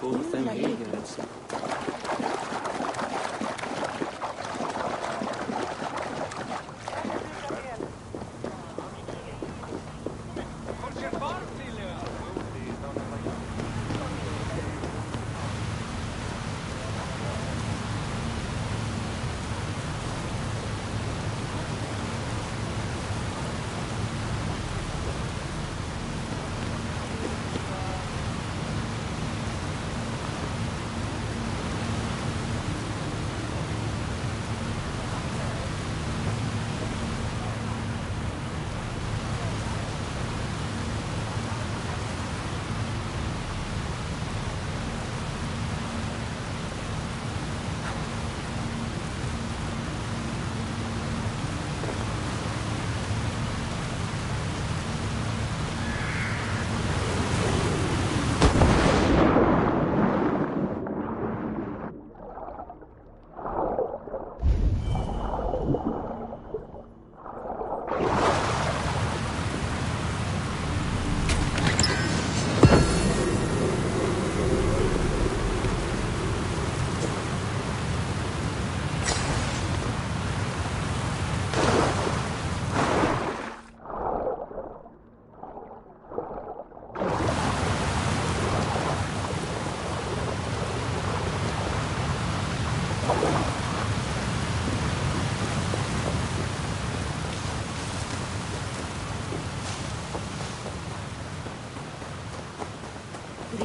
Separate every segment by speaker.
Speaker 1: bor 5 ägare alltså.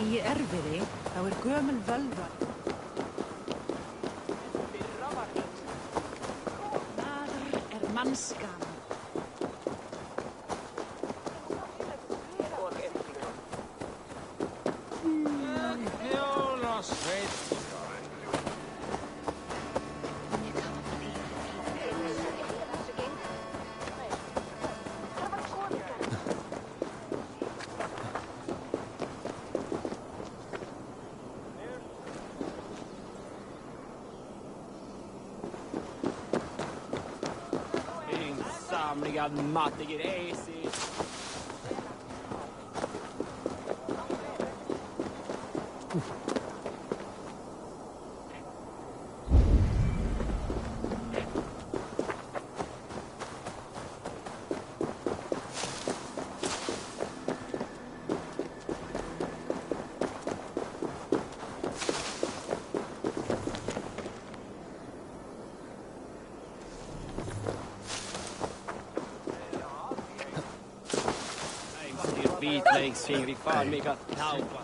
Speaker 2: Í erfiði, þá gömul völva. Maður mannskap.
Speaker 1: Mattig resi. Vitläggsfingrig fan, mega taupa.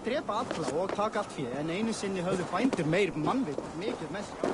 Speaker 3: Drepa alla og taka allt fyrir, en einu sinni höfðu bændur meir mannvit, mikið mest.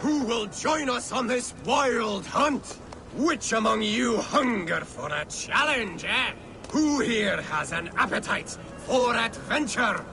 Speaker 4: Who will join us on this wild hunt? Which among you hunger for a challenge, eh? Who here has an appetite for adventure?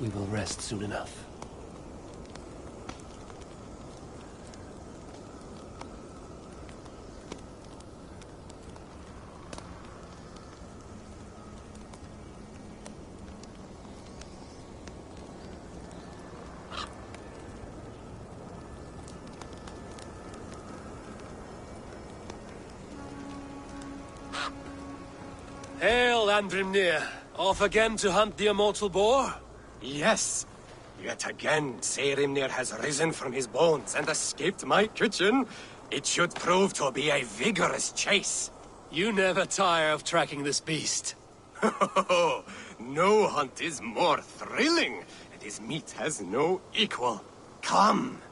Speaker 5: We will rest soon enough.
Speaker 6: Hail, Andrimnir. Off again to hunt the immortal boar?
Speaker 4: Yes. Yet again, Saerimnir has risen from his bones and escaped my kitchen. It should prove to be a vigorous chase.
Speaker 6: You never tire of tracking this beast.
Speaker 4: No hunt is more thrilling, and his meat has no equal. Come.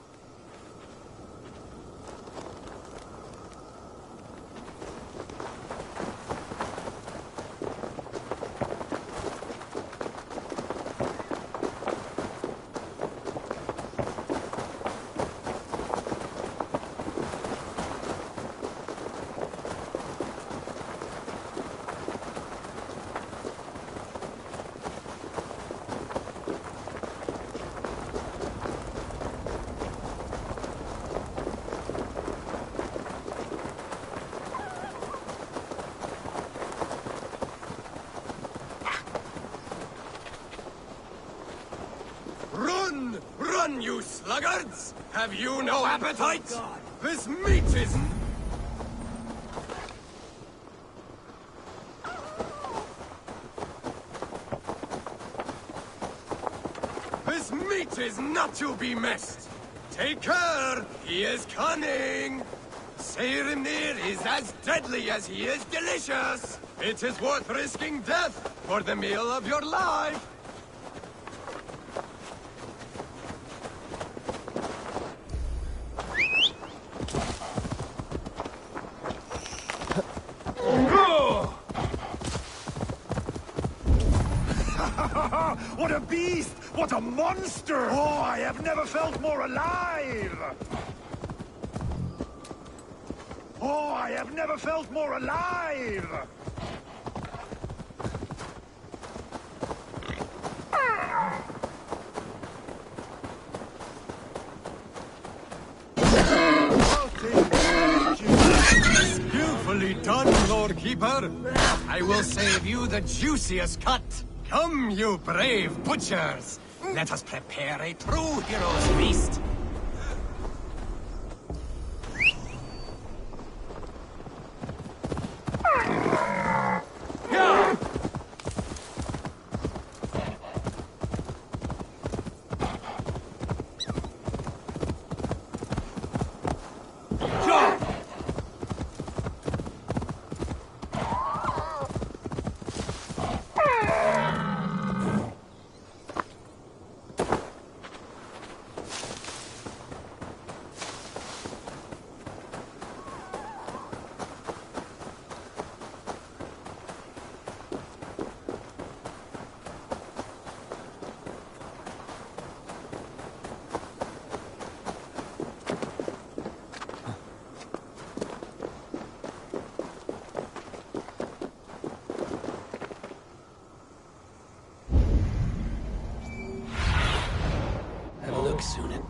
Speaker 4: Run, you sluggards! Have you no appetite?
Speaker 1: Oh, God.
Speaker 4: This meat is... This meat is not to be missed! Take care! He is cunning! Seirimnir is as deadly as he is delicious! It is worth risking death for the meal of your life!
Speaker 7: What a beast! What a monster! Oh, I have never felt more alive! Oh, I have never felt more alive!
Speaker 4: Skillfully done, Lord Keeper! I will save you the juiciest cut! Come, you brave butchers! Let us prepare a true hero's feast!
Speaker 5: Have a look, Sunan.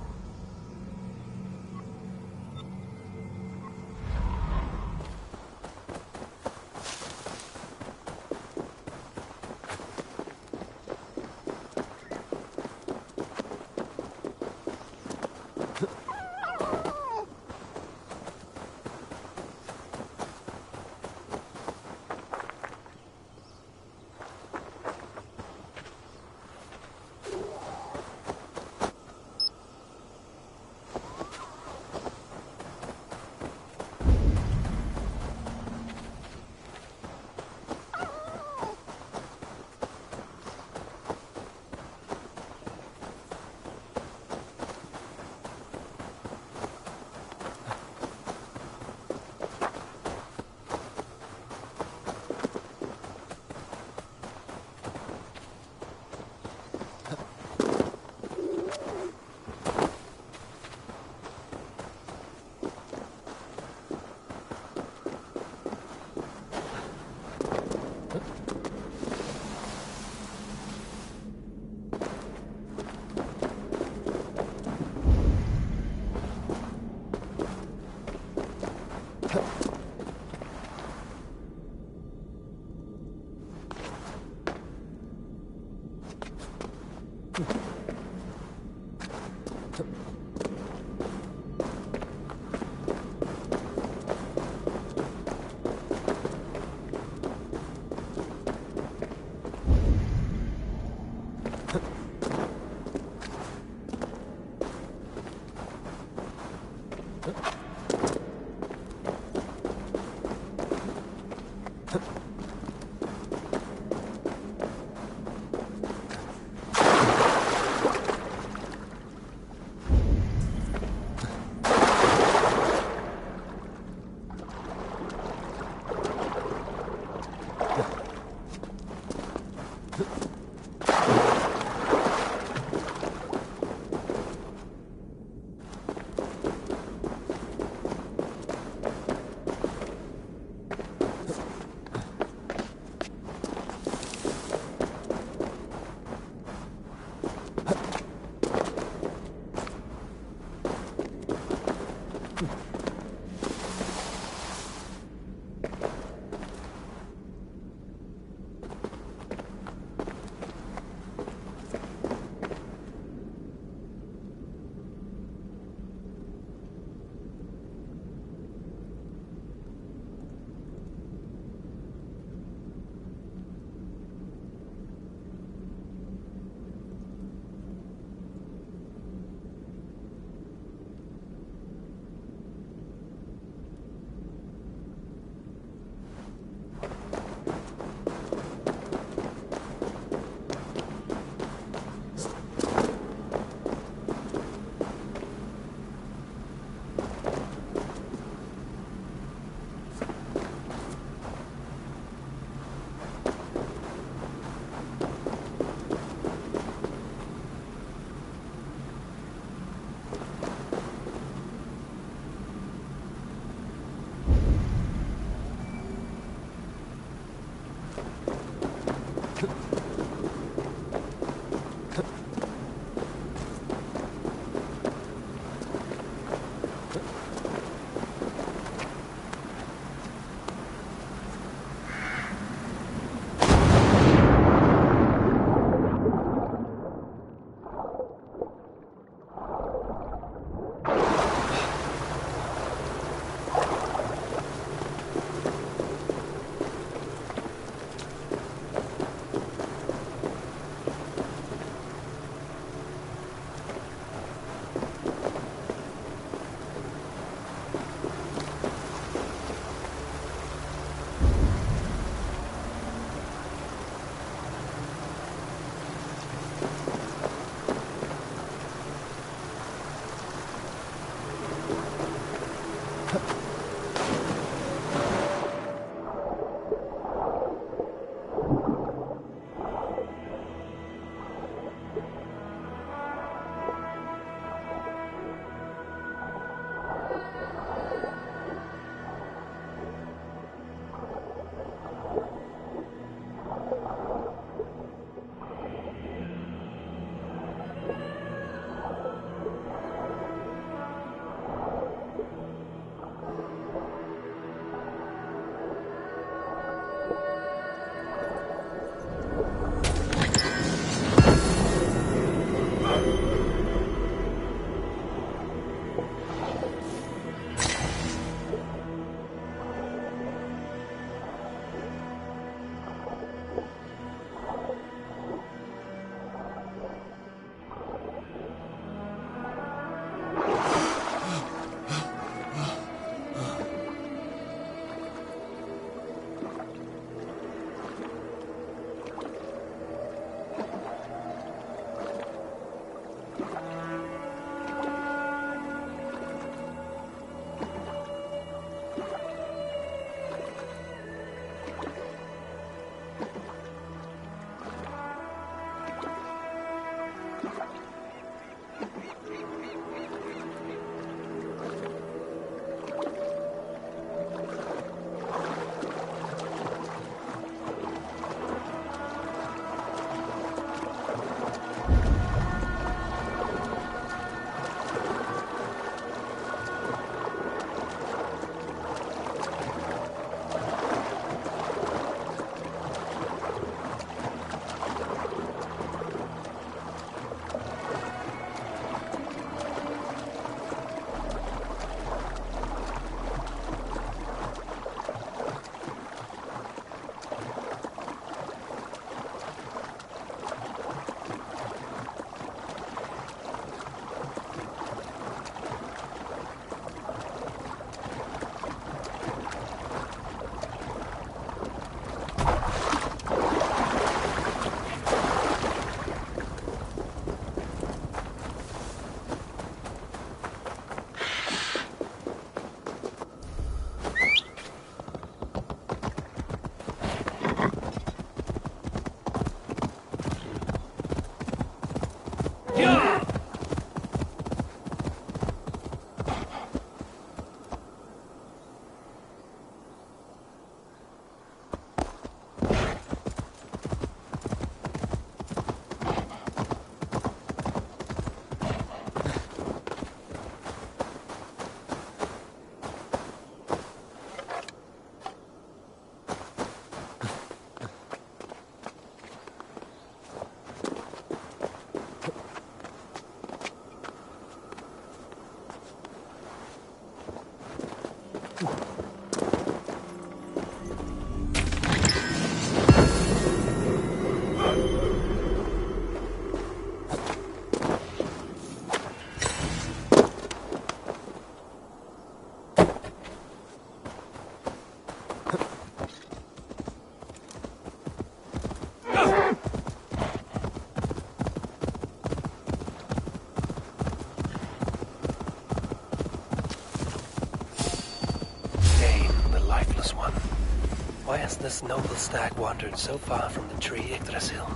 Speaker 5: Why has this noble stag wandered so far from the tree Yggdrasil?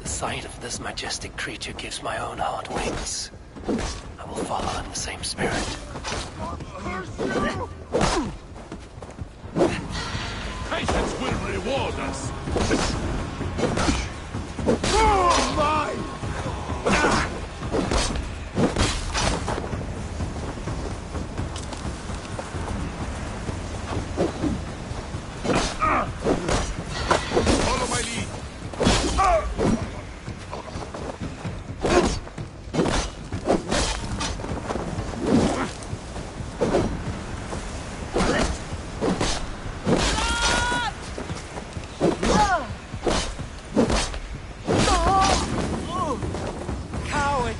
Speaker 5: The sight of this majestic creature gives my own heart wings. I will follow in the same spirit.
Speaker 7: Patience will reward us. Oh my! Follow my lead.
Speaker 2: Coward!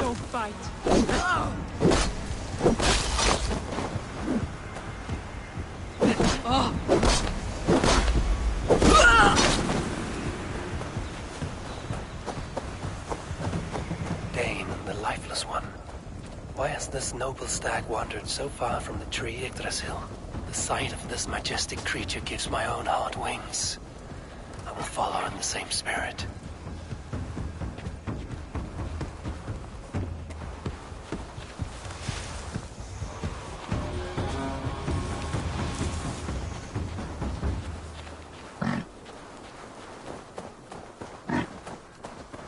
Speaker 2: No fight.
Speaker 5: Dane, the lifeless one. Why has this noble stag wandered so far from the tree Yggdrasil? The sight of this majestic creature gives my own heart wings. I will follow in the same spirit.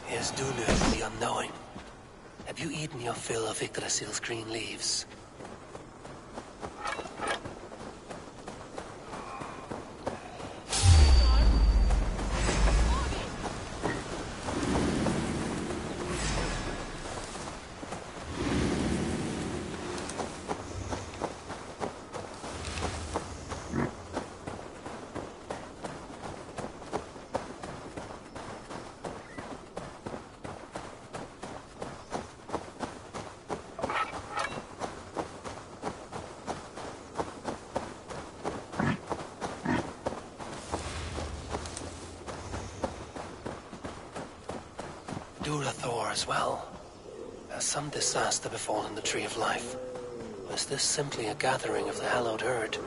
Speaker 5: Here's Dulu, the unknowing. Have you eaten your fill of Yggdrasil's green leaves? far as well. Has some disaster befallen the Tree of Life? Or is this simply a gathering of the hallowed herd?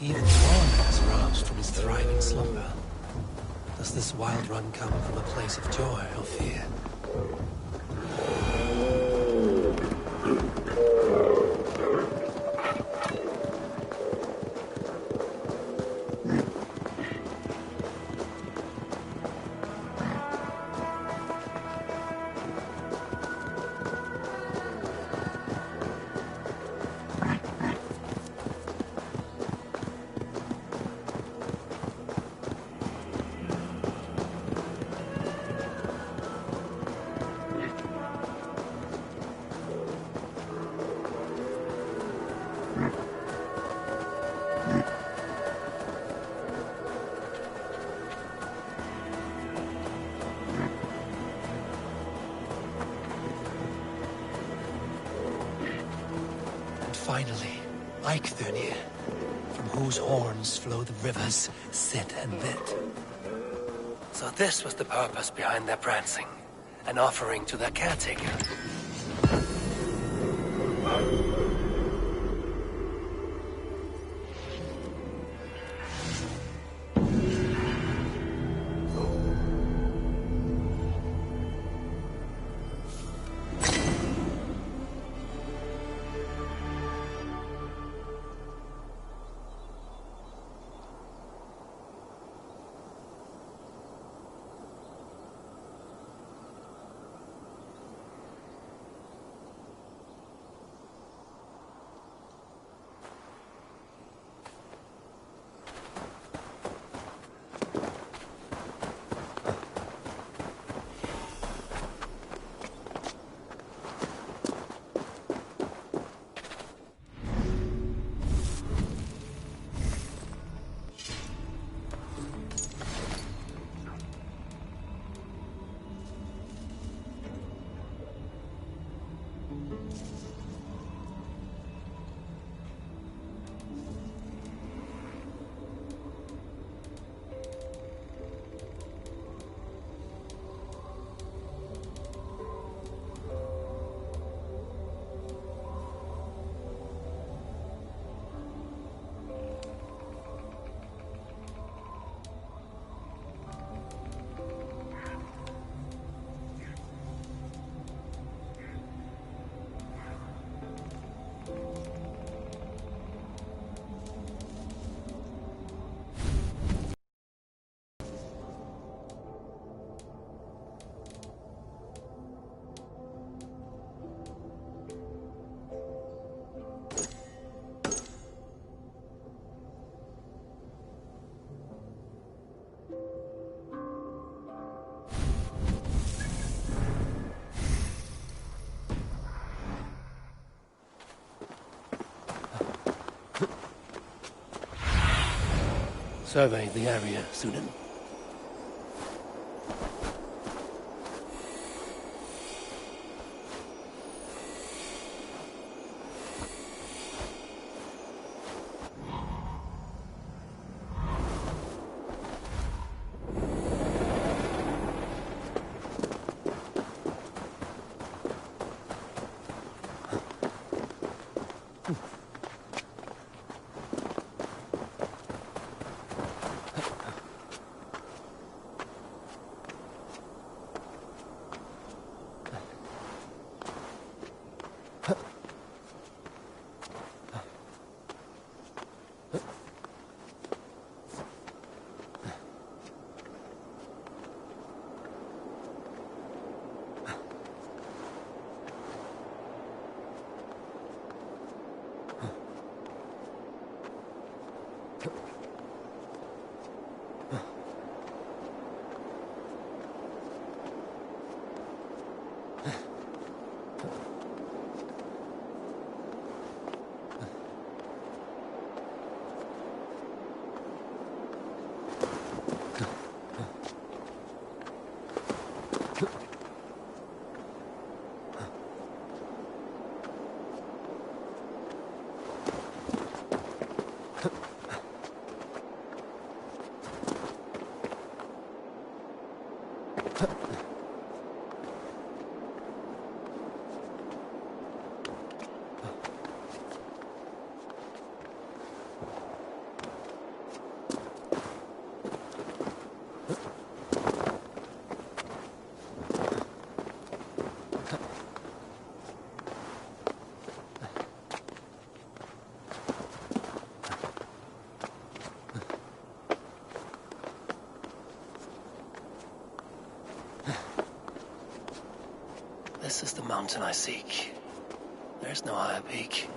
Speaker 5: Even Thorn has roused from his thriving slumber. Does this wild run come from a place of joy or fear? Finally, Eikthrunir, from whose horns flow the rivers Sid and Vid. So this was the purpose behind their prancing, an offering to their caretaker. Survey the area, Sunan. This is the mountain I seek. There's no higher peak.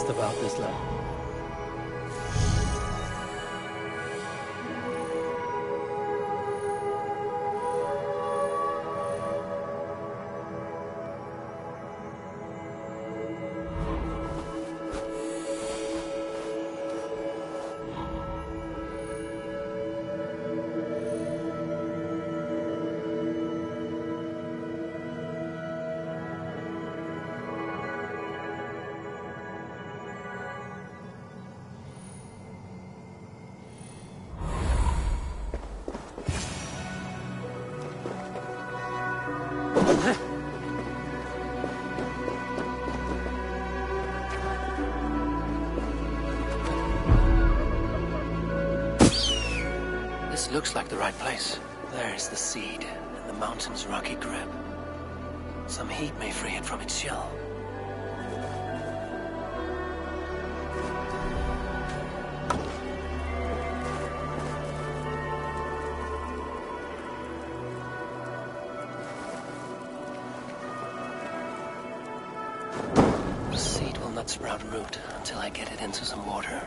Speaker 1: About this land.
Speaker 5: This looks like the right place. There's the seed, and the mountain's rocky grip. Some heat may free it from its shell. The seed will not sprout root until I get it into some water.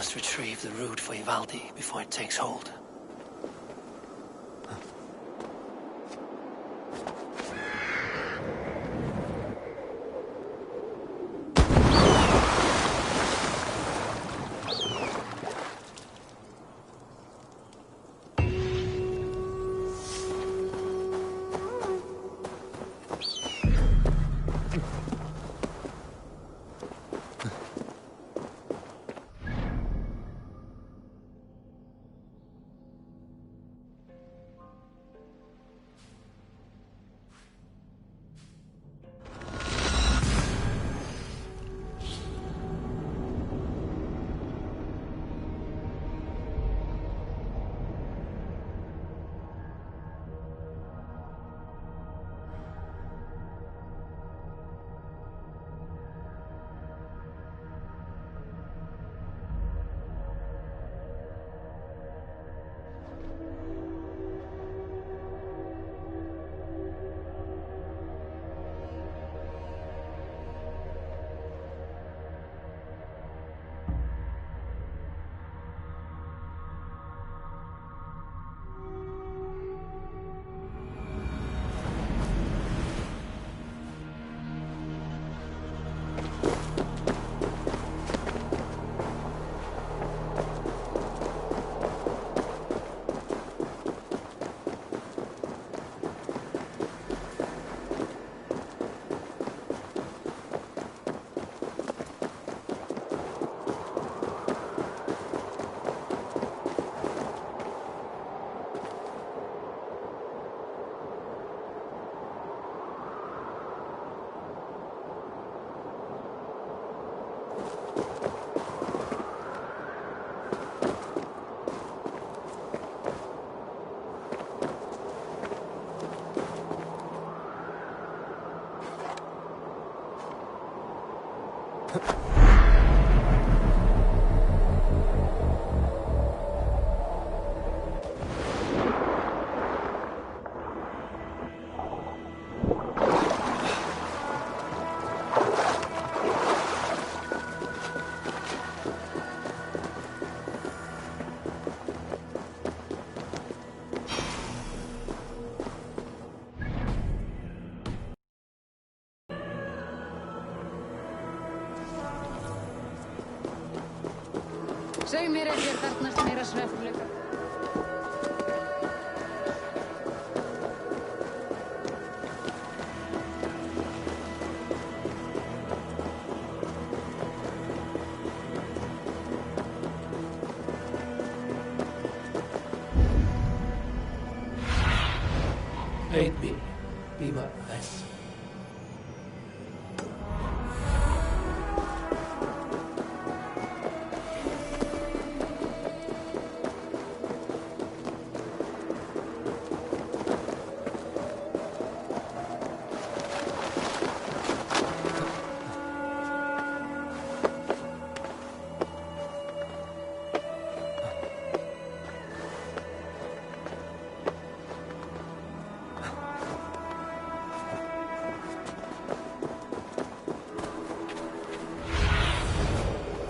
Speaker 5: must retrieve the root for Ivaldi before it takes hold.
Speaker 8: Seg mér ef þér þarfnast meira svefnleika.
Speaker 5: Aid me. Be my eyes.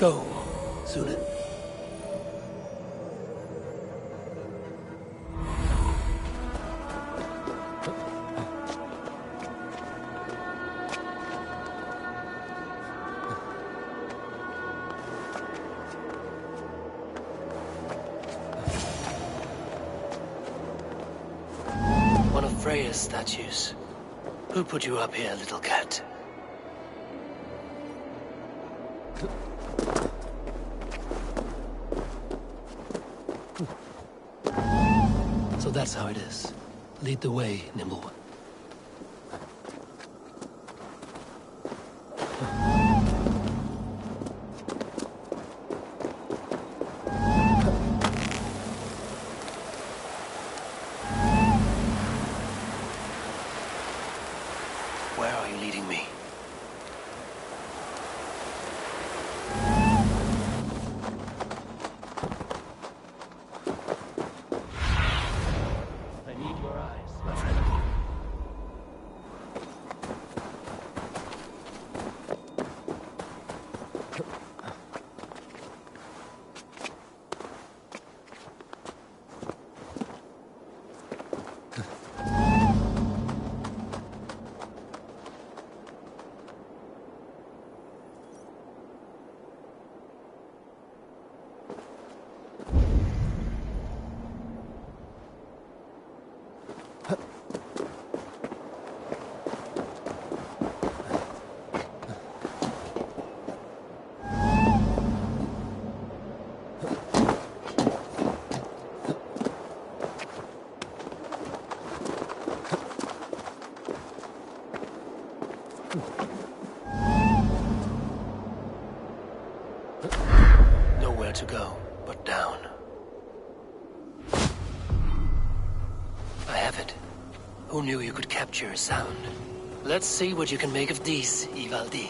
Speaker 5: Go, Zulin. One of Freya's statues. Who put you up here, little cat? So that's how it is. Lead the way, Nimble One. Where are you leading me? I need your eyes, my friend. Nowhere to go but down. I have it. Who knew you could capture a sound? Let's see what you can make of these, Ivaldi.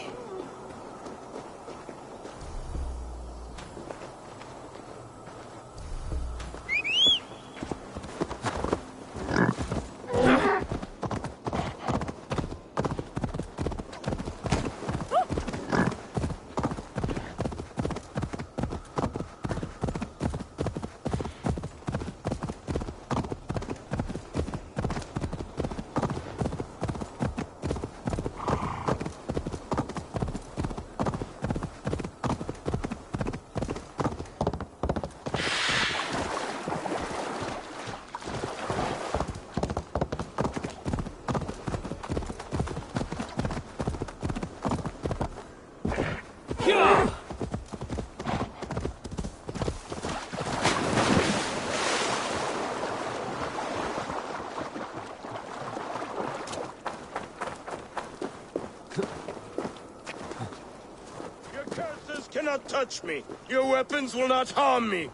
Speaker 7: Your curses cannot touch me. Your weapons will not harm me.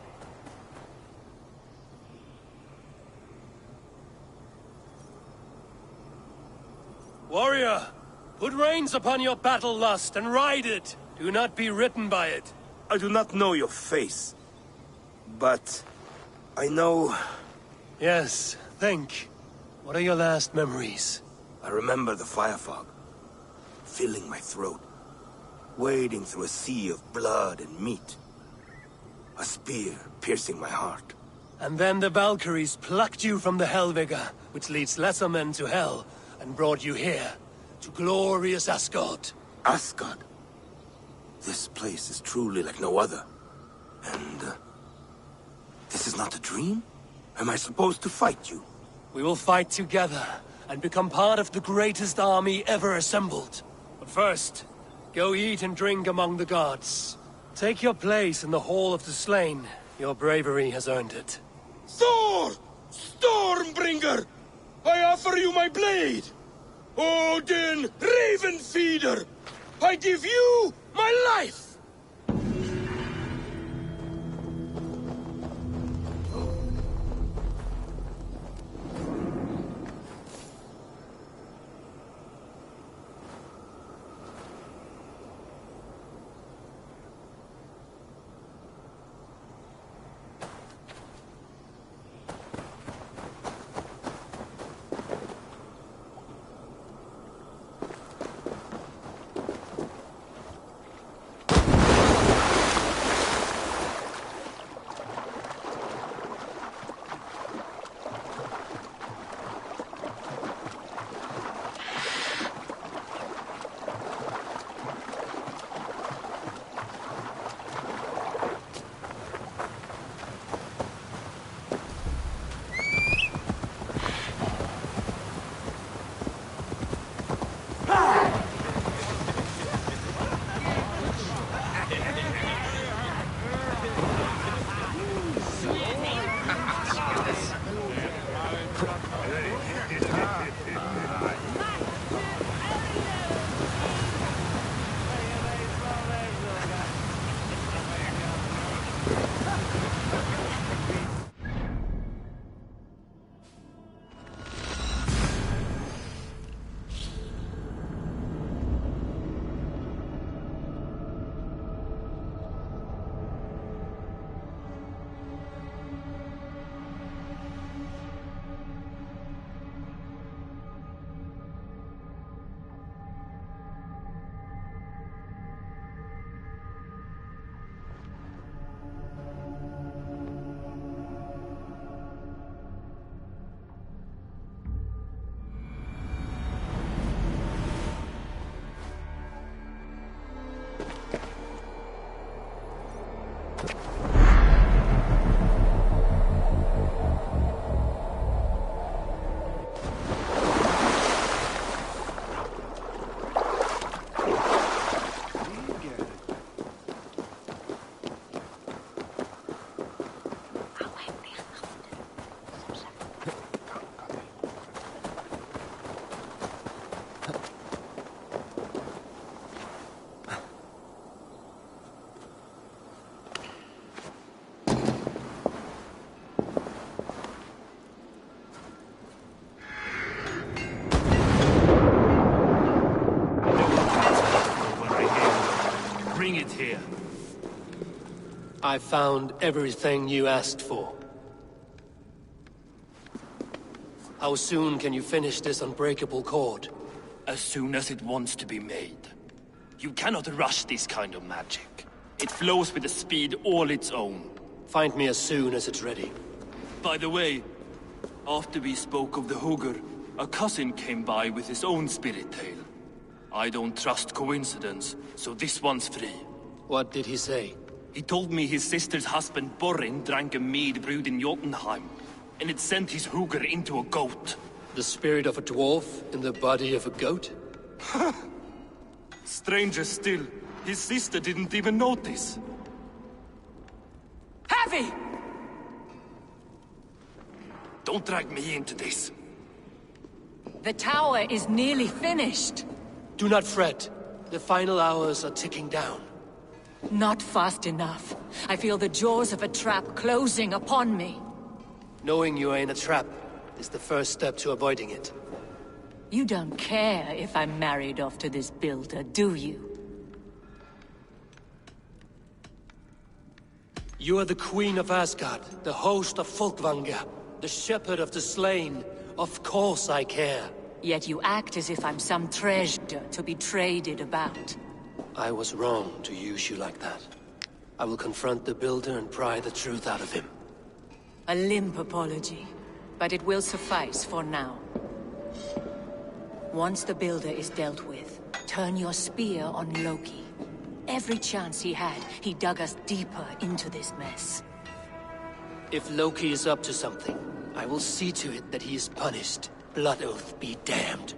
Speaker 6: Warrior, put reins upon your battle lust and ride it. Do not be ridden by it.
Speaker 7: I do not know your face, but I know...
Speaker 6: Yes, think. What are your last memories?
Speaker 7: I remember the fire fog, filling my throat, wading through a sea of blood and meat. A spear piercing my heart.
Speaker 6: And then the Valkyries plucked you from the Helvega, which leads lesser men to hell, and brought you here, to glorious Asgard.
Speaker 7: Asgard? This place is truly like no other. And, this is not a dream? Am I supposed to fight you?
Speaker 6: We will fight together, and become part of the greatest army ever assembled. But first, go eat and drink among the gods. Take your place in the Hall of the Slain. Your bravery has earned it.
Speaker 7: Thor! Stormbringer! I offer you my blade! Odin, Raven Feeder! I give you my life!
Speaker 6: I found everything you asked for. How soon can you finish this unbreakable cord?
Speaker 9: As soon as it wants to be made. You cannot rush this kind of magic. It flows with a speed all its own.
Speaker 6: Find me as soon as it's ready.
Speaker 9: By the way, after we spoke of the Hugr, a cousin came by with his own spirit tale. I don't trust coincidence, so this one's free.
Speaker 6: What did he say?
Speaker 9: He told me his sister's husband Borin drank a mead brewed in Jotunheim, and it sent his Hugr into a goat.
Speaker 6: The spirit of a dwarf in the body of a goat?
Speaker 9: Stranger still, his sister didn't even notice.
Speaker 2: Heavy!
Speaker 9: Don't drag me into this.
Speaker 2: The tower is nearly finished.
Speaker 6: Do not fret. The final hours are ticking down.
Speaker 2: Not fast enough. I feel the jaws of a trap closing upon me.
Speaker 6: Knowing you are in a trap is the first step to avoiding it.
Speaker 2: You don't care if I'm married off to this builder, do you?
Speaker 6: You are the Queen of Asgard, the host of Folkvanga, the shepherd of the slain. Of course I care.
Speaker 2: Yet you act as if I'm some treasure to be traded about.
Speaker 6: I was wrong to use you like that. I will confront the builder and pry the truth out of him.
Speaker 2: A limp apology, but it will suffice for now. Once the builder is dealt with, turn your spear on Loki. Every chance he had, he dug us deeper into this mess.
Speaker 6: If Loki is up to something, I will see to it that he is punished. Blood Oath be damned.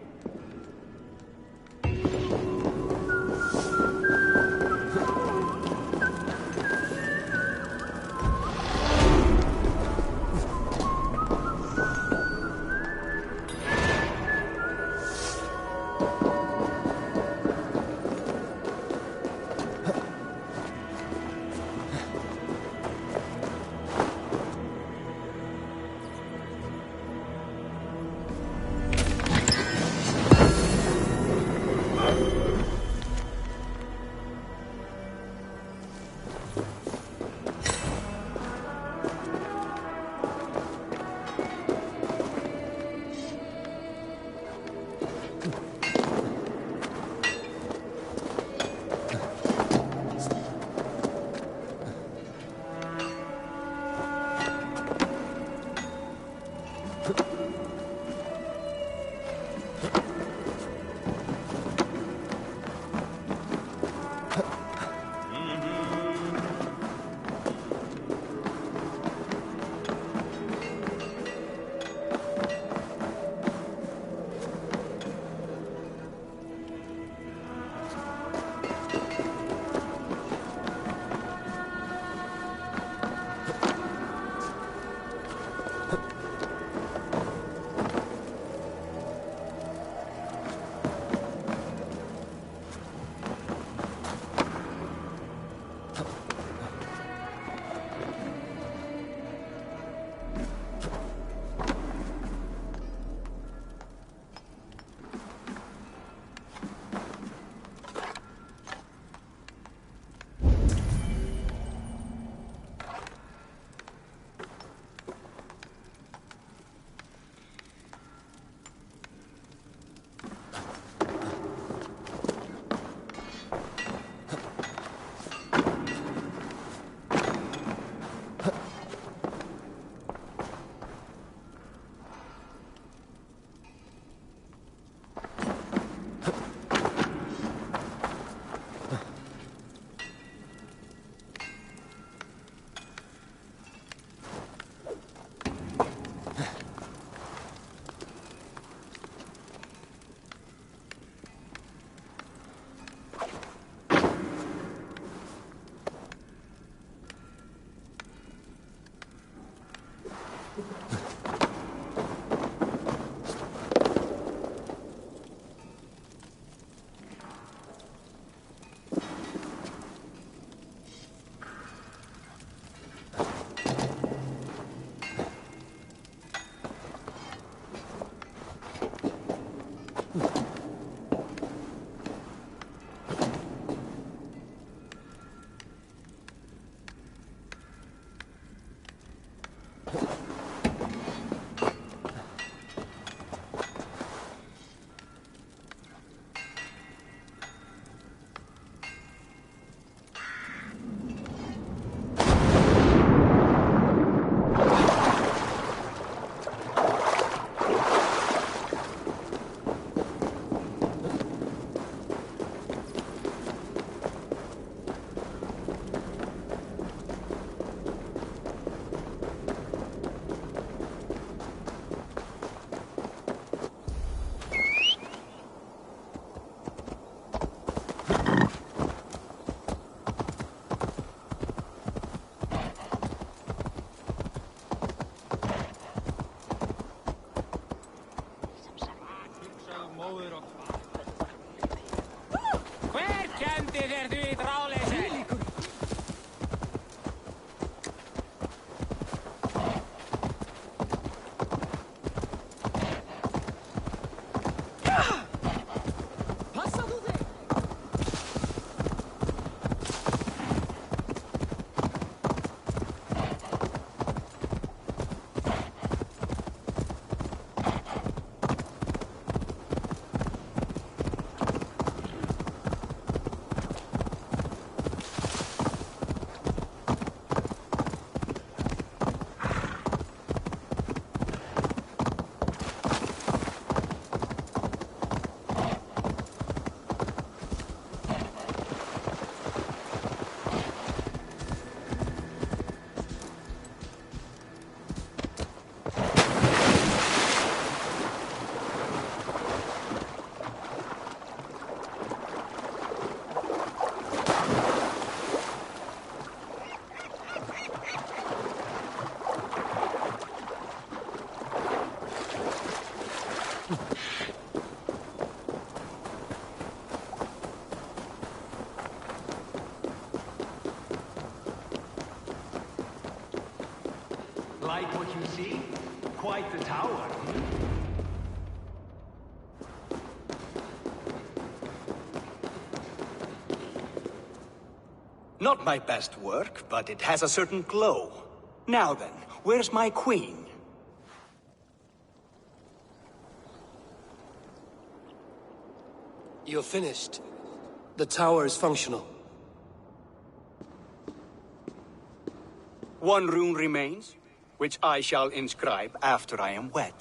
Speaker 10: Like what you see? Quite the tower.
Speaker 11: Not my best work, but it has a certain glow. Now then, where's my queen?
Speaker 6: You're finished. The tower is functional.
Speaker 11: One rune remains, which I shall inscribe after I am wed.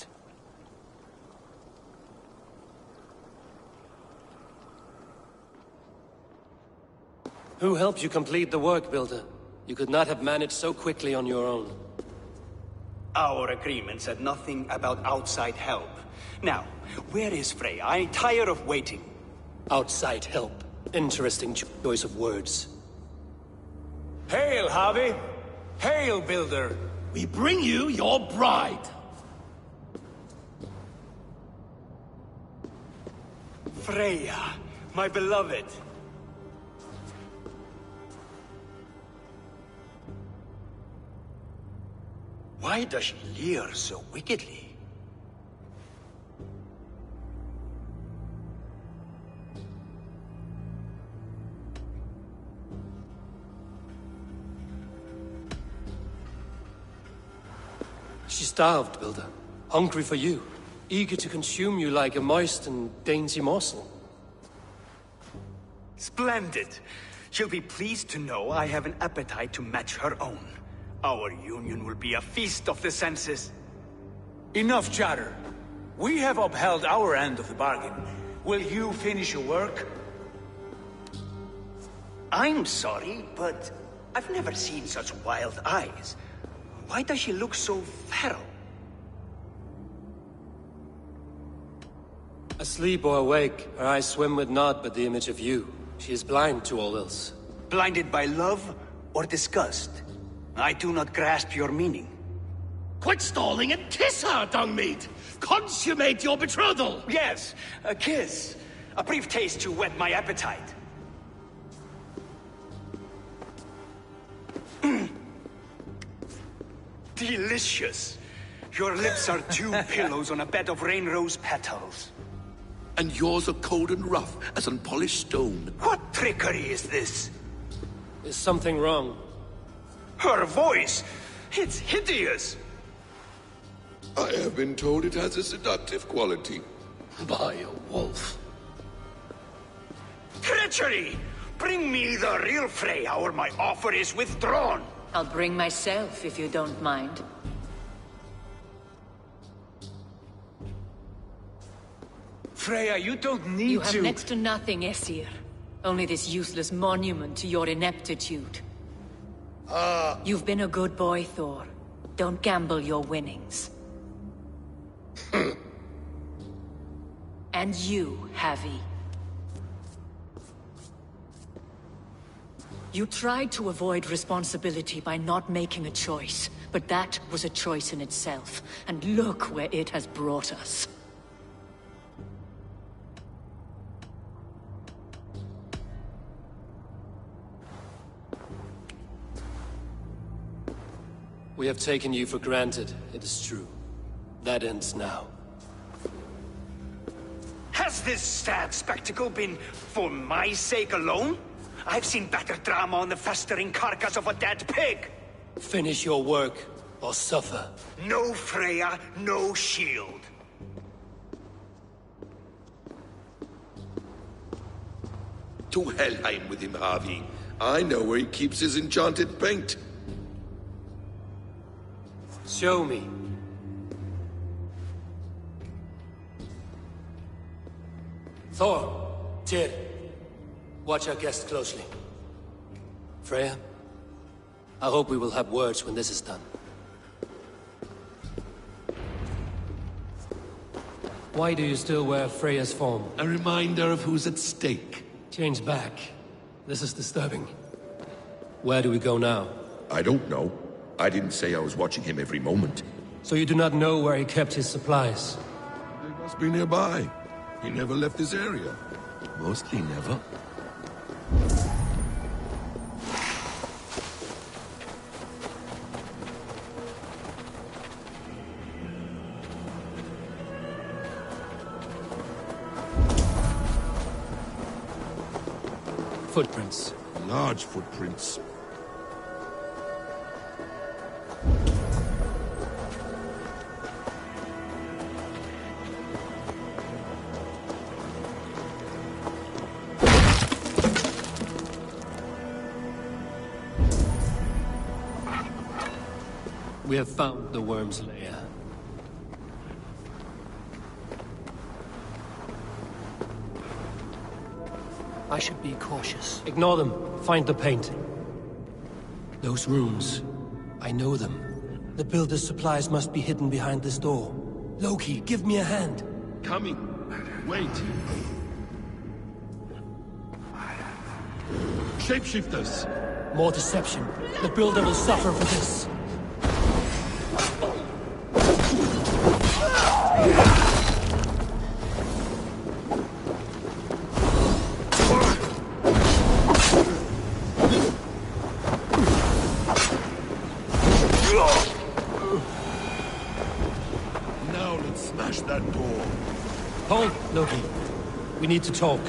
Speaker 6: Who helped you complete the work, Builder? You could not have managed so quickly on your own.
Speaker 11: Our agreement said nothing about outside help. Now, where is Freya? I'm tired of waiting.
Speaker 6: Outside help. Interesting choice of words.
Speaker 10: Hail, Harvey! Hail, Builder!
Speaker 7: We bring you your bride.
Speaker 11: Freya, my beloved. Why does she leer so wickedly?
Speaker 6: She starved, Builder. Hungry for you. Eager to consume you like a moist and dainty morsel.
Speaker 11: Splendid. She'll be pleased to know I have an appetite to match her own. Our union will be a feast of the senses.
Speaker 10: Enough chatter. We have upheld our end of the bargain. Will you finish your work?
Speaker 11: I'm sorry, but I've never seen such wild eyes. Why does she look so feral?
Speaker 6: Asleep or awake, her eyes swim with naught but the image of you. She is blind to all else.
Speaker 11: Blinded by love or disgust? I do not grasp your meaning.
Speaker 7: Quit stalling and kiss her, Dungmeat! Consummate your betrothal!
Speaker 11: Yes, a kiss. A brief taste to whet my appetite. Delicious. Your lips are two pillows on a bed of rain rose petals.
Speaker 7: And yours are cold and rough as unpolished stone.
Speaker 11: What trickery is this?
Speaker 6: Is something wrong?
Speaker 11: Her voice! It's hideous!
Speaker 7: I have been told it has a seductive quality. By a wolf.
Speaker 11: Treachery! Bring me the real Freya or my offer is withdrawn!
Speaker 2: I'll bring myself if you don't mind.
Speaker 10: Freya, you don't need
Speaker 2: You have
Speaker 10: to...
Speaker 2: next to nothing, Aesir. Only this useless monument to your ineptitude. You've been a good boy, Thor. Don't gamble your winnings. And you, Havi. You tried to avoid responsibility by not making a choice, but that was a choice in itself, and look where it has brought us.
Speaker 6: We have taken you for granted, it is true. That ends now.
Speaker 11: Has this sad spectacle been for my sake alone? I've seen better drama on the festering carcass of a dead pig!
Speaker 6: Finish your work, or suffer.
Speaker 11: No Freya, no shield.
Speaker 12: To Helheim with him, Harvey. I know where he keeps his enchanted paint.
Speaker 6: Show me. Thor, Tyr, watch our guest closely. Freya, I hope we will have words when this is done. Why do you still wear Freya's form?
Speaker 12: A reminder of who's at stake.
Speaker 6: Change back. This is disturbing. Where do we go now?
Speaker 12: I don't know. I didn't say I was watching him every moment.
Speaker 6: So you do not know where he kept his supplies?
Speaker 12: They must be nearby. He never left this area. Mostly never.
Speaker 6: Footprints.
Speaker 12: Large footprints.
Speaker 6: We have found the worm's lair. I should be cautious. Ignore them. Find the paint. Those rooms. I know them. The builder's supplies must be hidden behind this door. Loki, give me a hand.
Speaker 12: Coming. Wait. Shapeshifters.
Speaker 6: More deception. The builder will suffer for this.
Speaker 12: Now let's smash that door.
Speaker 6: Hold, Loki. We need to talk.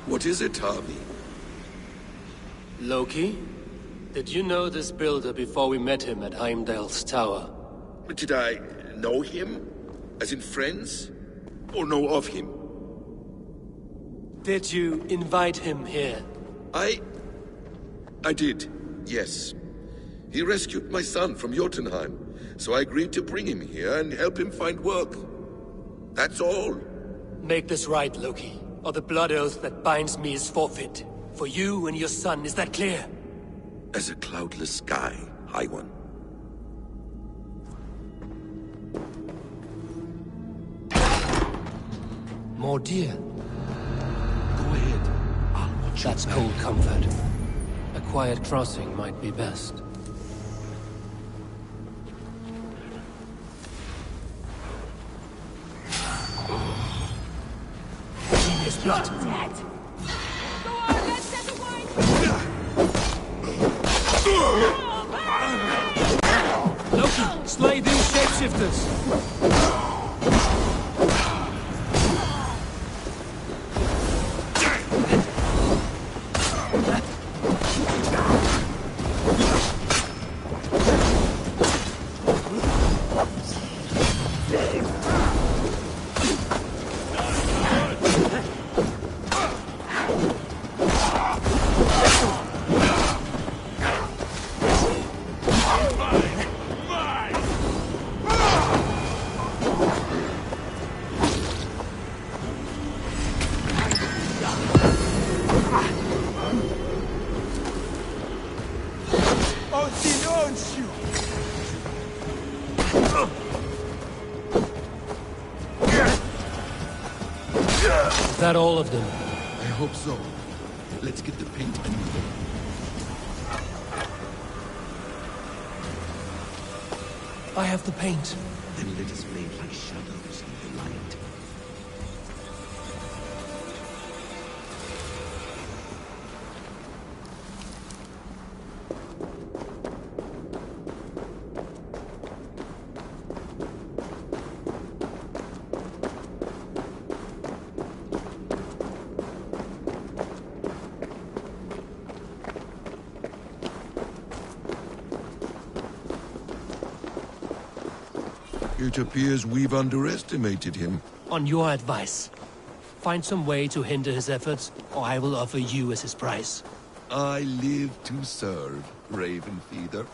Speaker 12: What is it, Harvey?
Speaker 6: Loki? Did you know this builder before we met him at Heimdall's tower?
Speaker 12: Did I know him? As in friends? Or know of him?
Speaker 6: Did you invite him here?
Speaker 12: I did, yes. He rescued my son from Jotunheim, so I agreed to bring him here and help him find work. That's all.
Speaker 6: Make this right, Loki, or the blood oath that binds me is forfeit. For you and your son, is that clear?
Speaker 12: As a cloudless sky, High One.
Speaker 6: More deer.
Speaker 12: Go ahead. I'll watch
Speaker 6: That's cold comfort. A quiet crossing might be best. Genius blood. Loki, slay these shapeshifters! Is that all of them?
Speaker 12: I hope so. Let's get the paint and move on.
Speaker 6: I have the paint.
Speaker 12: Then let us fade like shadows in the light. It appears we've underestimated him.
Speaker 6: On your advice, find some way to hinder his efforts, or I will offer you as his prize.
Speaker 12: I live to serve, Ravenfeeder.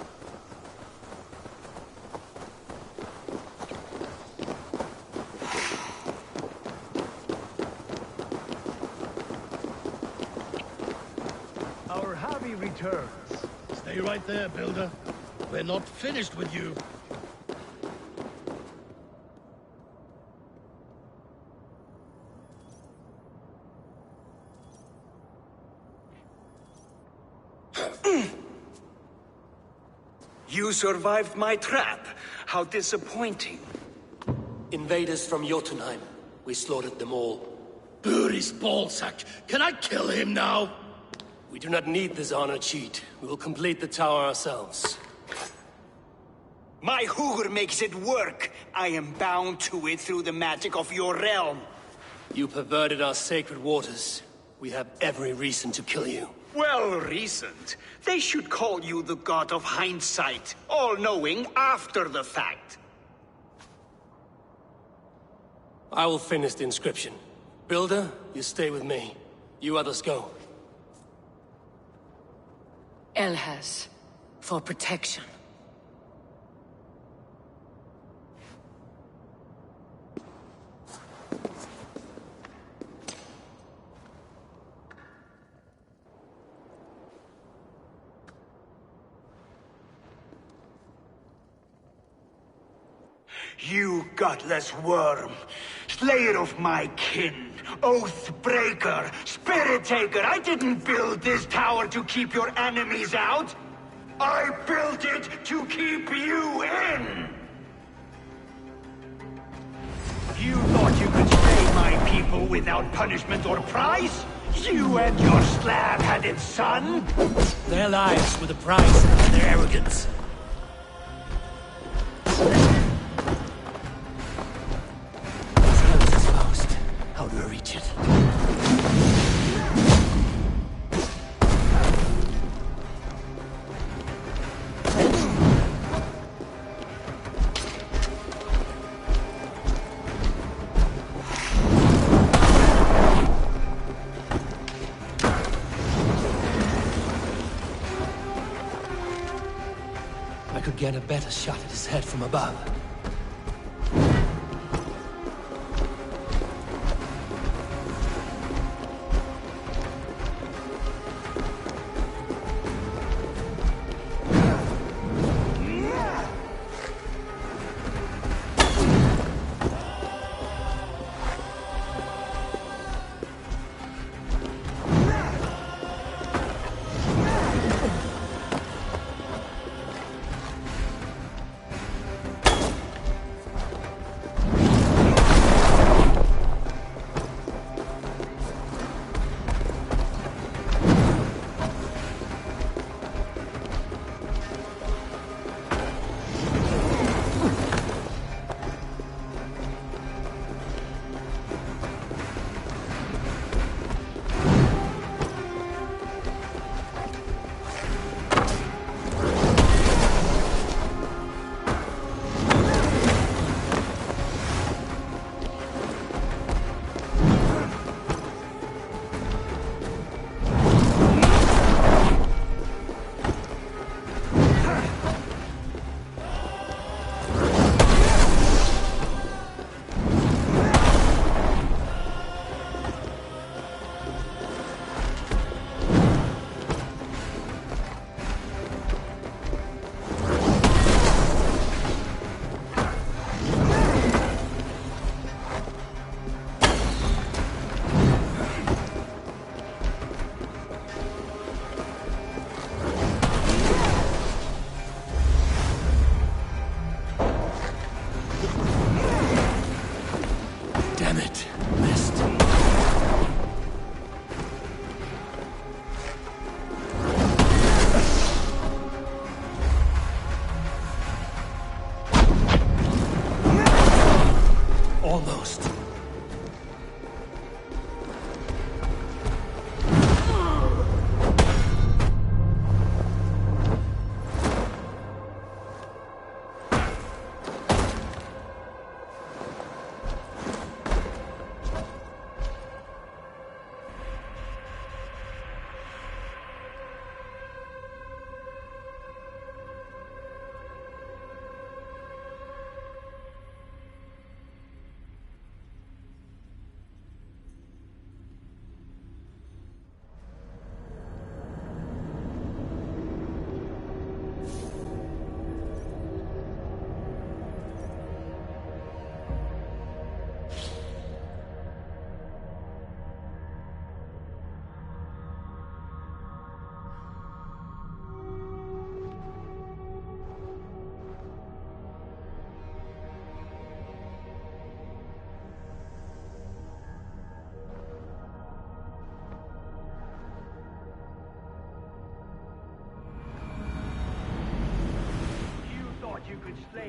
Speaker 13: Our Javi returns. Stay right there, Builder. We're not finished with you.
Speaker 11: You survived my trap. How disappointing.
Speaker 6: Invaders from Jotunheim. We slaughtered them all.
Speaker 13: Buri's ballsack. Can I kill him now?
Speaker 6: We do not need this honor cheat. We will complete the tower ourselves.
Speaker 11: My Hugr makes it work. I am bound to it through the magic of your realm.
Speaker 6: You perverted our sacred waters. We have every reason to kill you.
Speaker 11: Well reasoned. They should call you the god of hindsight, all-knowing after the fact.
Speaker 6: I will finish the inscription. Builder, you stay with me. You others go.
Speaker 2: Elhas, for protection.
Speaker 11: You godless worm, slayer of my kin, oath breaker, spirit taker, I didn't build this tower to keep your enemies out. I built it to keep you in. You thought you could slay my people without punishment or prize? You and your slab-headed son?
Speaker 6: Their lives were the price of their arrogance. How do I reach it? I could get a better shot at his head from above. Damn it. Missed. Almost.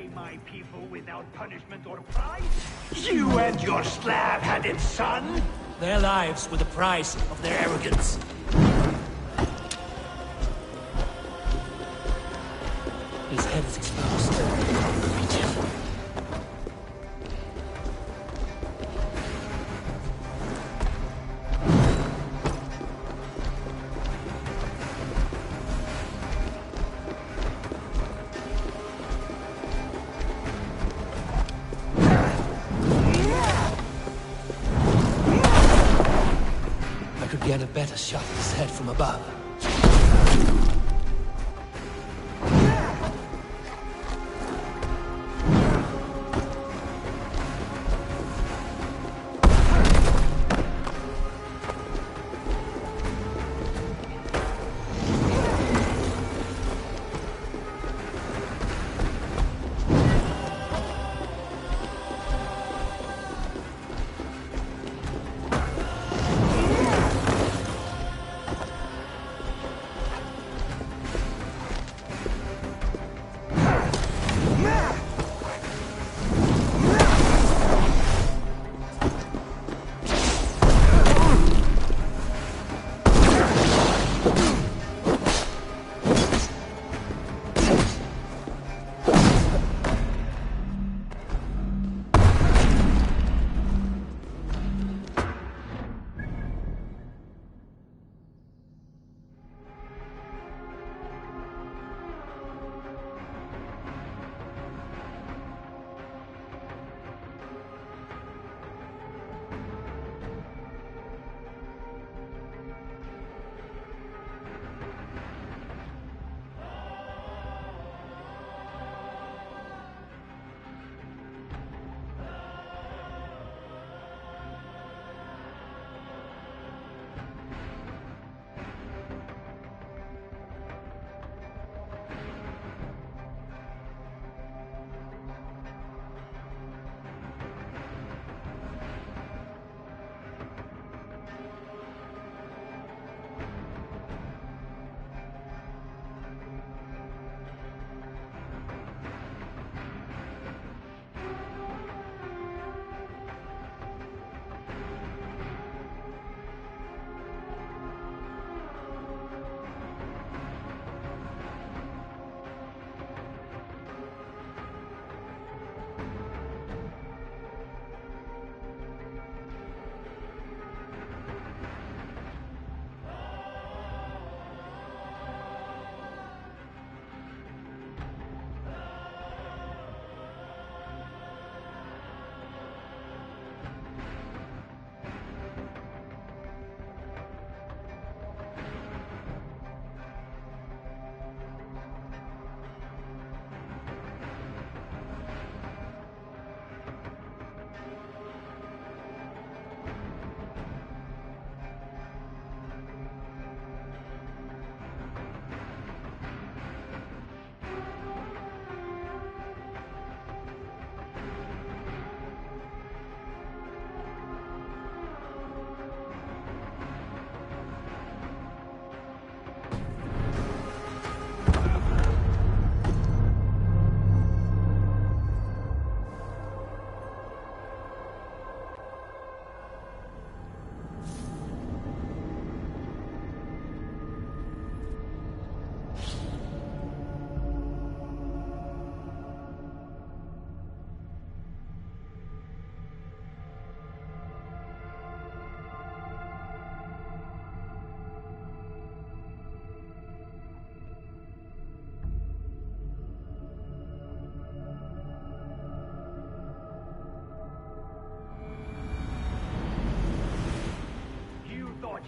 Speaker 11: slay my people without punishment or prize? You and your slab-headed son?
Speaker 6: Their lives were the price of their arrogance. His head is exposed. Reach him. I could get a better shot at his head from above.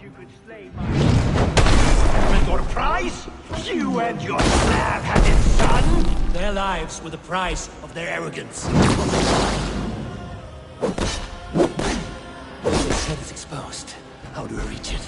Speaker 11: You could slay my or prize? You and your slab-headed son?
Speaker 6: Their lives were the price of their arrogance. His head is exposed. How do I reach it?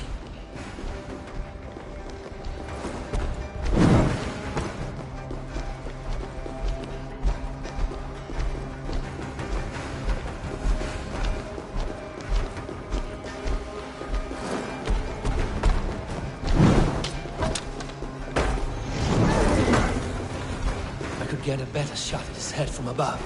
Speaker 6: get a better shot at his head from above.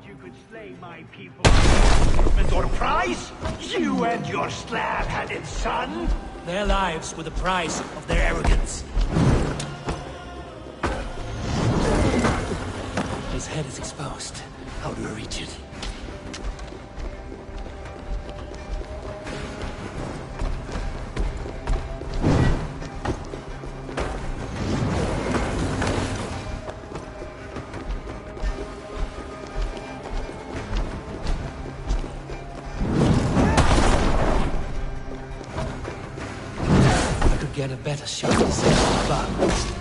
Speaker 11: You could slay my people or prize? You and your slab-headed son?
Speaker 6: Their lives were the price of their arrogance. His head is exposed. How do I reach it?
Speaker 5: better shot at his head from above.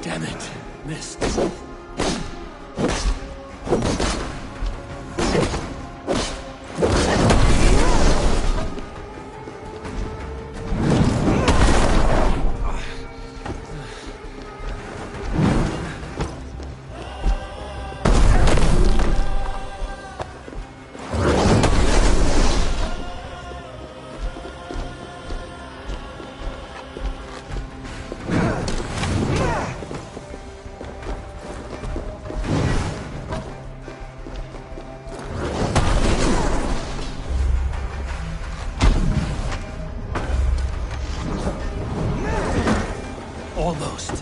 Speaker 5: Damn it. Missed. Almost.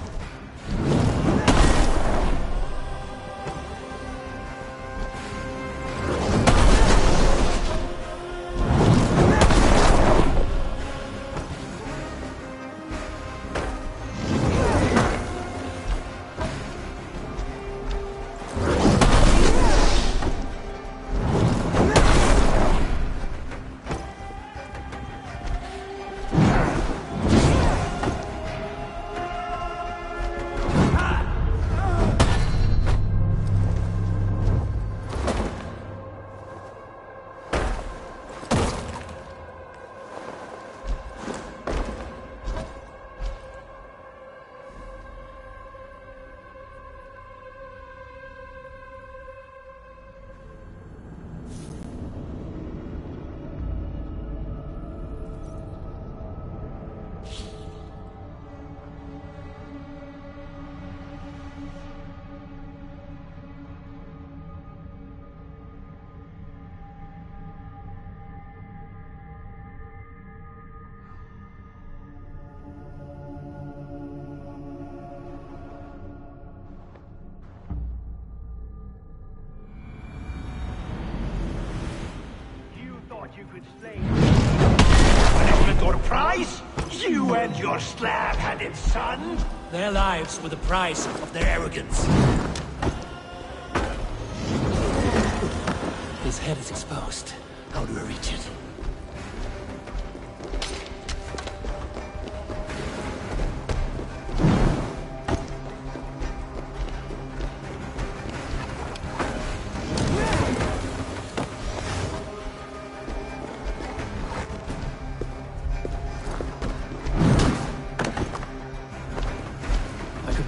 Speaker 11: You could slay punishment or prize? You and your slab-handed son?
Speaker 6: Their lives were the price of their arrogance.
Speaker 5: His head is exposed. How do I reach it?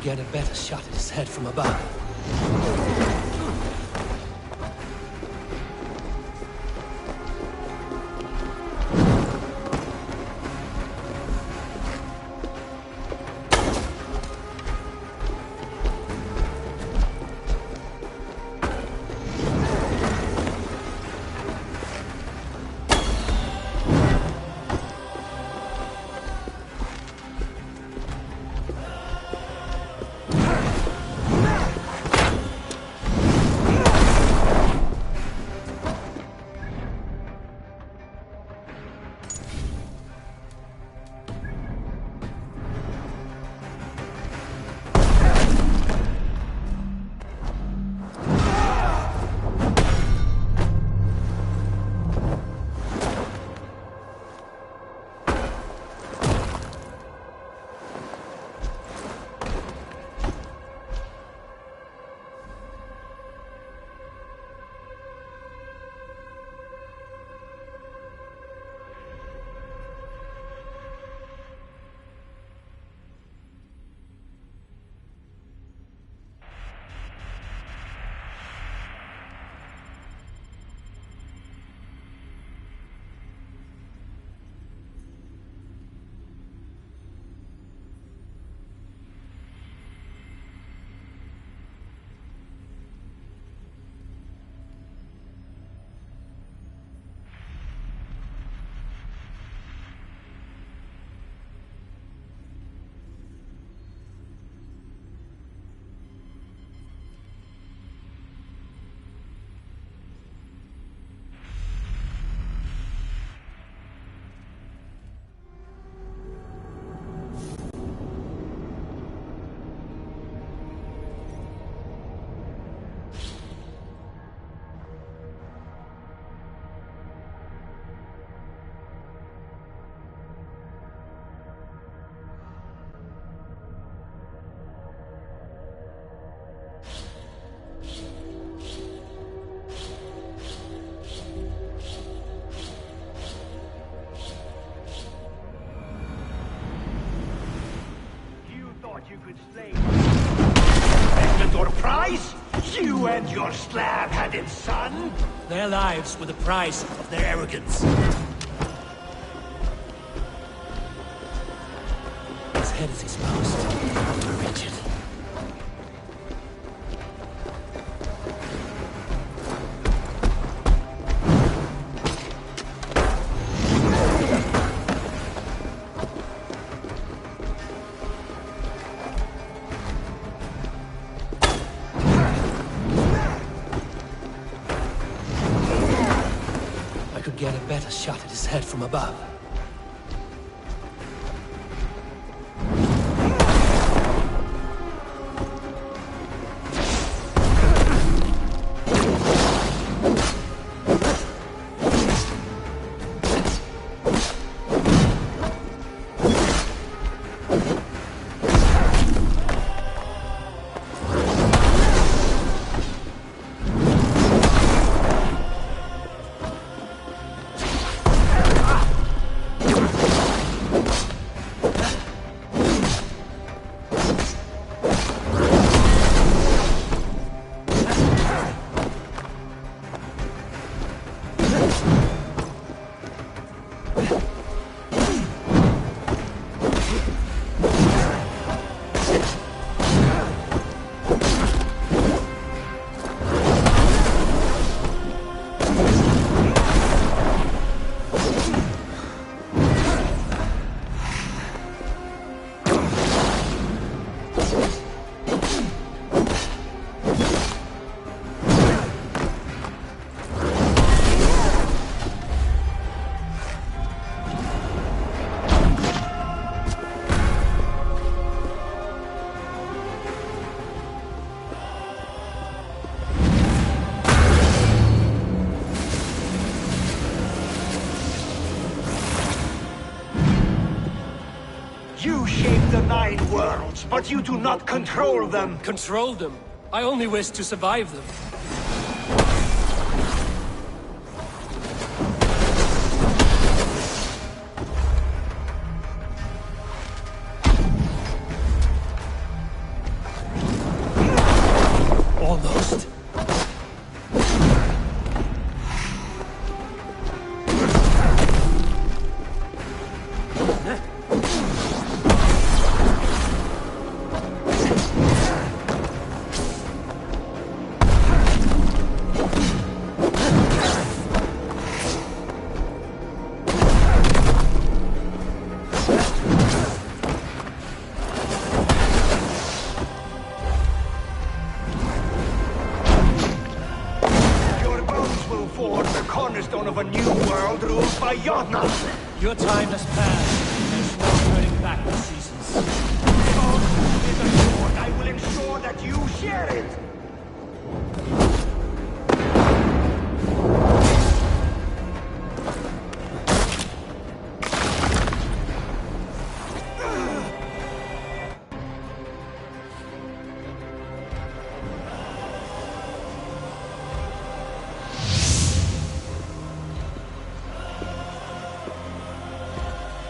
Speaker 5: Get a better shot at his head from above.
Speaker 11: slab had its son?
Speaker 6: Their lives were the price of their arrogance. His head is exposed. We're rigid. Get a better shot at his head from above.
Speaker 11: You shape the 9 worlds, but you do not control them.
Speaker 6: Control them? I only wish to survive them. Almost.
Speaker 11: Cornerstone of a new world ruled by Jotnar.
Speaker 6: Your time has passed. There's no turning back the seasons.
Speaker 11: God is assured I will ensure that you share it.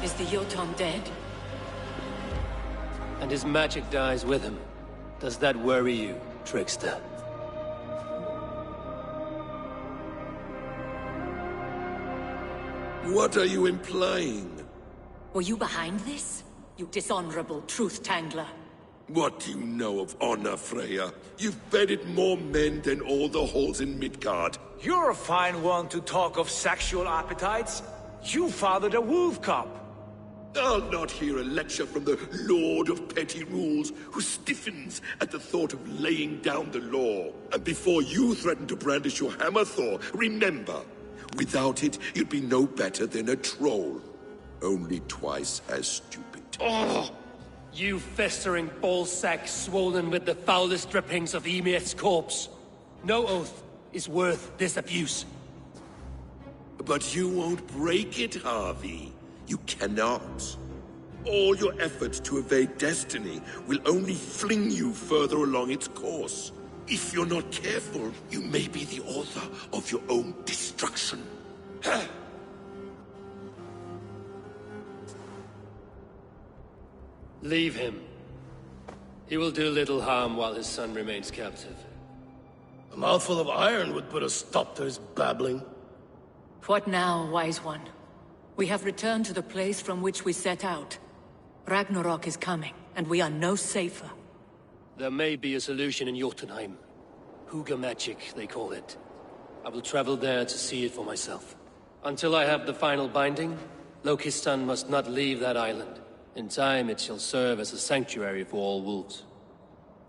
Speaker 2: Is the Jotun dead?
Speaker 6: And his magic dies with him. Does that worry you, trickster?
Speaker 12: What are you implying?
Speaker 2: Were you behind this? You dishonorable truth-tangler.
Speaker 12: What do you know of honor, Freya? You've bedded more men than all the halls in Midgard.
Speaker 10: You're a fine one to talk of sexual appetites. You fathered a wolf cub.
Speaker 12: I'll not hear a lecture from the Lord of Petty Rules, who stiffens at the thought of laying down the law. And before you threaten to brandish your hammer, Thor, remember, without it, you'd be no better than a troll. Only twice as stupid.
Speaker 6: Oh! You festering ballsack swollen with the foulest drippings of Ymir's corpse. No oath is worth this abuse.
Speaker 12: But you won't break it, Harvey. You cannot. All your efforts to evade destiny will only fling you further along its course. If you're not careful, you may be the author of your own destruction.
Speaker 6: Leave him. He will do little harm while his son remains captive.
Speaker 13: A mouthful of iron would put a stop to his babbling.
Speaker 2: What now, wise one? We have returned to the place from which we set out. Ragnarok is coming, and we are no safer.
Speaker 6: There may be a solution in Jotunheim. Hugger magic, they call it. I will travel there to see it for myself. Until I have the final binding, Loki's son must not leave that island. In time, it shall serve as a sanctuary for all wolves.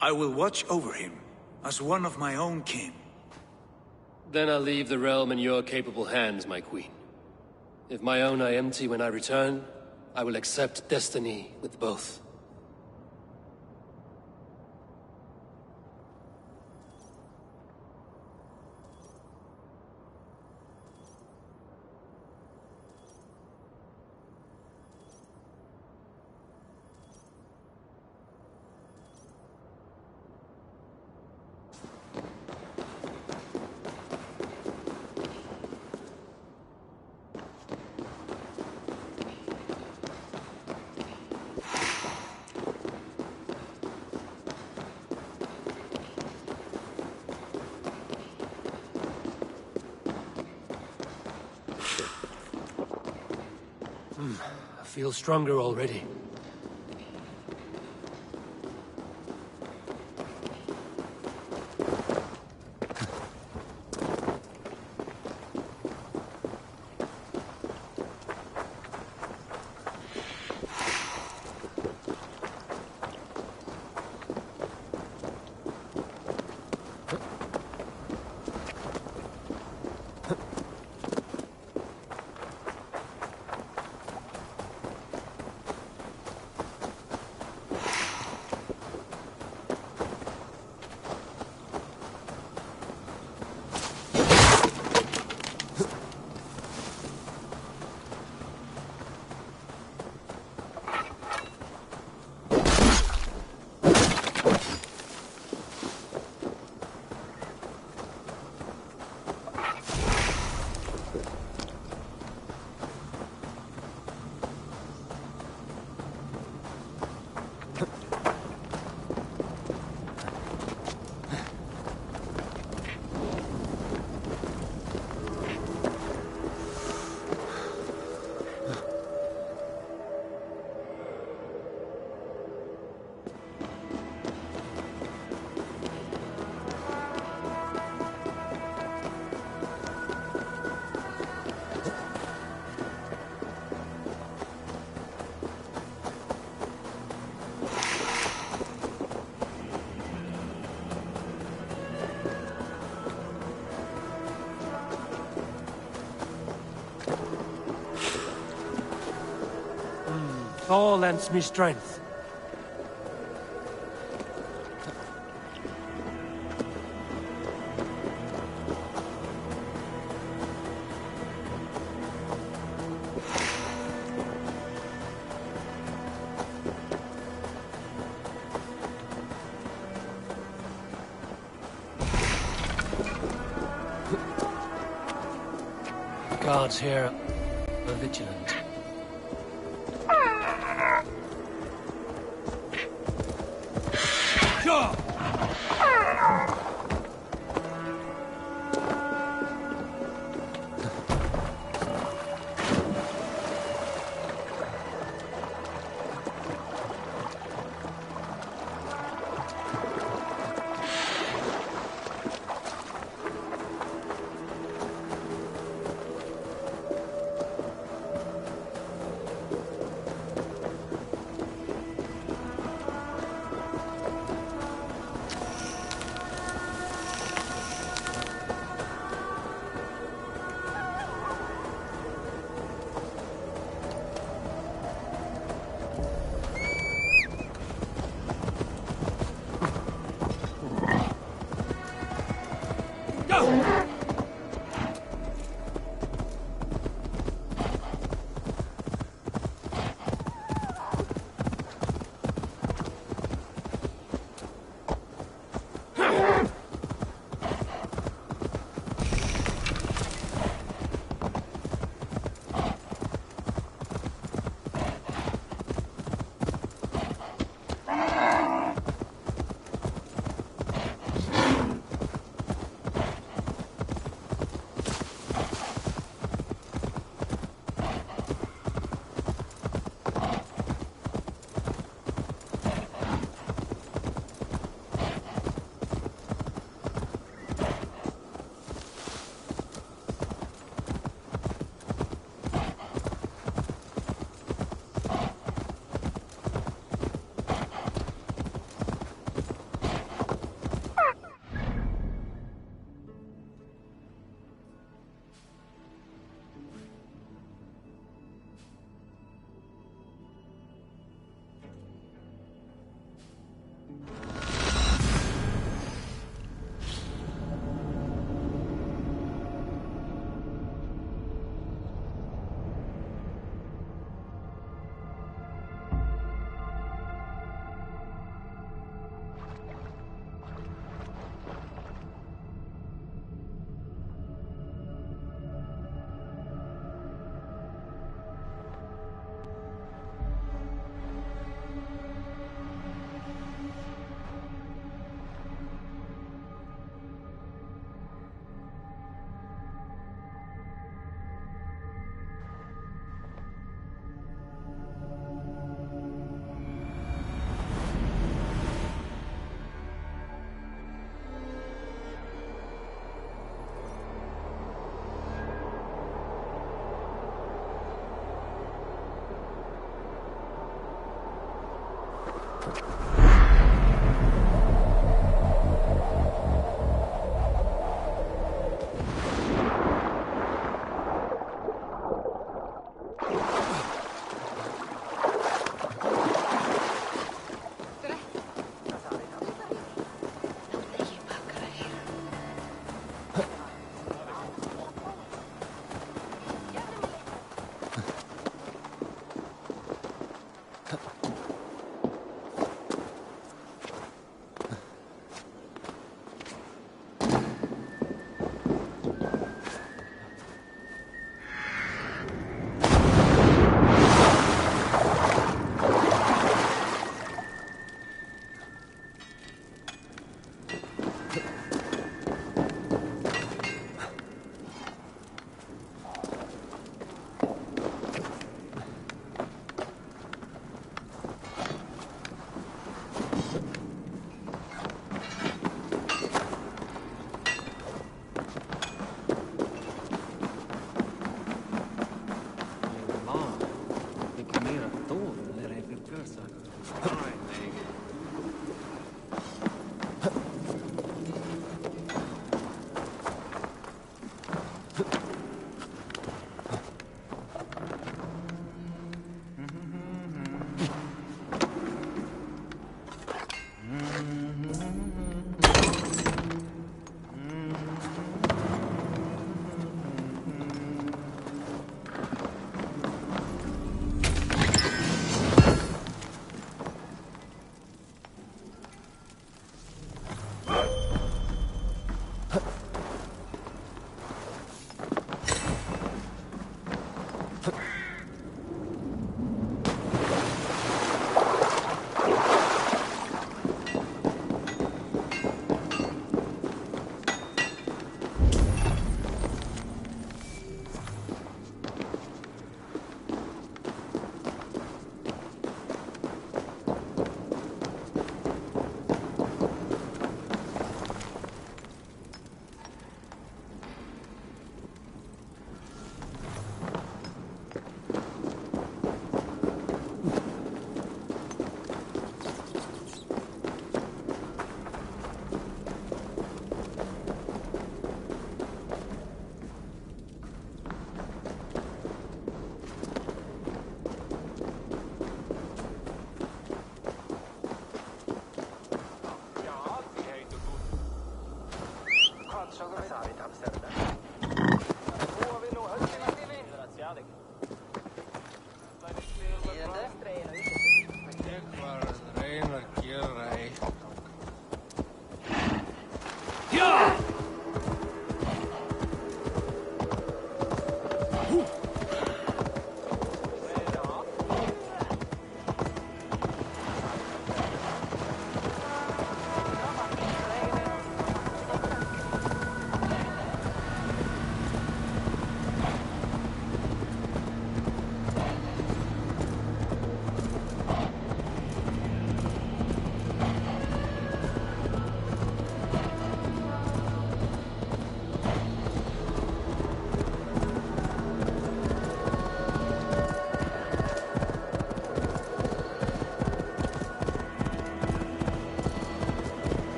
Speaker 10: I will watch over him, as one of my own kin.
Speaker 6: Then I'll leave the realm in your capable hands, my queen. If my own are empty when I return, I will accept destiny with both. I feel stronger already. Thor lends me strength. The guards here are vigilant.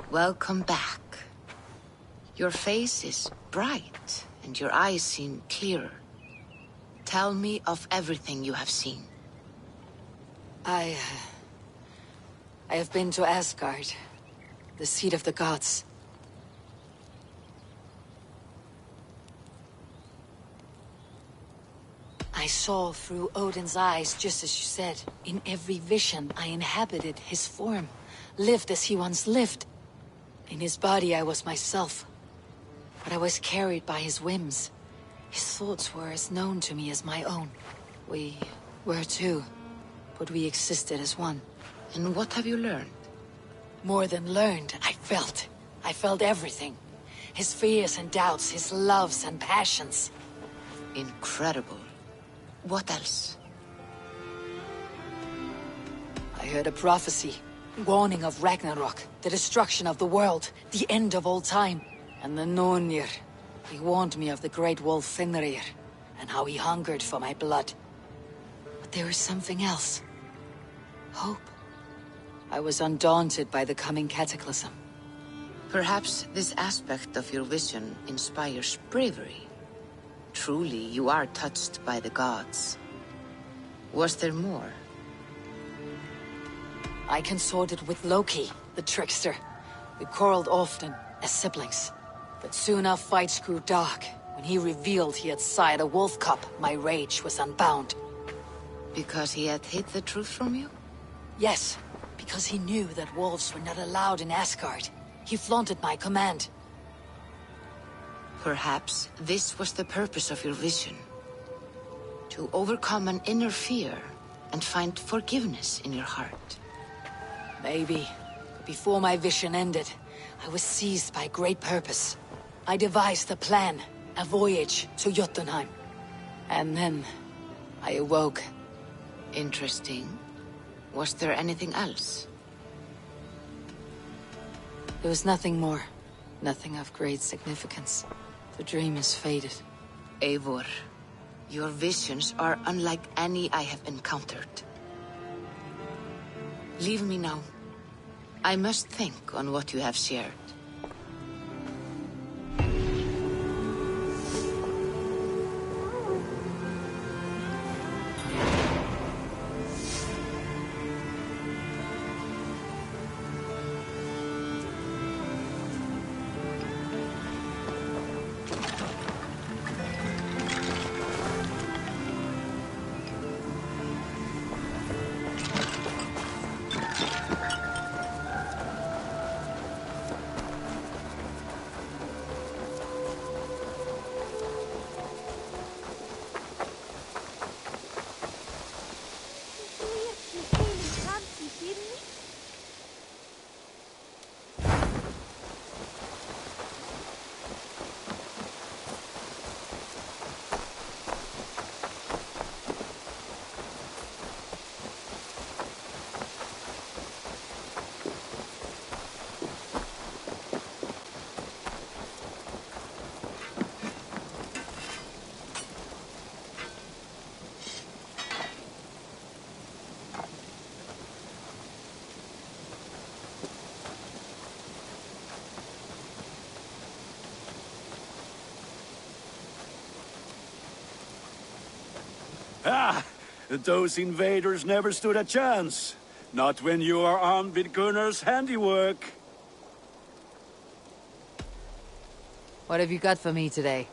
Speaker 14: Welcome back. Your face is bright, and your eyes seem clearer. Tell me of everything you have seen.
Speaker 2: I have been to Asgard, the seat of the gods. I saw through Odin's eyes, just as you said. In every vision, I inhabited his form, lived as he once lived. In his body I was myself, but I was carried by his whims. His thoughts were as known to me as my own. We were two, but we existed as one.
Speaker 14: And what have you learned?
Speaker 2: More than learned, I felt. I felt everything. His fears and doubts, his loves and passions.
Speaker 14: Incredible. What else?
Speaker 2: I heard a prophecy, warning of Ragnarok, the destruction of the world, the end of all time. And the Nornir, he warned me of the great wolf Fenrir, and how he hungered for my blood. But there was something else. Hope. I was undaunted by the coming cataclysm.
Speaker 14: Perhaps this aspect of your vision inspires bravery. Truly, you are touched by the gods. Was there more?
Speaker 2: I consorted with Loki, the trickster. We quarreled often, as siblings. But soon our fights grew dark. When he revealed he had sired a wolf cub, my rage was unbound.
Speaker 14: Because he had hid the truth from you?
Speaker 2: Yes, because he knew that wolves were not allowed in Asgard. He flaunted my command.
Speaker 14: Perhaps this was the purpose of your vision. To overcome an inner fear and find forgiveness in your heart.
Speaker 2: Maybe. But before my vision ended, I was seized by great purpose. I devised a plan, a voyage to Jotunheim. And then, I awoke.
Speaker 14: Interesting. Was there anything else?
Speaker 2: There was nothing more. Nothing of great significance. The dream is faded.
Speaker 14: Eivor, your visions are unlike any I have encountered. Leave me now. I must think on what you have shared.
Speaker 10: Ah! Those invaders never stood a chance. Not when you are armed with Gunnar's handiwork.
Speaker 15: What have you got for me today?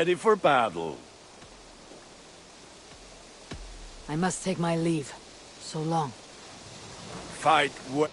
Speaker 10: ready for battle.
Speaker 15: I must take my leave. So long.
Speaker 10: Fight what?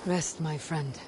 Speaker 15: Rest, my friend.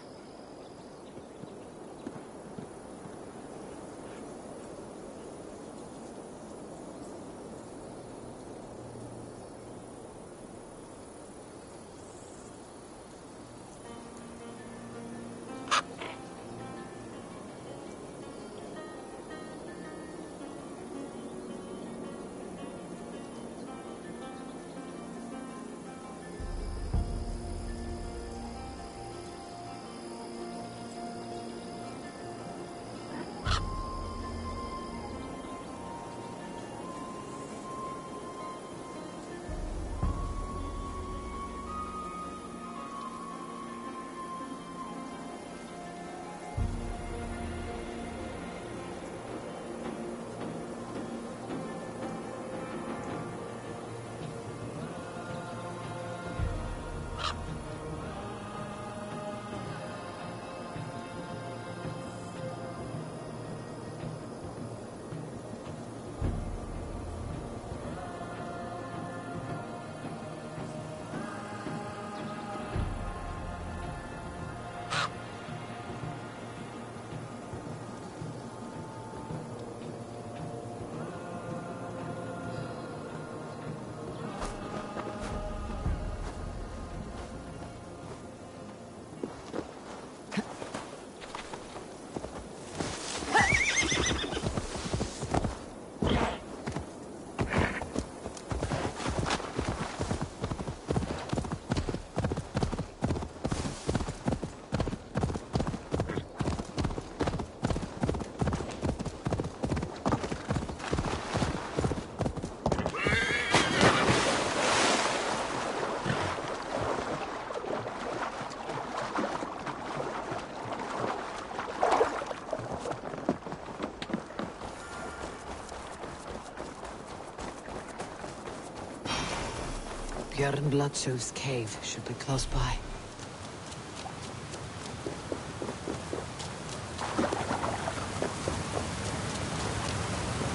Speaker 15: Björn Bloodshow's cave should be close by.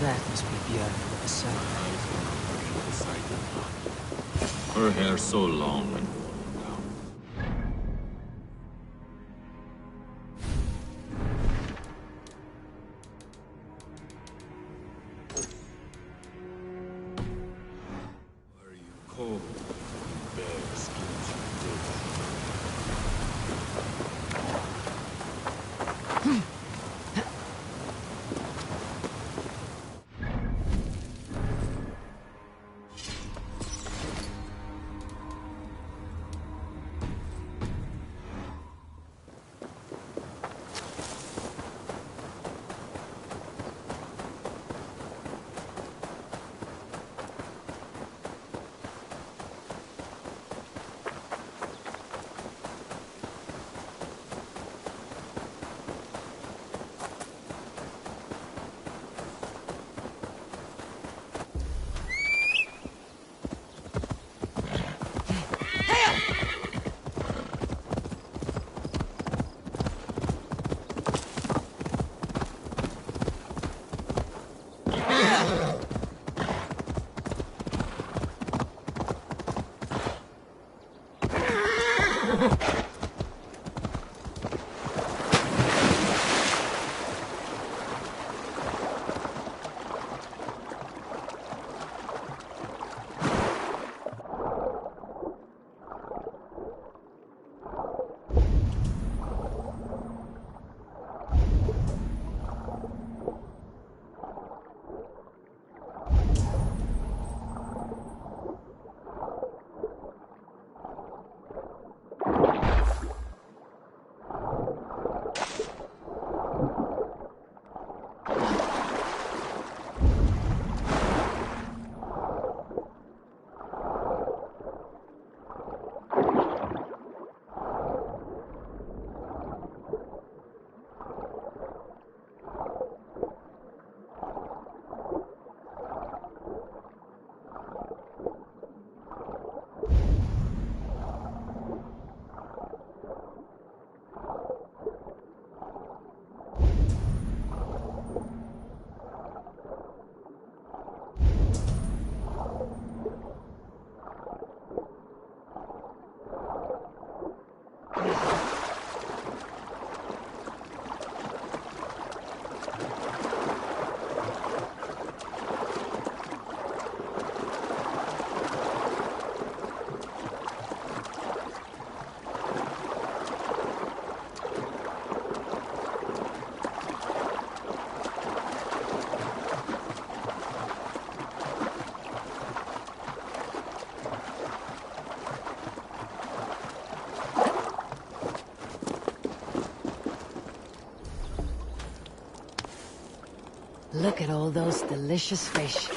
Speaker 15: That must be Björn with the sun.
Speaker 16: Her hair so long and cold. Bare skins
Speaker 15: Look at all those delicious fish.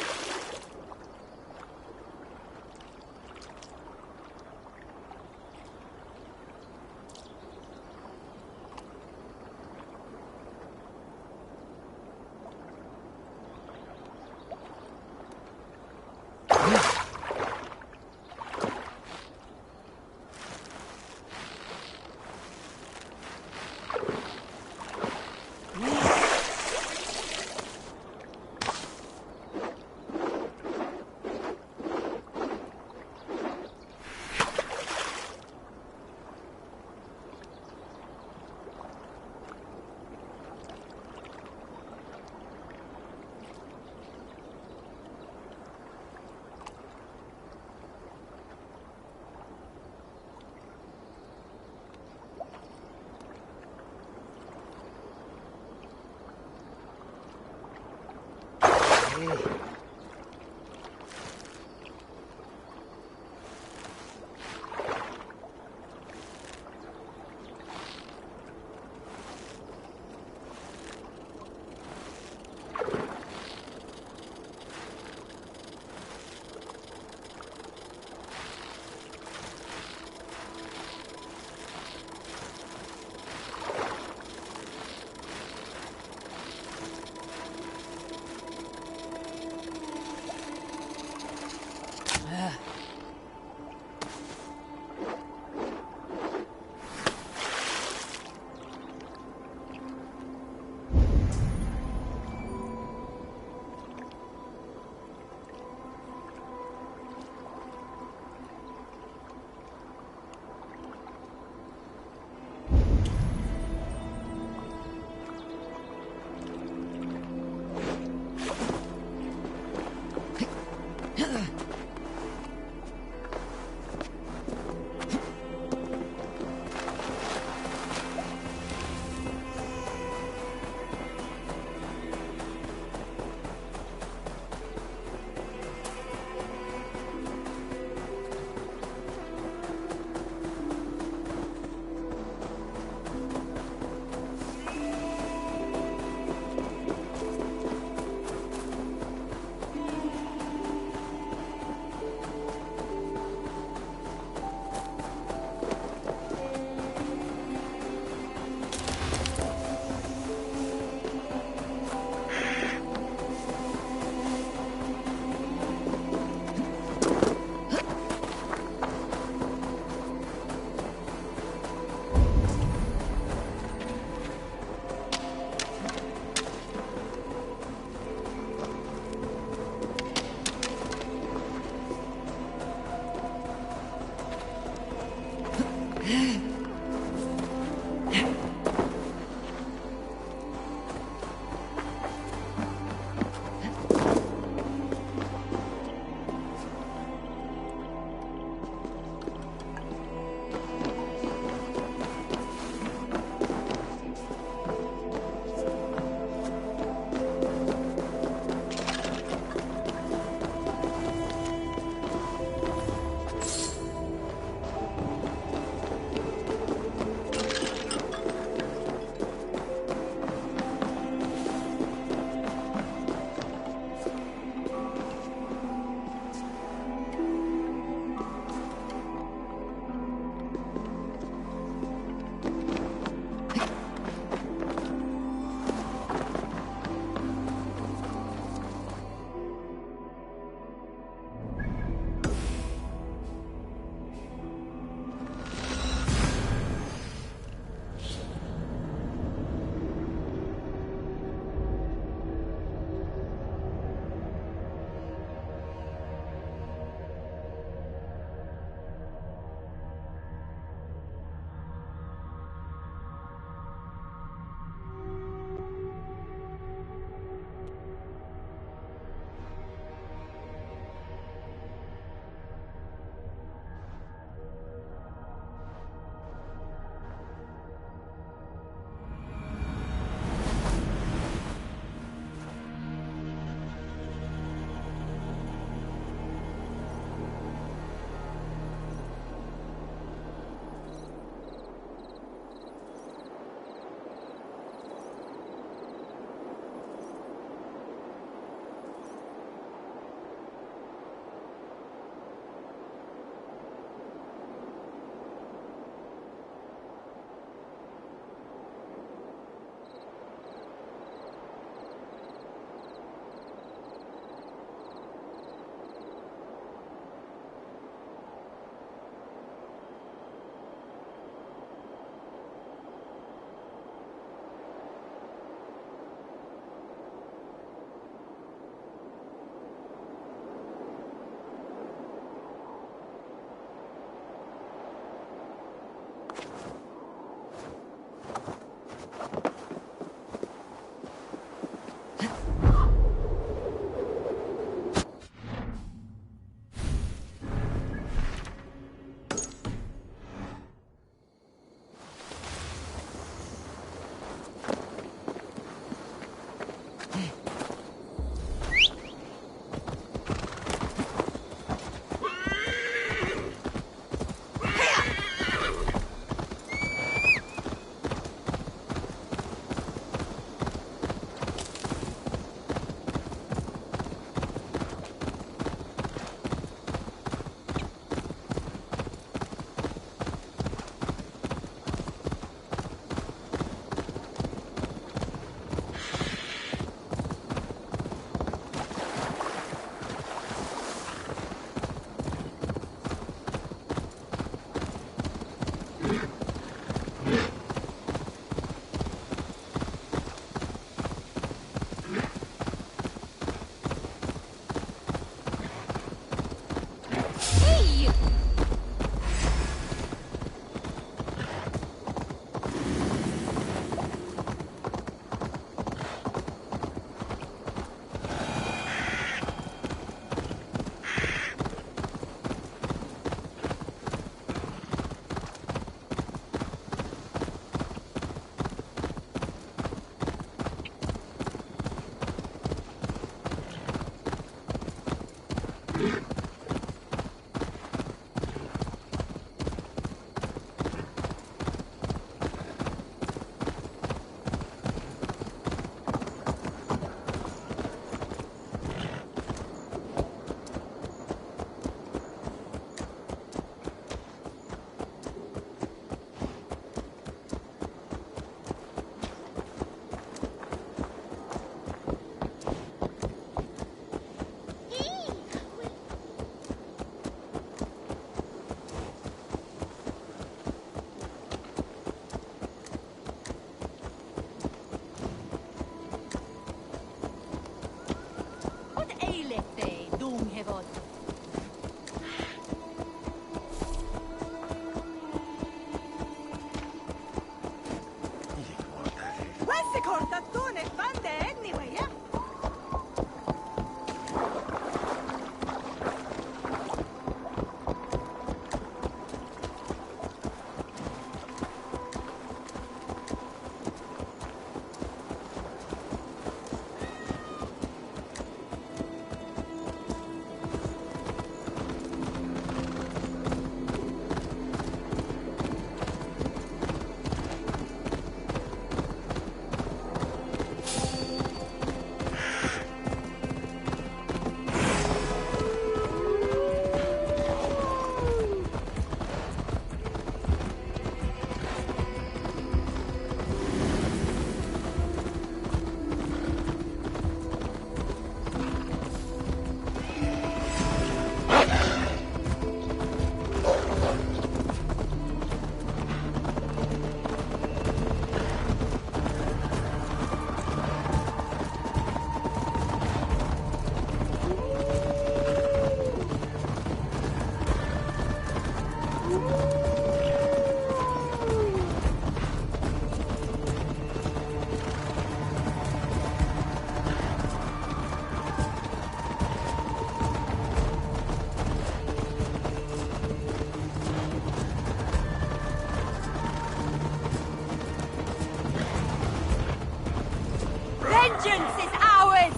Speaker 8: Vengeance is ours!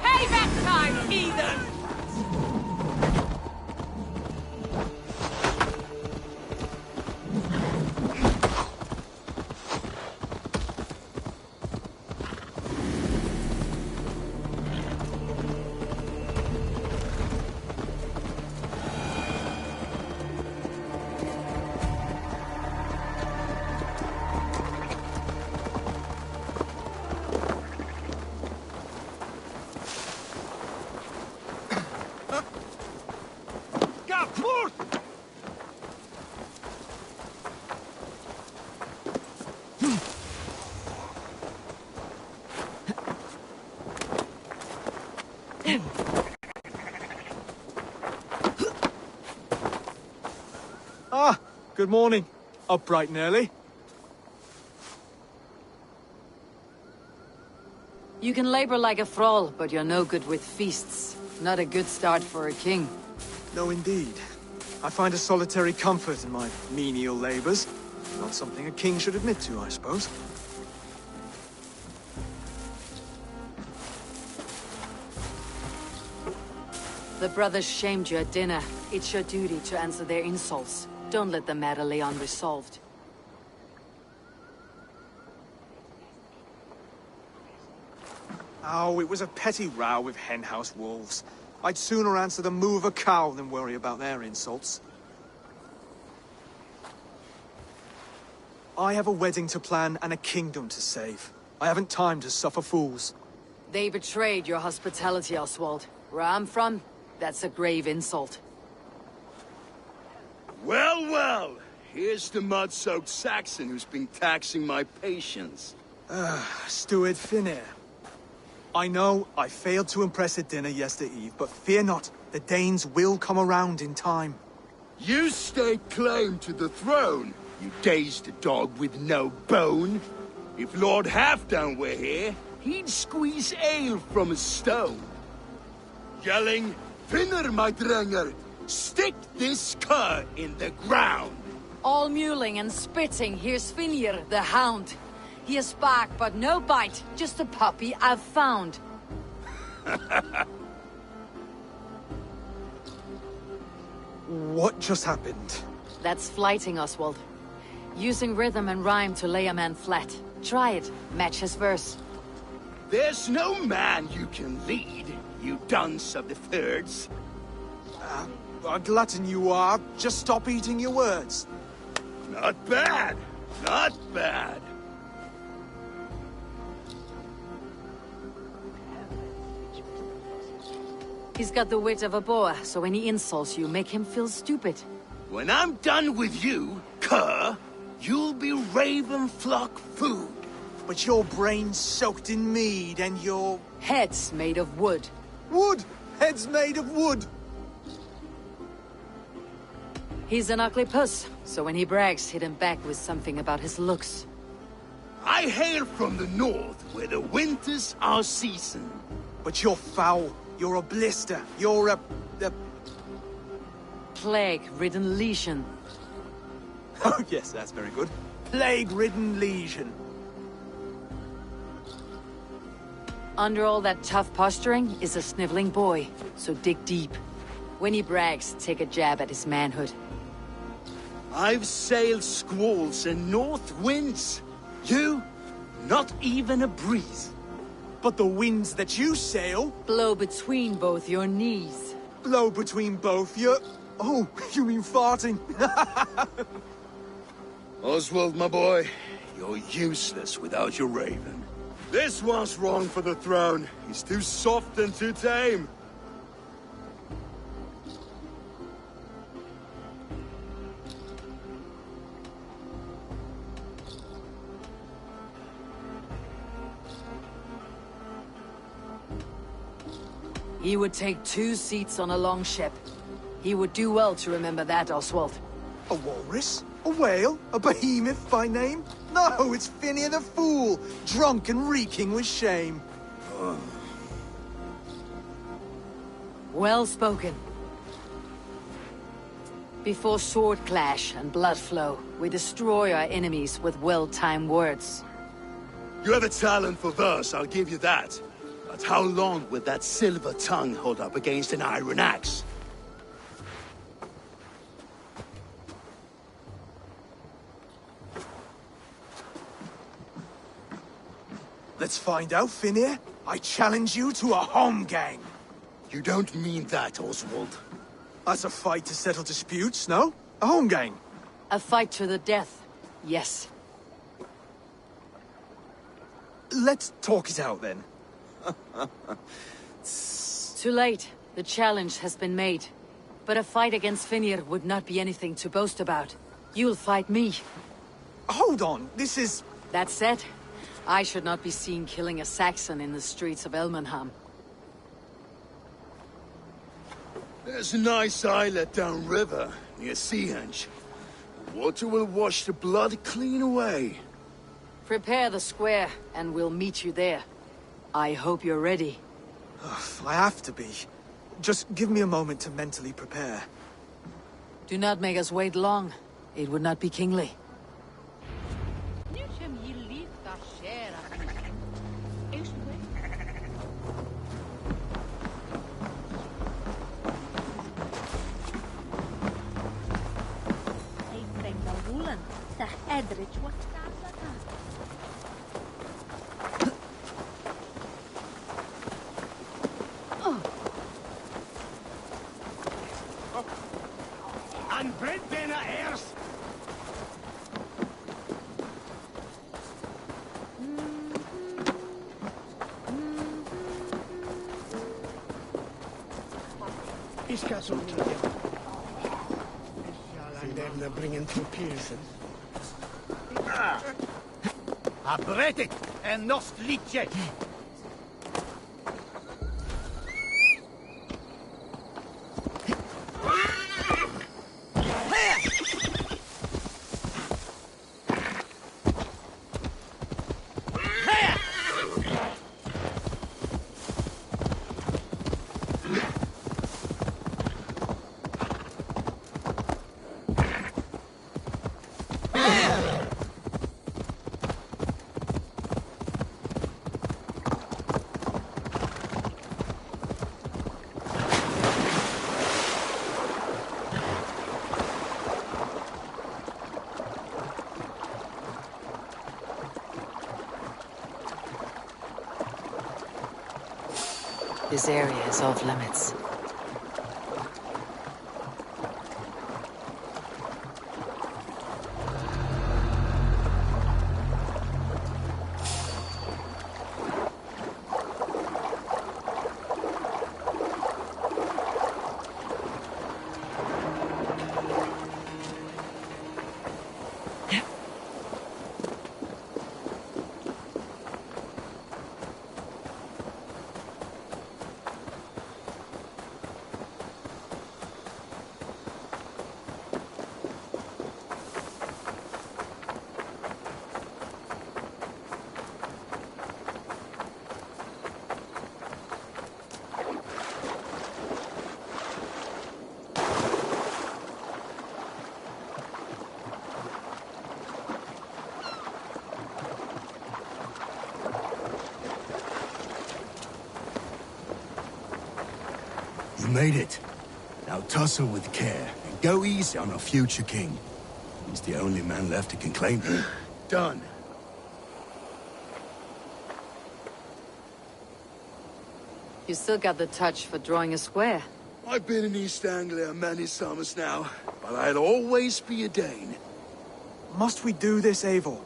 Speaker 8: Payback time, heathen!
Speaker 17: Ah, good morning. Up bright and early.
Speaker 15: You can labor like a thrall, but you're no good with feasts. Not a good start for a king.
Speaker 17: No, indeed. I find a solitary comfort in my menial labors. Not something a king should admit to, I suppose.
Speaker 15: The brothers shamed you at dinner. It's your duty to answer their insults. Don't let the matter lay unresolved.
Speaker 17: Oh, it was a petty row with henhouse wolves. I'd sooner answer the moo of a cow than worry about their insults. I have a wedding to plan and a kingdom to save. I haven't time to suffer fools.
Speaker 15: They betrayed your hospitality, Oswald. Where I'm from, that's a grave insult.
Speaker 12: Well, well! Here's the mud-soaked Saxon who's been taxing my patience.
Speaker 17: Steward Finir. I know I failed to impress at dinner yesterday eve, but fear not, the Danes will come around in time.
Speaker 12: You stake claim to the throne, you dazed dog with no bone. If Lord Halfdan were here, he'd squeeze ale from a stone. Yelling, Finner, my drenger, stick this cur in the ground.
Speaker 15: All mewling and spitting, here's Finir, the hound. He has bark, but no bite, just a puppy I've found.
Speaker 17: What just happened?
Speaker 15: That's flighting, Oswald. Using rhythm and rhyme to lay a man flat. Try it, match his verse.
Speaker 12: There's no man you can lead, you dunce of the thirds.
Speaker 17: A glutton you are. Just stop eating your words.
Speaker 12: Not bad, not bad.
Speaker 15: He's got the wit of a boa, so when he insults you, make him feel stupid.
Speaker 12: When I'm done with you, cur, you'll be raven flock food.
Speaker 17: But your brain's soaked in mead and your...
Speaker 15: Head's made of wood.
Speaker 17: Wood! Head's made of wood!
Speaker 15: He's an ugly puss, so when he brags, hit him back with something about his looks.
Speaker 12: I hail from the north, where the winters are season.
Speaker 17: But you're foul. You're a blister. You're a...
Speaker 15: Plague-ridden legion.
Speaker 17: Oh yes, that's very good. Plague-ridden legion.
Speaker 15: Under all that tough posturing is a sniveling boy, so dig deep. When he brags, take a jab at his manhood.
Speaker 12: I've sailed squalls and north winds. You, not even a breeze.
Speaker 17: But the winds that you sail...
Speaker 15: Blow between both your knees.
Speaker 17: Blow between both your... Oh, you mean farting?
Speaker 12: Oswald, my boy, you're useless without your raven. This one's wrong for the throne. He's too soft and too tame.
Speaker 15: He would take 2 seats on a longship. He would do well to remember that, Oswald.
Speaker 17: A walrus? A whale? A behemoth by name? No, it's Finir the Fool, drunk and reeking with shame.
Speaker 15: Well spoken. Before sword clash and blood flow, we destroy our enemies with well-timed words.
Speaker 12: You have a talent for verse, I'll give you that. But how long will that silver tongue hold up against an iron axe?
Speaker 17: Let's find out, Finir. I challenge you to a home gang.
Speaker 12: You don't mean that, Oswald.
Speaker 17: That's a fight to settle disputes, no? A home gang.
Speaker 15: A fight to the death, yes.
Speaker 17: Let's talk it out, then.
Speaker 15: Too late. The challenge has been made. But a fight against Finir would not be anything to boast about. You'll fight me.
Speaker 17: Hold on, this is...
Speaker 15: That said, I should not be seen killing a Saxon in the streets of Elmenham.
Speaker 12: There's a nice islet downriver, near Seahenge. The water will wash the blood clean away.
Speaker 15: Prepare the square, and we'll meet you there. I hope you're ready.
Speaker 17: I have to be. Just give me a moment to mentally prepare.
Speaker 15: Do not make us wait long. It would not be kingly.
Speaker 11: And bread dinner airs.
Speaker 3: Ich ga zo terug. Ik ga lang daarna brengen to Pearson.
Speaker 11: Abrete en nost lice.
Speaker 15: This area is off limits.
Speaker 7: You made it. Now tussle with care, and go easy on our future king. He's the only man left who can claim him.
Speaker 13: Done.
Speaker 15: You still got the touch for drawing a square.
Speaker 12: I've been in East Anglia many summers now, but I'll always be a Dane.
Speaker 17: Must we do this, Eivor?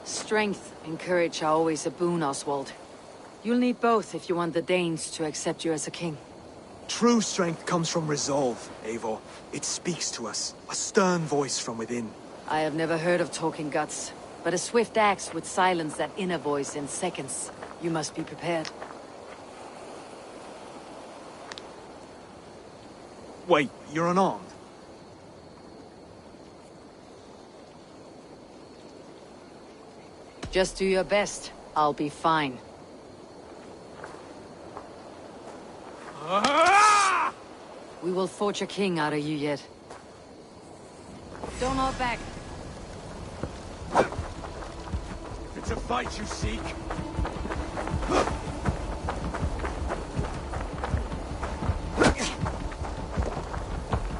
Speaker 15: Strength and courage are always a boon, Oswald. You'll need both if you want the Danes to accept you as a king.
Speaker 17: True strength comes from resolve, Eivor. It speaks to us. A stern voice from within.
Speaker 15: I have never heard of talking guts, but a swift axe would silence that inner voice in seconds. You must be prepared.
Speaker 17: Wait, you're unarmed?
Speaker 15: Just do your best. I'll be fine. We will forge a king out of you yet. Don't hold back.
Speaker 10: It's a fight you seek.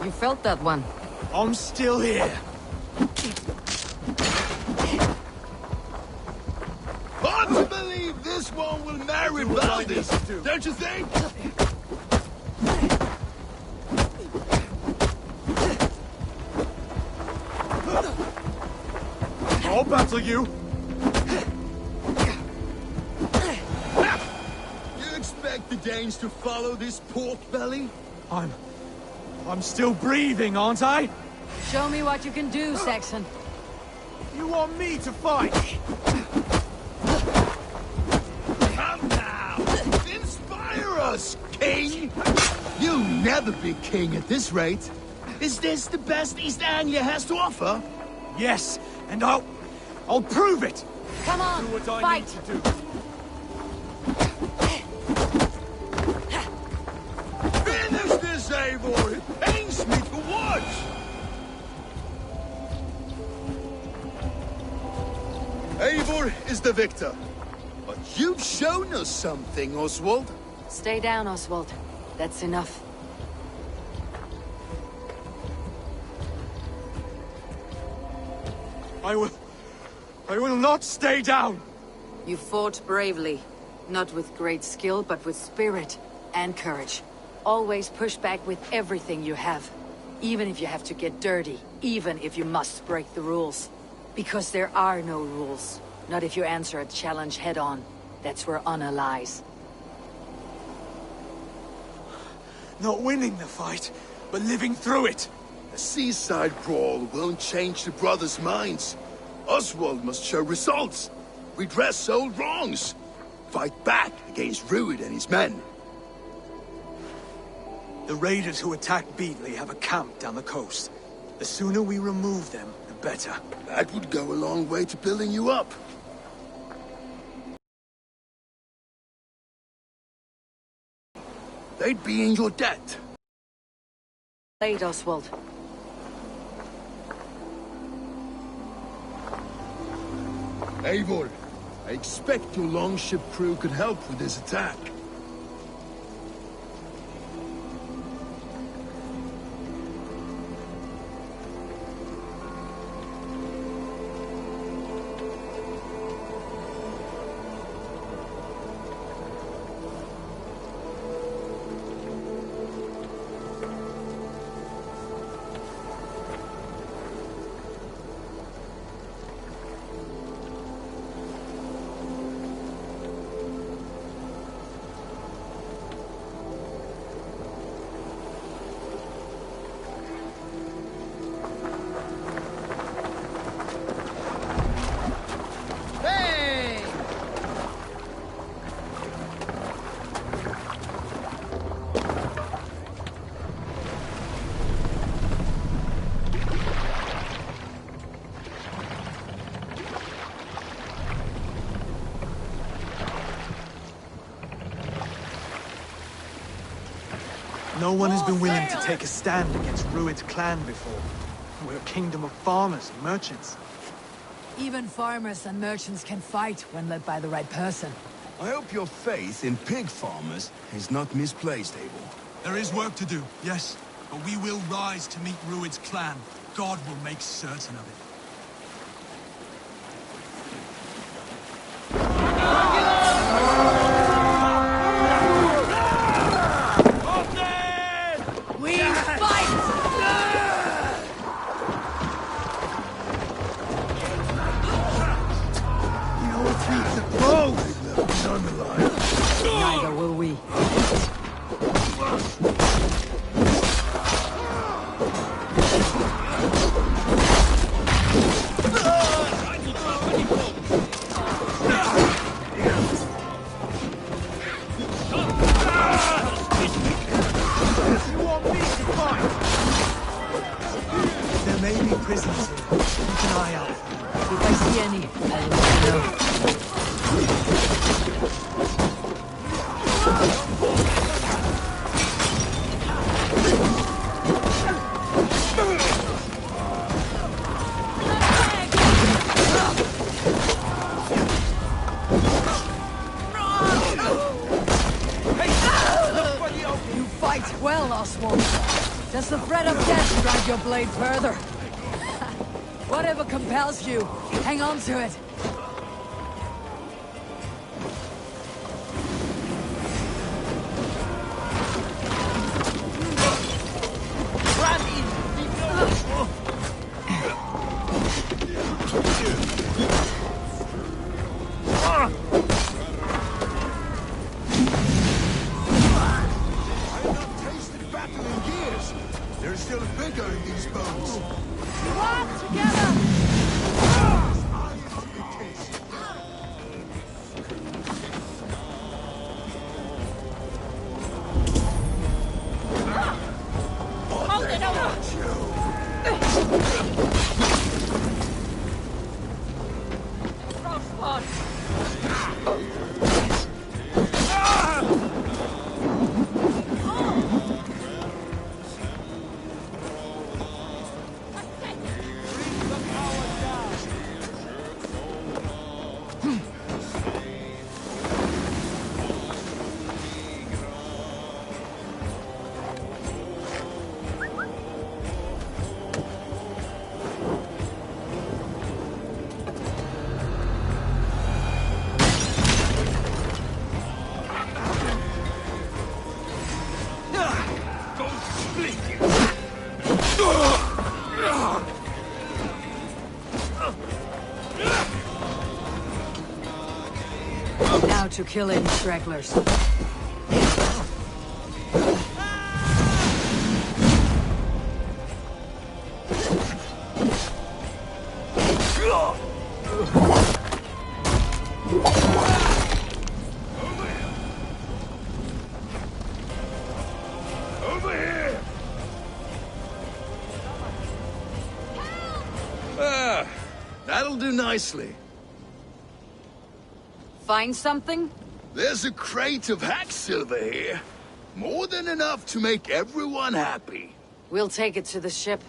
Speaker 15: You felt that one.
Speaker 17: I'm still here.
Speaker 12: Hard to believe this one will marry Valdis, don't you think?
Speaker 17: I'll battle you.
Speaker 12: You expect the Danes to follow this pork belly?
Speaker 17: I'm still breathing, aren't I?
Speaker 15: Show me what you can do, Saxon.
Speaker 17: You want me to fight?
Speaker 12: Come now! Inspire us, king! You'll never be king at this rate. Is this the best East Anglia has to offer?
Speaker 17: Yes, and I'll prove it!
Speaker 15: Come on,
Speaker 17: do what I
Speaker 15: fight!
Speaker 17: need to do.
Speaker 12: Finish this, Eivor! It pains me to watch! Eivor is the victor. But you've shown us something, Oswald.
Speaker 15: Stay down, Oswald. That's enough.
Speaker 17: I will not stay down!
Speaker 15: You fought bravely. Not with great skill, but with spirit and courage. Always push back with everything you have. Even if you have to get dirty. Even if you must break the rules. Because there are no rules. Not if you answer a challenge head-on. That's where honor lies.
Speaker 17: Not winning the fight, but living through it.
Speaker 12: A seaside brawl won't change the brothers' minds. Oswald must show results. Redress old wrongs. Fight back against Rued and his men.
Speaker 17: The raiders who attacked Beatley have a camp down the coast. The sooner we remove them, the better.
Speaker 12: That would go a long way to building you up. They'd be in your debt.
Speaker 15: Late, Oswald.
Speaker 12: Eivor, I expect your longship crew could help with this attack.
Speaker 17: No one has been willing to take a stand against Rued's clan before. We're a kingdom of farmers and merchants.
Speaker 2: Even farmers and merchants can fight when led by the right person.
Speaker 7: I hope your faith in pig farmers is not misplaced, Abel.
Speaker 18: There is work to do, yes. But we will rise to meet Rued's clan. God will make certain of it.
Speaker 2: Neither will we.
Speaker 17: There may be prisoners here. Keep an eye out.
Speaker 2: If I see any, I'll let you know. You fight well, Oswald. Does the threat of death drive your blade further? Whatever compels you, hang on to it.
Speaker 12: There's still vigor in these bones.
Speaker 8: Walk together! Hold it over!
Speaker 2: Now to kill any stragglers.
Speaker 12: nicely.
Speaker 15: Find something?
Speaker 12: There's a crate of hack silver here. More than enough to make everyone happy.
Speaker 15: We'll take it to the ship.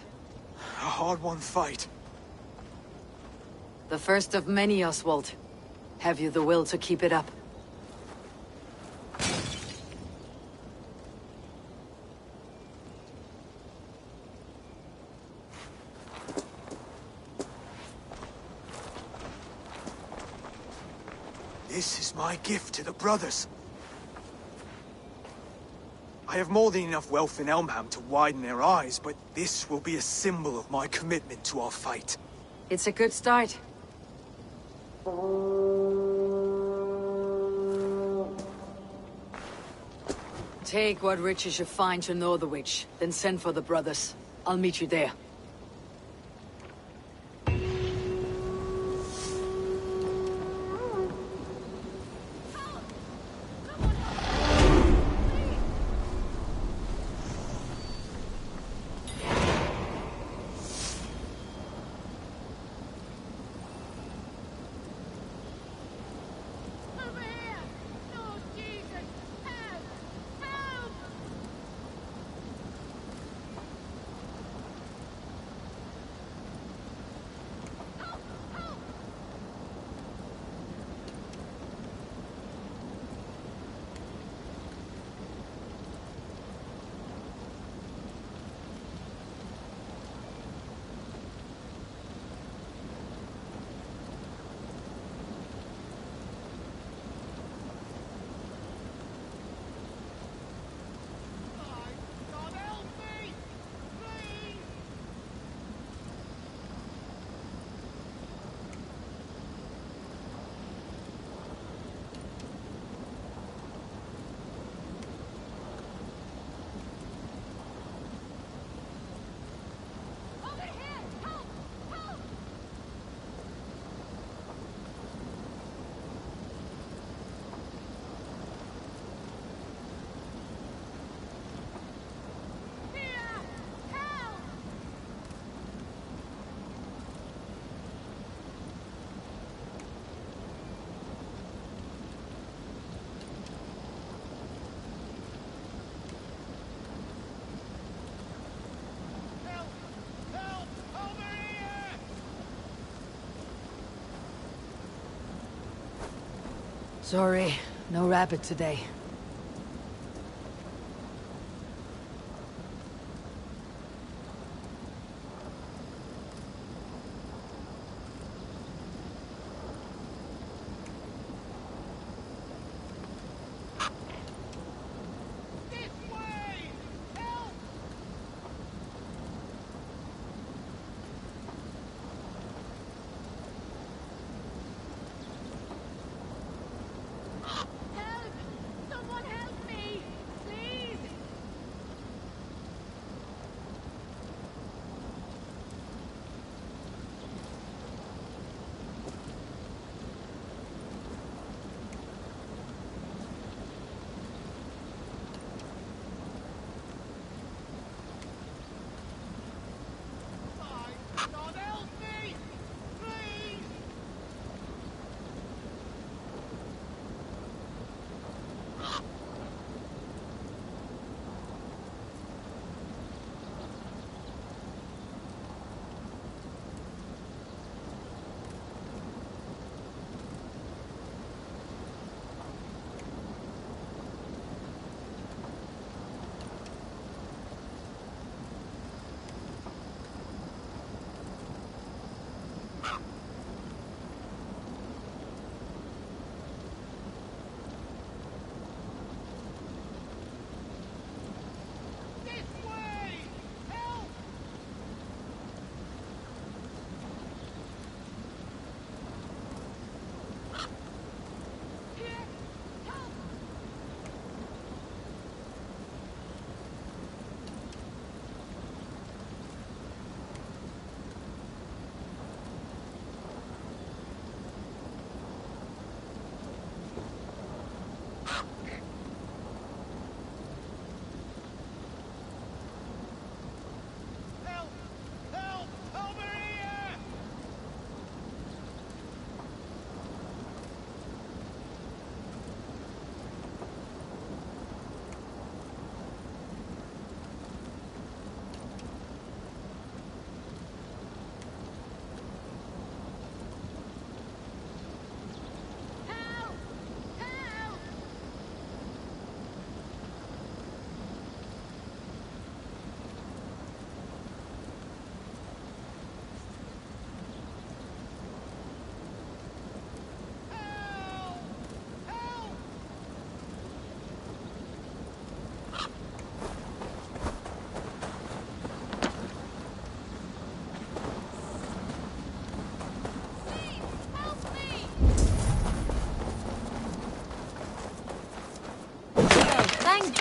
Speaker 17: A hard-won fight.
Speaker 15: The first of many, Oswald. Have you the will to keep it up?
Speaker 17: This is my gift to the brothers. I have more than enough wealth in Elmham to widen their eyes, but this will be a symbol of my commitment to our fight.
Speaker 15: It's a good start. Take what riches you find to Northwich, then send for the brothers. I'll meet you there. Sorry, no rabbit today.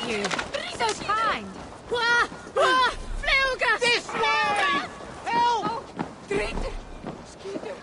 Speaker 8: you. But he's so kind. Fluga!
Speaker 3: This way! Help!
Speaker 8: Oh, Dritter! Skeeter!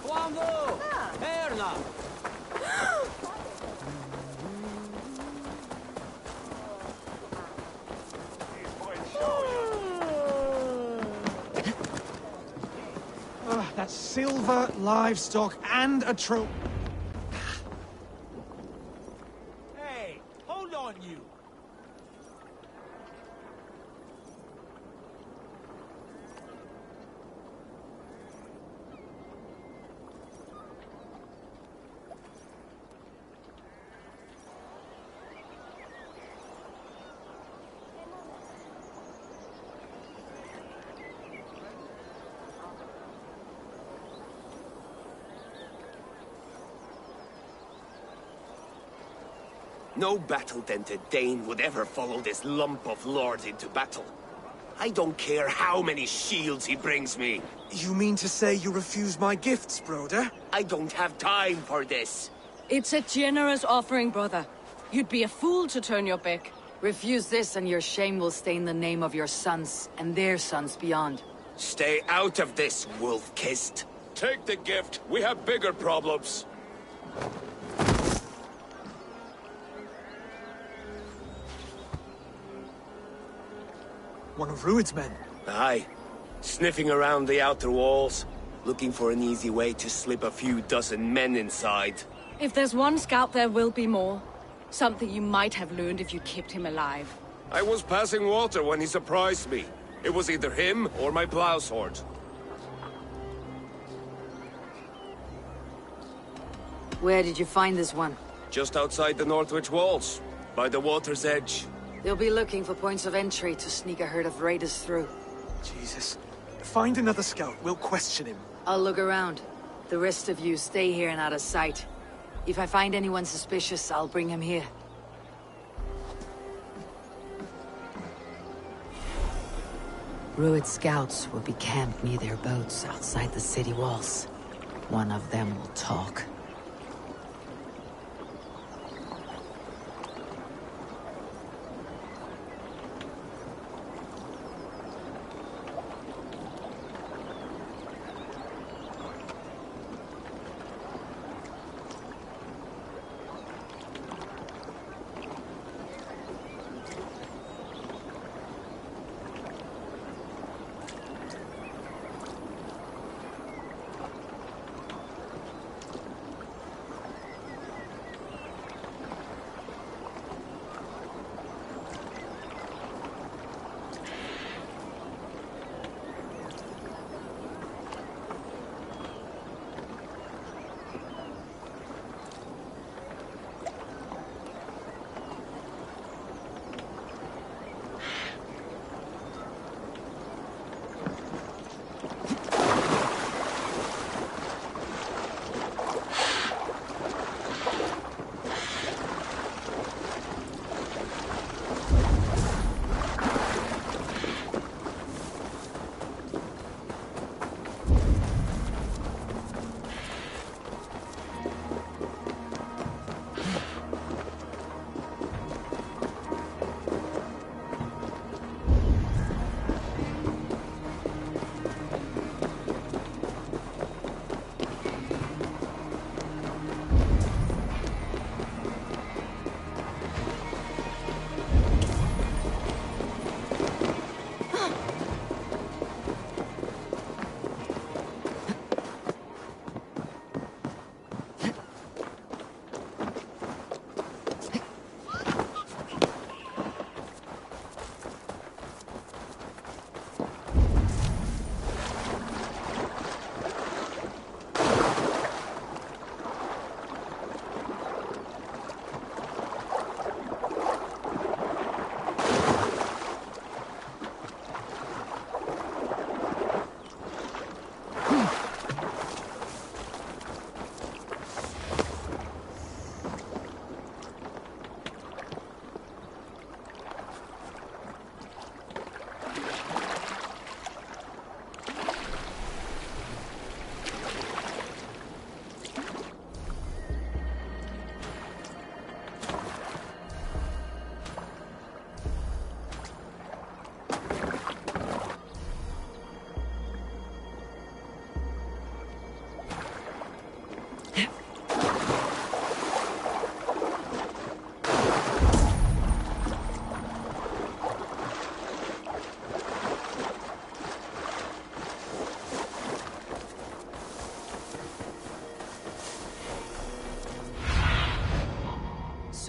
Speaker 1: Quando? Erna!
Speaker 17: That's silver, livestock, and a trophy.
Speaker 10: Hey, hold on you.
Speaker 7: No battle-dented Dane would ever follow this lump of lord into battle. I don't care how many shields he brings me.
Speaker 17: You mean to say you refuse my gifts, Broder?
Speaker 7: I don't have time for this.
Speaker 15: It's a generous offering, brother. You'd be a fool to turn your back. Refuse this and your shame will stain the name of your sons and their sons beyond.
Speaker 7: Stay out of this, wolf-kissed.
Speaker 12: Take the gift. We have bigger problems.
Speaker 17: One of Rued's men.
Speaker 7: Aye. Sniffing around the outer walls, looking for an easy way to slip a few dozen men inside.
Speaker 15: If there's one scout, there will be more. Something you might have learned if you kept him alive.
Speaker 12: I was passing water when he surprised me. It was either him or my plow sword.
Speaker 15: Where did you find this one?
Speaker 12: Just outside the Northwich walls, by the water's edge.
Speaker 15: They'll be looking for points of entry to sneak a herd of raiders through.
Speaker 17: Jesus. Find another scout. We'll question him.
Speaker 15: I'll look around. The rest of you stay here and out of sight. If I find anyone suspicious, I'll bring him here. Rued scouts will be camped near their boats outside the city walls. One of them will talk.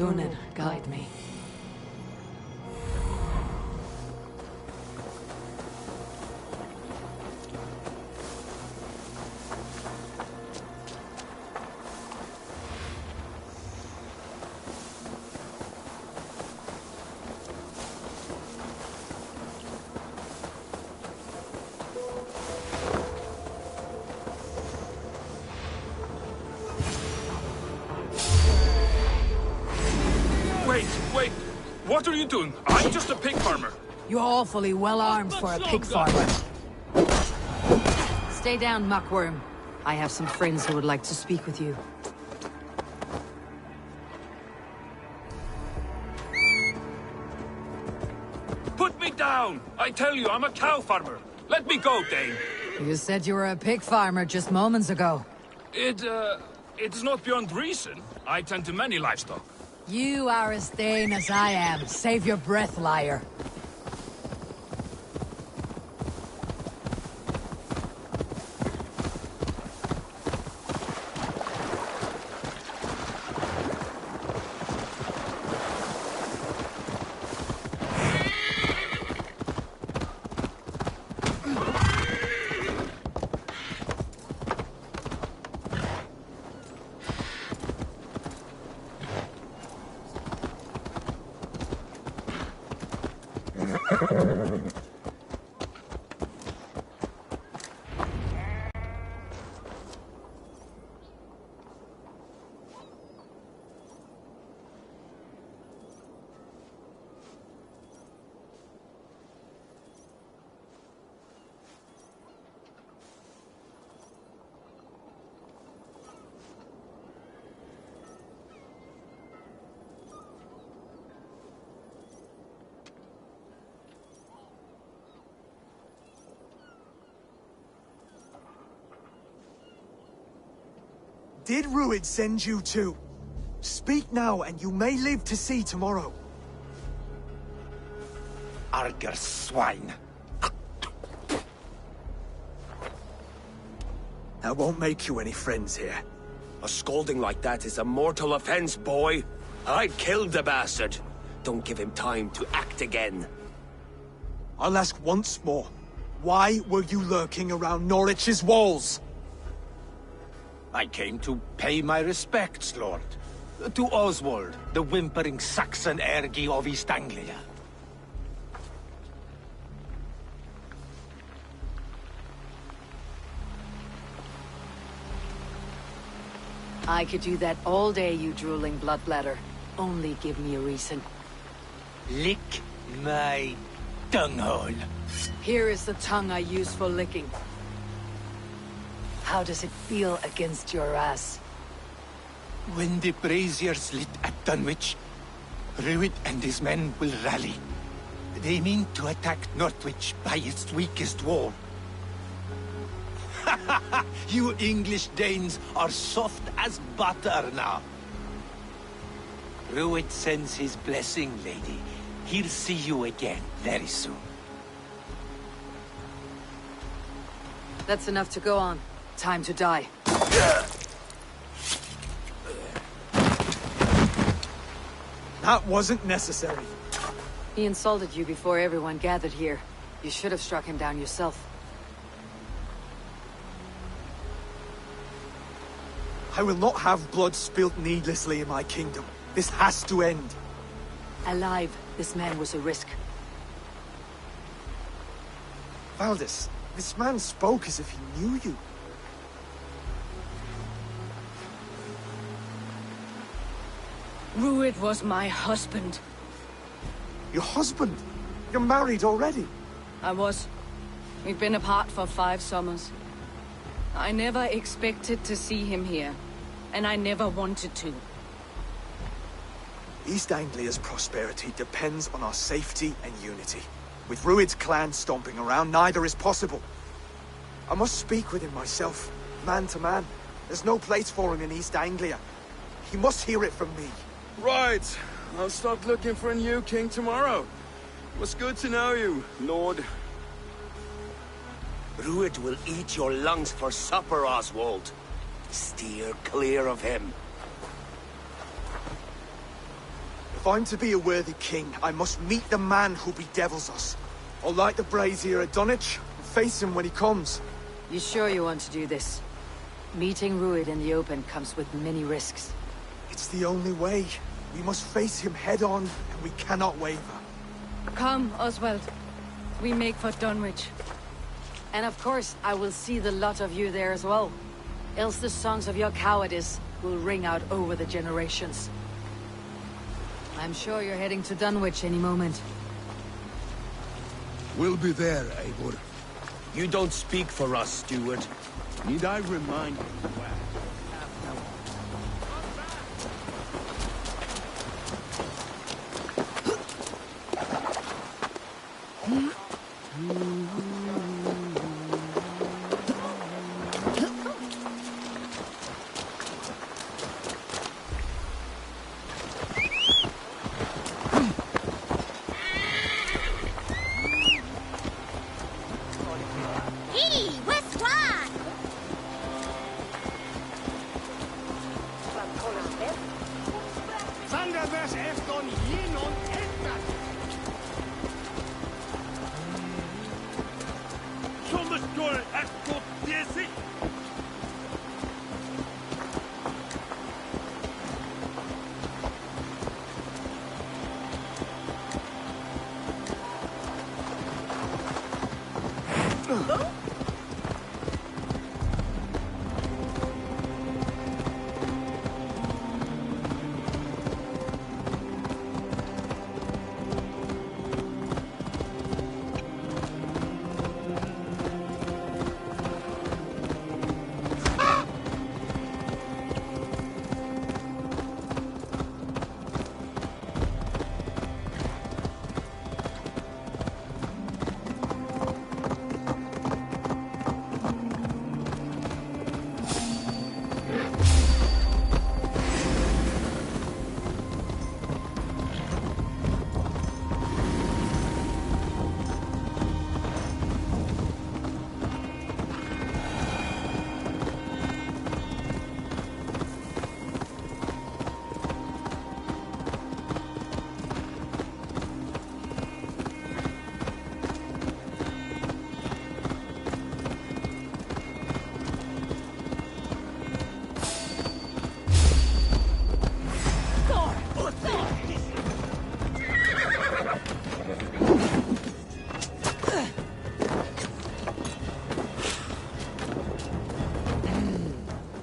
Speaker 15: Sunan, guide me.
Speaker 9: Wait! What are you doing? I'm just a pig farmer.
Speaker 15: You're awfully well armed for a pig farmer. Stay down, muckworm. I have some friends who would like to speak with you.
Speaker 9: Put me down! I tell you, I'm a cow farmer. Let me go, Dane.
Speaker 15: You said you were a pig farmer just moments ago.
Speaker 9: It's not beyond reason. I tend to many livestock.
Speaker 15: You are as Dane as I am. Save your breath, liar.
Speaker 17: Did Rued send you too? Speak now, and you may live to see tomorrow.
Speaker 10: Arger swine.
Speaker 17: That won't make you any friends here.
Speaker 19: A scolding like that is a mortal offense, boy. I'd killed the bastard. Don't give him time to act again.
Speaker 17: I'll ask once more. Why were you lurking around Norwich's walls?
Speaker 10: I came to pay my respects, Lord. To Oswald, the whimpering Saxon ergi of East Anglia.
Speaker 15: I could do that all day, you drooling bloodbladder. Only give me a reason.
Speaker 10: Lick my dunghole.
Speaker 15: Here is the tongue I use for licking. How does it feel against your ass?
Speaker 10: When the braziers lit at Dunwich, Rued and his men will rally. They mean to attack Northwich by its weakest wall. You English Danes are soft as butter now. Rued sends his blessing, lady. He'll see you again very soon.
Speaker 15: That's enough to go on. Time to die.
Speaker 17: That wasn't necessary.
Speaker 15: He insulted you before everyone gathered here. You should have struck him down yourself.
Speaker 17: I will not have blood spilt needlessly in my kingdom. This has to end.
Speaker 15: Alive, this man was a risk.
Speaker 17: Valdis, this man spoke as if he knew you.
Speaker 8: Rued was my husband.
Speaker 17: Your husband? You're married already?
Speaker 8: I was. We've been apart for 5 summers. I never expected to see him here, and I never wanted to.
Speaker 17: East Anglia's prosperity depends on our safety and unity. With Rued's clan stomping around, neither is possible. I must speak with him myself, man to man. There's no place for him in East Anglia. He must hear it from me.
Speaker 20: Right. I'll start looking for a new king tomorrow. It was good to know you, Lord.
Speaker 19: Rued will eat your lungs for supper, Oswald. Steer clear of him.
Speaker 17: If I'm to be a worthy king, I must meet the man who bedevils us. I'll light the brazier at Dunwich and face him when he comes.
Speaker 15: You sure you want to do this? Meeting Ruid in the open comes with many risks.
Speaker 17: It's the only way. We must face him head-on, and we cannot waver.
Speaker 8: Come, Oswald. We make for Dunwich.
Speaker 15: And of course, I will see the lot of you there as well. Else the songs of your cowardice will ring out over the generations. I'm sure you're heading to Dunwich any moment.
Speaker 18: We'll be there, Eivor.
Speaker 19: You don't speak for us, steward.
Speaker 13: Need I remind you where?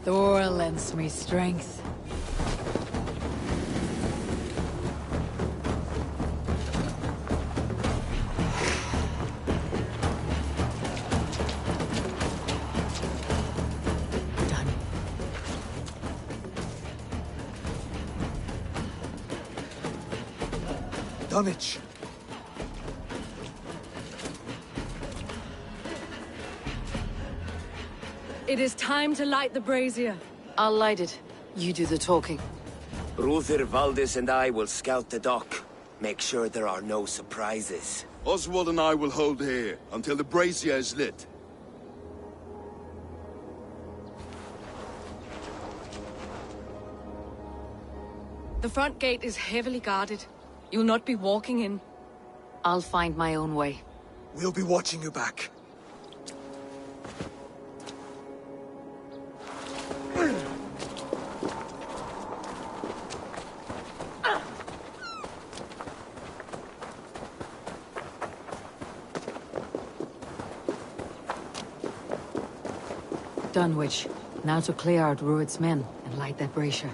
Speaker 15: Thor lends me strength.
Speaker 17: Dunwich.
Speaker 8: It is time to light the brazier.
Speaker 15: I'll light it. You do the talking.
Speaker 19: Ruther, Valdis, and I will scout the dock. Make sure there are no surprises.
Speaker 12: Oswald and I will hold here until the brazier is lit.
Speaker 8: The front gate is heavily guarded. You'll not be walking in.
Speaker 15: I'll find my own way.
Speaker 17: We'll be watching you back.
Speaker 15: Dunwich. Now to clear out Rued's men and light that brazier.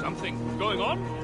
Speaker 21: Something going on?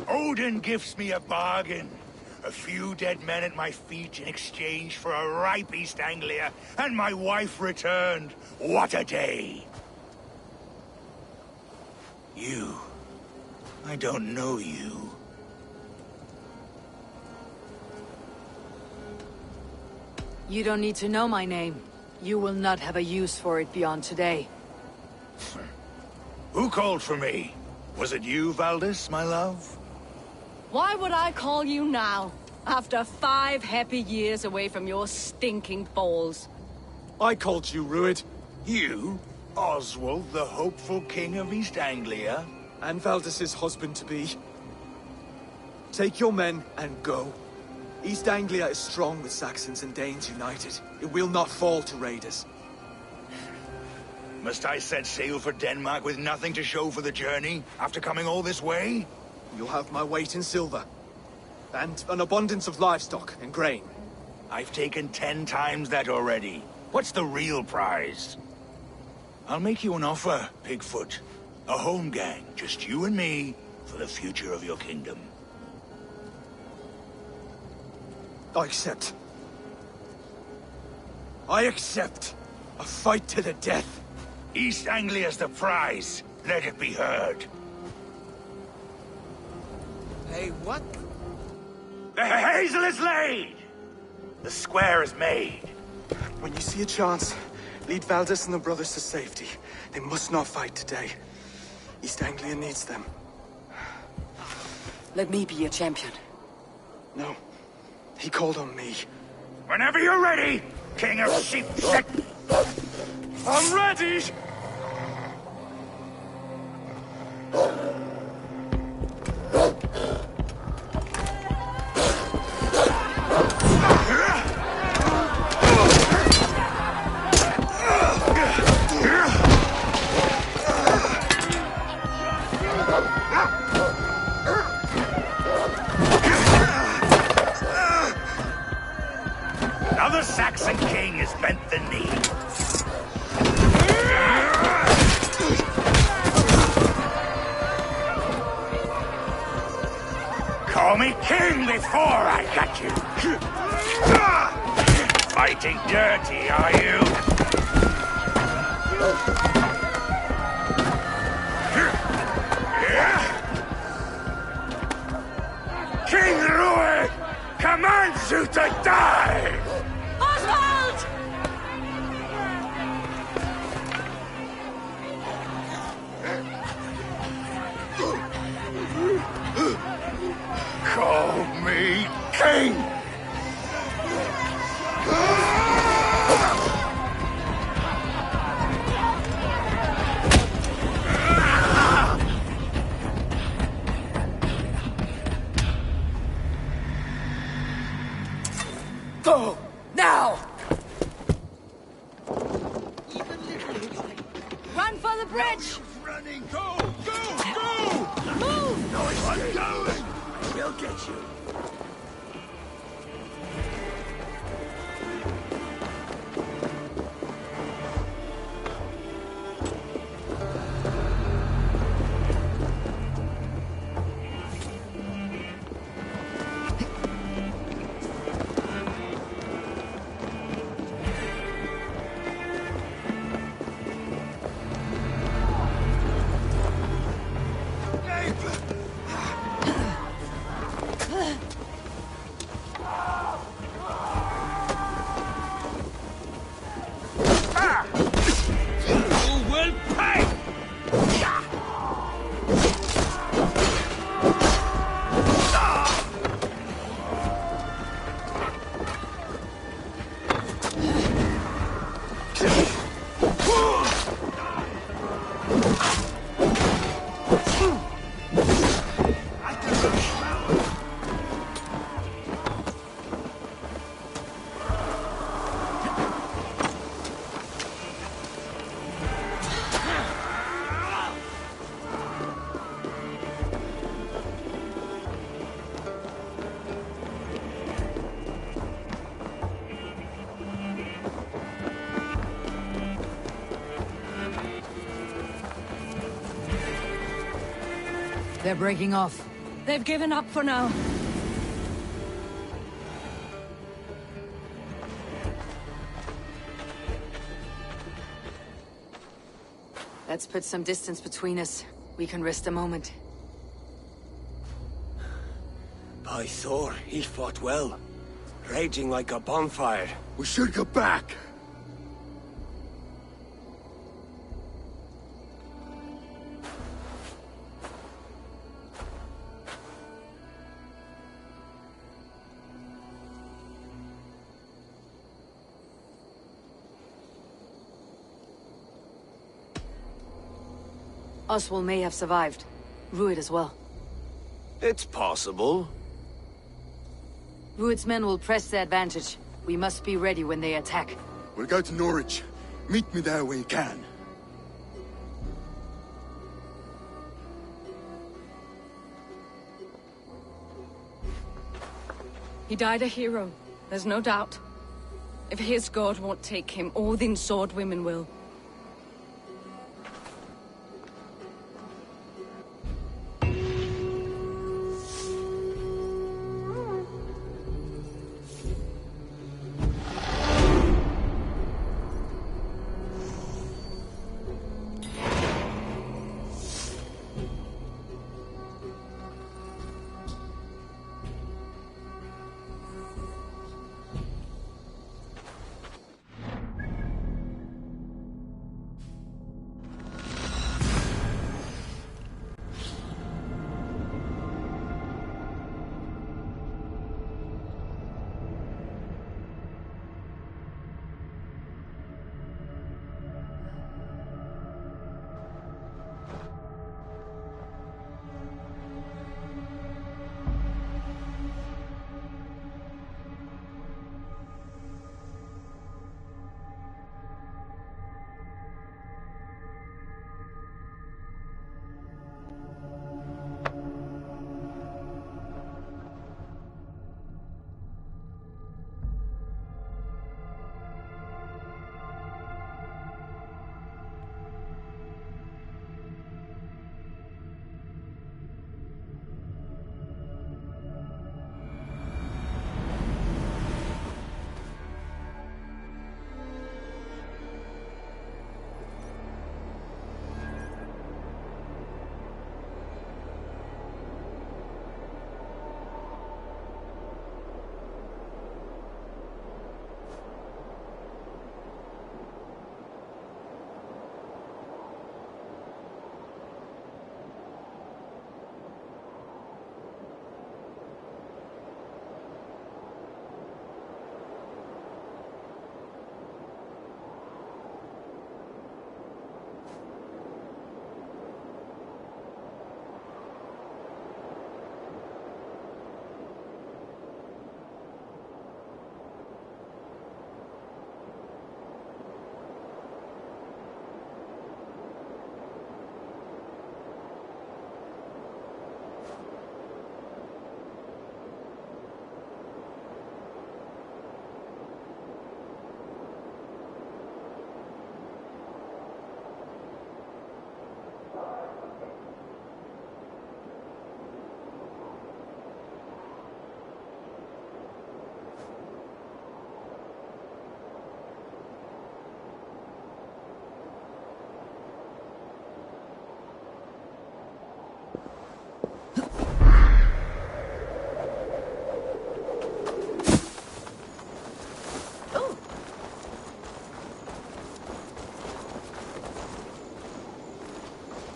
Speaker 12: Odin gives me a bargain. A few dead men at my feet in exchange for a ripe East Anglia, and my wife returned. What a day! You. I don't know you.
Speaker 15: You don't need to know my name. You will not have a use for it beyond today.
Speaker 12: Who called for me? Was it you, Valdis, my love?
Speaker 8: Why would I call you now? After 5 happy years away from your stinking balls.
Speaker 17: I called you, Rued.
Speaker 12: You? Oswald, the hopeful king of East Anglia?
Speaker 17: And Valdis's husband-to-be. Take your men and go. East Anglia is strong with Saxons and Danes united. It will not fall to raiders.
Speaker 12: Must I set sail for Denmark with nothing to show for the journey, after coming all this way?
Speaker 17: You'll have my weight in silver. And an abundance of livestock and grain.
Speaker 12: I've taken 10 times that already. What's the real prize? I'll make you an offer, Pigfoot. A home gang, just you and me, for the future of your kingdom.
Speaker 17: I accept. I accept. A fight to the death.
Speaker 12: East Anglia's the prize. Let it be heard.
Speaker 3: Hey, what?
Speaker 12: The hazel is laid! The square is made.
Speaker 17: When you see a chance, lead Valdis and the brothers to safety. They must not fight today. East Anglia needs them.
Speaker 15: Let me be your champion.
Speaker 17: No. He called on me.
Speaker 12: Whenever you're ready, King of Sheep.
Speaker 17: I'm ready!
Speaker 12: Now the Saxon king has bent the knee. Call me king before I got you. Fighting dirty, are you? King Rued commands you to die!
Speaker 8: Oswald!
Speaker 12: Call me king!
Speaker 15: bridge!
Speaker 12: Running! Go! Go! Go!
Speaker 15: Move!
Speaker 12: No, I'm going!
Speaker 19: I will get you.
Speaker 15: They're breaking off.
Speaker 8: They've given up for now.
Speaker 15: Let's put some distance between us. We can rest a moment.
Speaker 19: By Thor, he fought well. Raging like a bonfire.
Speaker 12: We should go back.
Speaker 15: Oswald may have survived. Rued as well.
Speaker 19: It's possible.
Speaker 15: Rued's men will press the advantage. We must be ready when they attack.
Speaker 12: We'll go to Norwich. Meet me there when you can.
Speaker 8: He died a hero, there's no doubt. If his god won't take him, Odin's sword women will.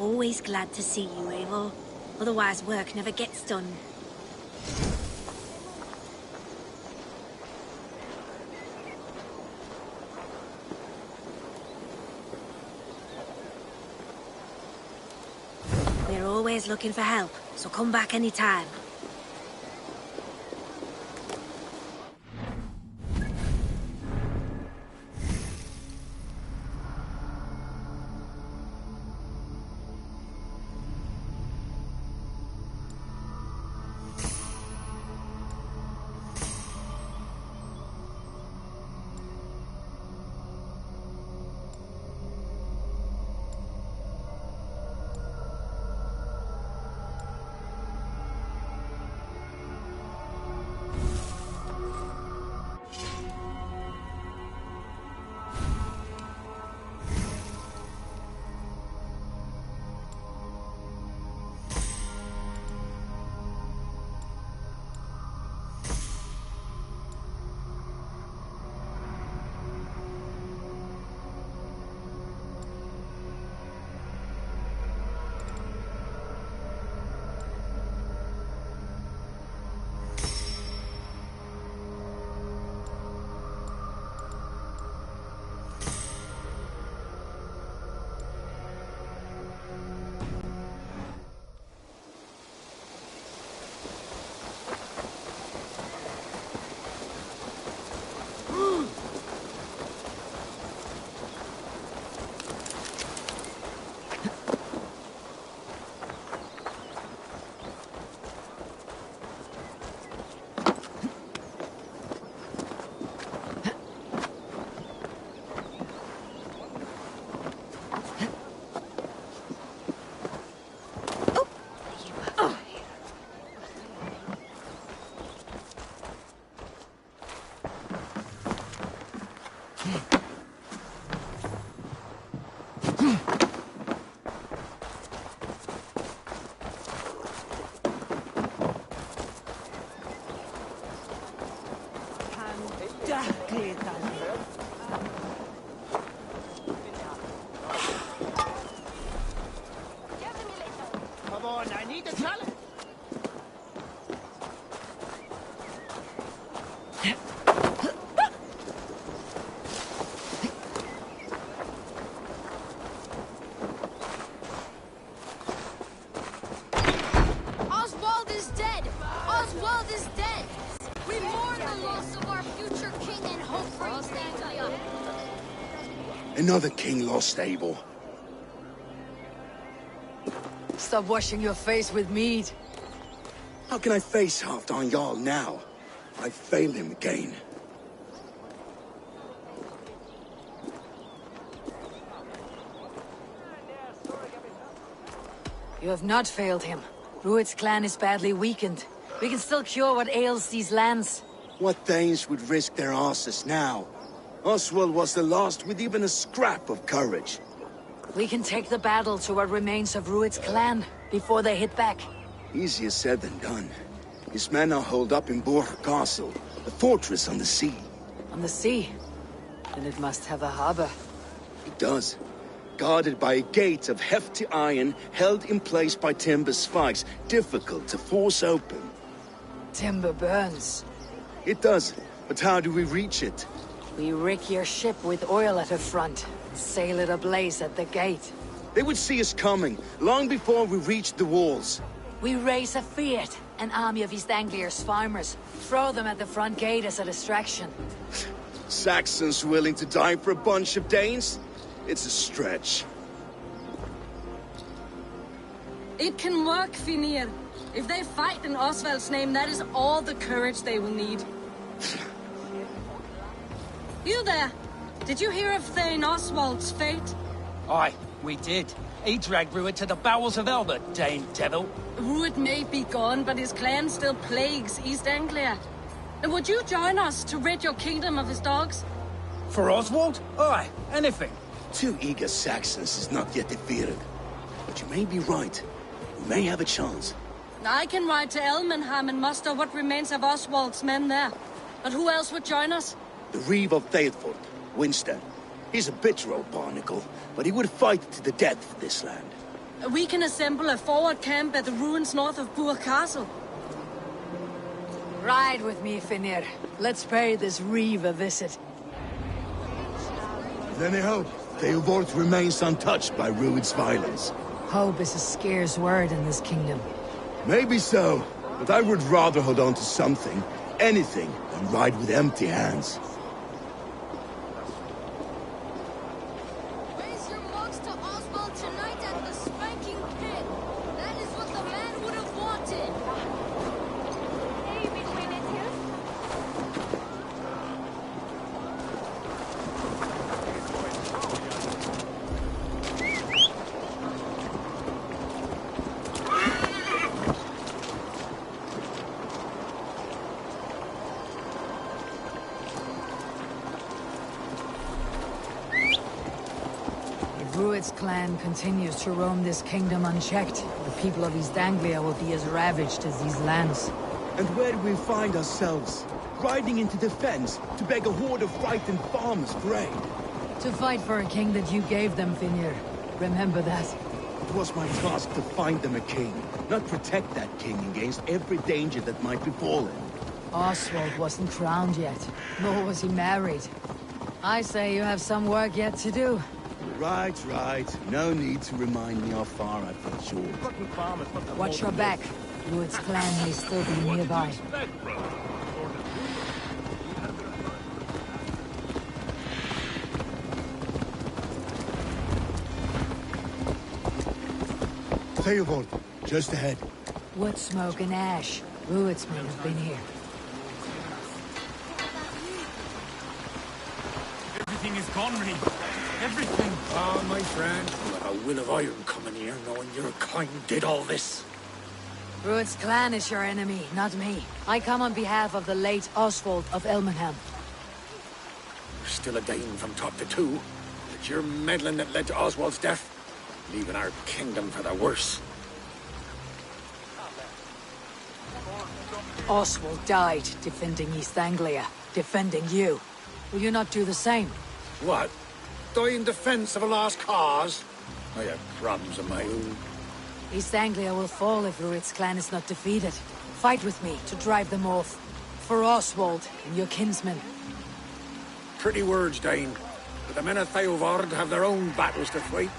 Speaker 21: always glad to see you, Eivor. Otherwise work never gets done. We're always looking for help, so come back anytime.
Speaker 3: Come on, I need a challenge.
Speaker 22: Oswald is dead! Oswald is dead! We mourn the loss of our future king and hope for East Anglia.
Speaker 12: Another king lost, Abel.
Speaker 2: Stop washing your face with mead.
Speaker 12: How can I face Halfdan Jarl now? I failed him again.
Speaker 2: You have not failed him. Rued's clan is badly weakened. We can still cure what ails these lands.
Speaker 12: What Danes would risk their asses now? Oswald was the last with even a scrap of courage.
Speaker 2: We can take the battle to what remains of Rued's clan before they hit back.
Speaker 12: Easier said than done. His men are holed up in Borg Castle, a fortress on the sea.
Speaker 2: On the sea? Then it must have a harbor.
Speaker 12: It does. Guarded by a gate of hefty iron, held in place by timber spikes, difficult to force open.
Speaker 2: Timber burns.
Speaker 12: It does, but how do we reach it?
Speaker 2: We rig your ship with oil at her front, and sail it ablaze at the gate.
Speaker 12: They would see us coming, long before we reached the walls.
Speaker 2: We raise a fiat, an army of East Anglia's farmers. Throw them at the front gate as a distraction.
Speaker 12: Saxons willing to die for a bunch of Danes? It's a stretch.
Speaker 8: It can work, Finir. If they fight in Oswald's name, that is all the courage they will need. You there! Did you hear of Thane Oswald's fate?
Speaker 1: Aye, we did. He dragged Rued to the bowels of Elbert, Dane devil.
Speaker 8: Rued may be gone, but his clan still plagues East Anglia. And would you join us to rid your kingdom of his dogs?
Speaker 1: For Oswald? Aye, anything.
Speaker 12: 2 eager Saxons is not yet defeated. But you may be right. We may have a chance.
Speaker 8: I can ride to Elmenham and muster what remains of Oswald's men there. But who else would join us?
Speaker 12: The Reeve of Thaleford, Winston. He's a bitter old barnacle, but he would fight to the death for this land.
Speaker 21: We can assemble a forward camp at the ruins north of Bur Castle.
Speaker 2: Ride with me, Finir. Let's pay this reeve a visit.
Speaker 12: Then I hope Theobald remains untouched by Rued's violence.
Speaker 2: Hope is a scarce word in this kingdom.
Speaker 12: Maybe so, but I would rather hold on to something, anything, than ride with empty hands.
Speaker 22: Raise your mugs to Oswald tonight at the spanking pit. That is what the man would have wanted. Hey, between it here.
Speaker 2: If Rued's clan continues to roam this kingdom unchecked, the people of East Anglia will be as ravaged as these lands.
Speaker 12: And where do we find ourselves? Riding into defense to beg a horde of frightened farmers for aid.
Speaker 2: To fight for a king that you gave them, Finir. Remember that.
Speaker 12: It was my task to find them a king, not protect that king against every danger that might befall him.
Speaker 2: Oswald wasn't crowned yet, nor was he married. I say you have some work yet to do.
Speaker 12: Right, right. No need to remind me how far I fell short.
Speaker 2: Watch your back. Rued's clan may still be nearby.
Speaker 12: Theobald, just ahead.
Speaker 2: Wood smoke and ash. Rued's men have been here.
Speaker 10: Everything is gone, Reeve. Everything.
Speaker 4: Ah, my friend. What a will of iron coming here, knowing your kind did all this.
Speaker 2: Rued's clan is your enemy, not me. I come on behalf of the late Oswald of Elmenham.
Speaker 4: You're still a Dane from top to two. It's your meddling that led to Oswald's death, leaving our kingdom for the worse.
Speaker 2: Oswald died defending East Anglia, defending you. Will you not do the same?
Speaker 4: What? Die in defense of a lost cause? I have problems of my own.
Speaker 2: East Anglia will fall if Rued's clan is not defeated. Fight with me to drive them off. For Oswald and your kinsmen.
Speaker 4: Pretty words, Dane. But the men of Theovard have their own battles to fight.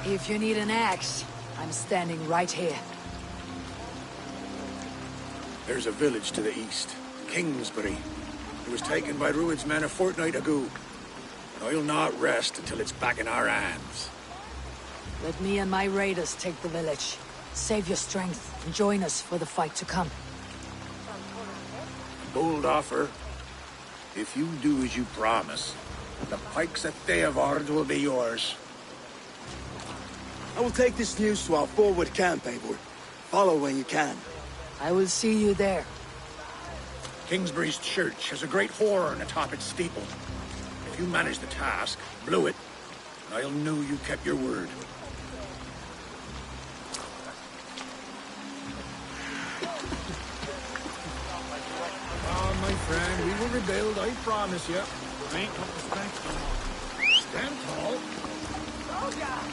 Speaker 2: If you need an axe, I'm standing right here.
Speaker 4: There's a village to the east, Kingsbury. It was taken by Rued's men a fortnight ago. And I'll not rest until it's back in our hands.
Speaker 2: Let me and my raiders take the village. Save your strength and join us for the fight to come.
Speaker 4: Bold offer. If you do as you promise, the pikes at Theovard will be yours.
Speaker 12: I will take this news to our forward camp, Eivor. Follow when you can.
Speaker 2: I will see you there.
Speaker 4: Kingsbury's church has a great horn atop its steeple. If you manage the task, blow it, and I'll know you kept your word.
Speaker 13: Ah, my friend, we will rebuild, I promise you. Ain't got the strength. Stand tall. Oh, God.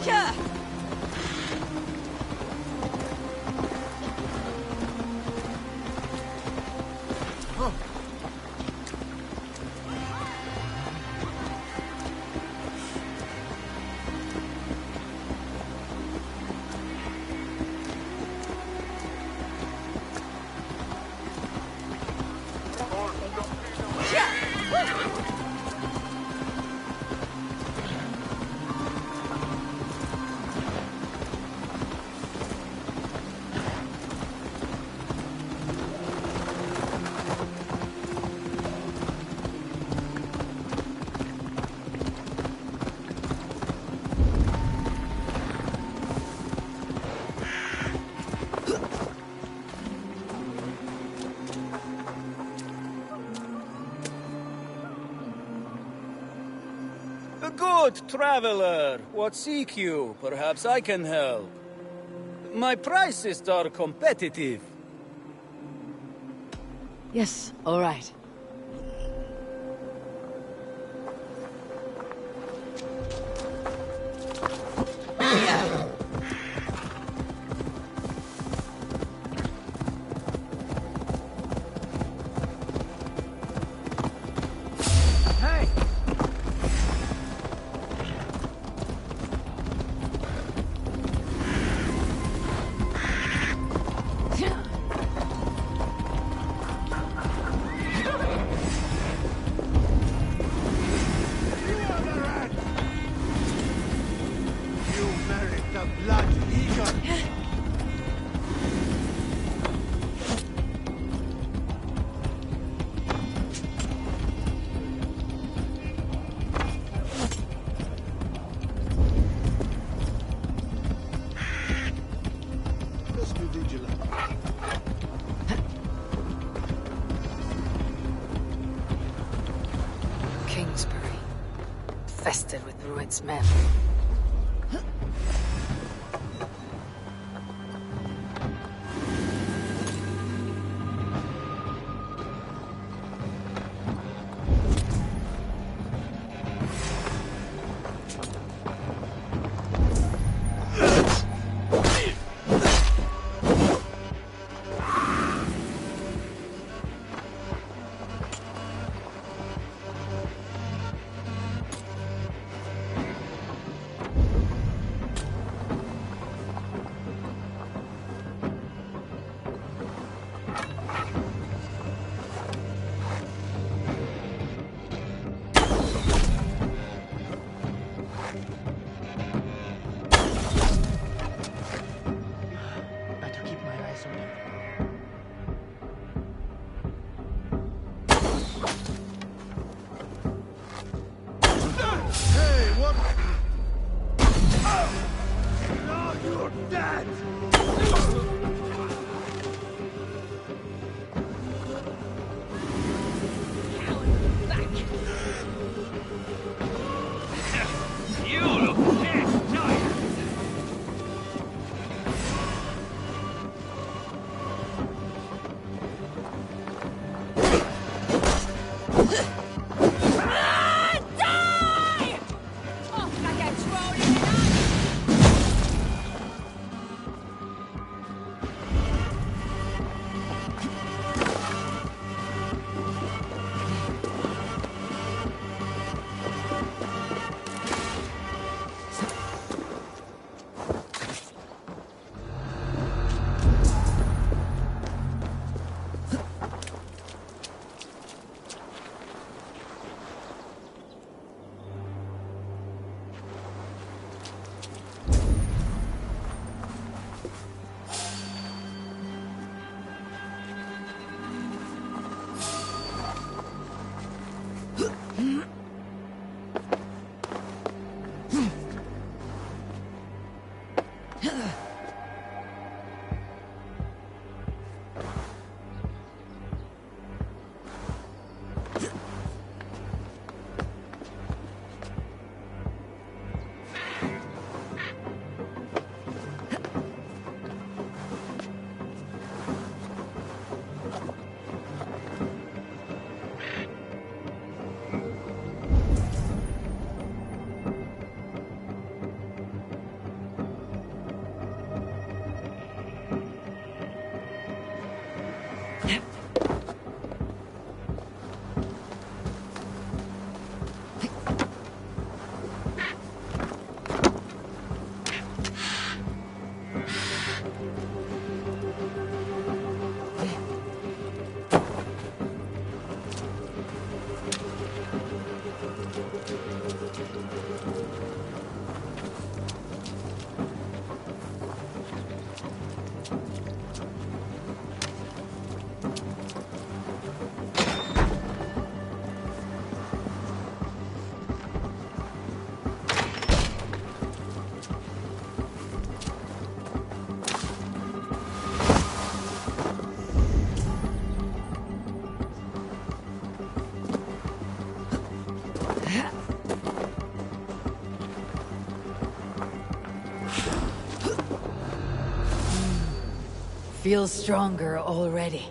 Speaker 8: Yeah.
Speaker 5: Good traveler, what seek you? Perhaps I can help. My prices are competitive.
Speaker 2: Yes, all right. Kingsbury, infested with Druid's men. feel stronger already.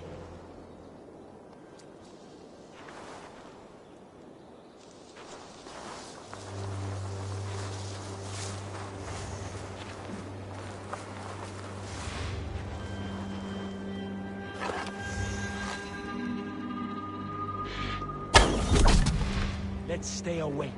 Speaker 10: Let's stay awake.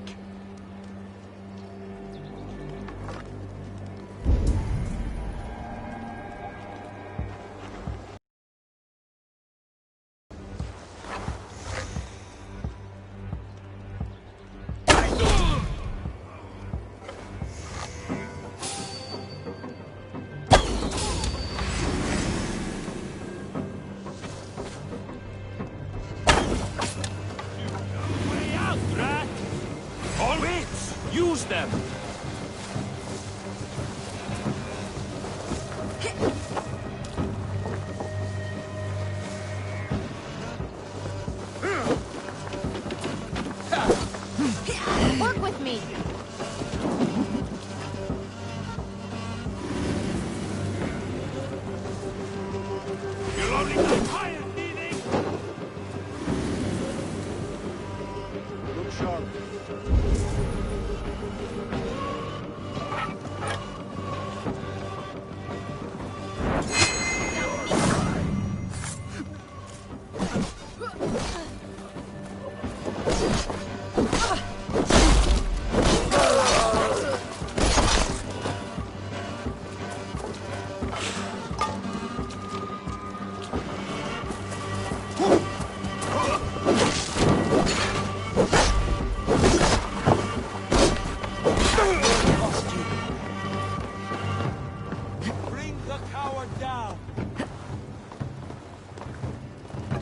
Speaker 9: Use them!
Speaker 22: Work with me!
Speaker 9: You'll only get tired, thieving!
Speaker 3: Look sharp.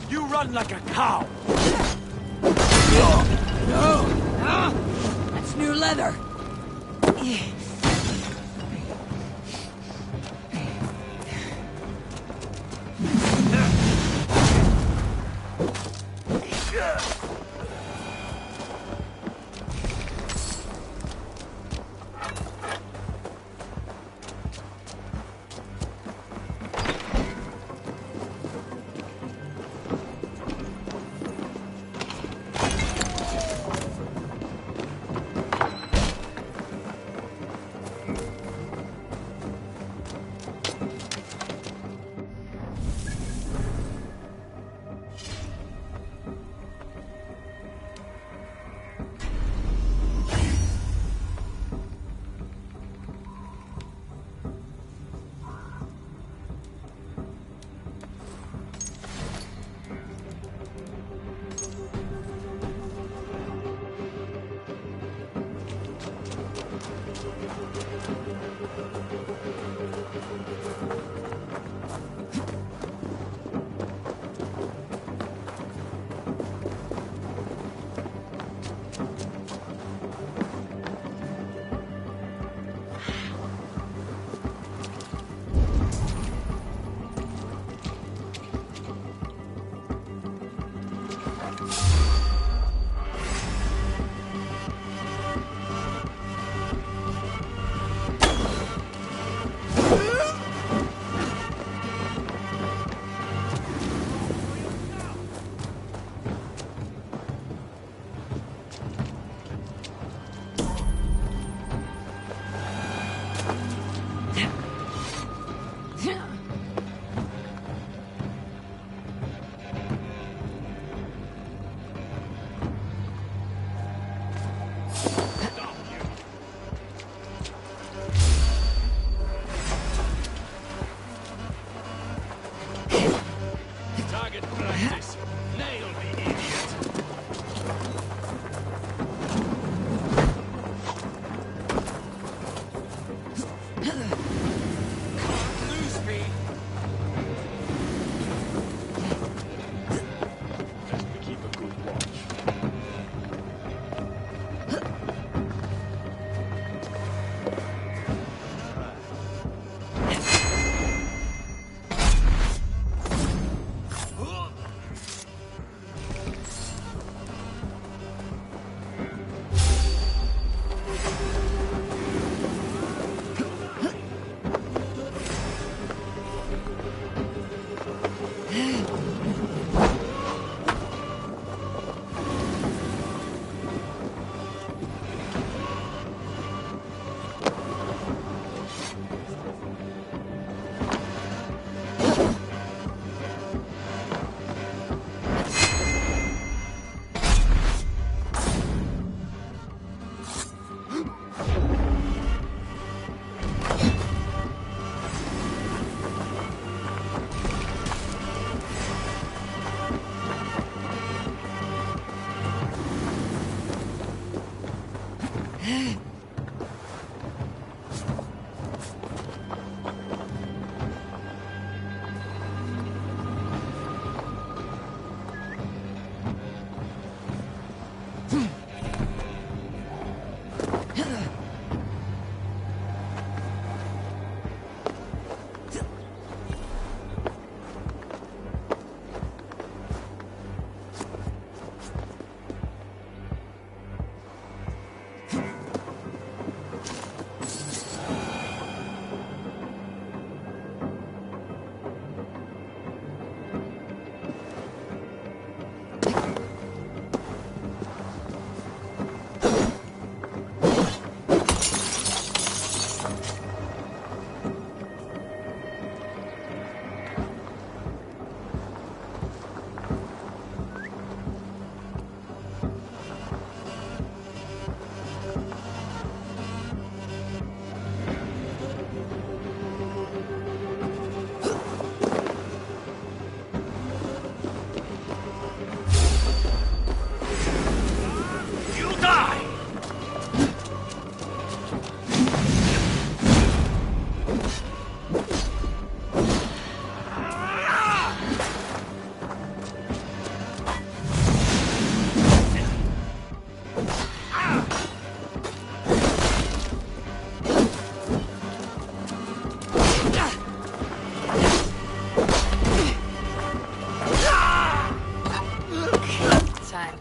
Speaker 10: You run like a cow!
Speaker 2: That's new leather!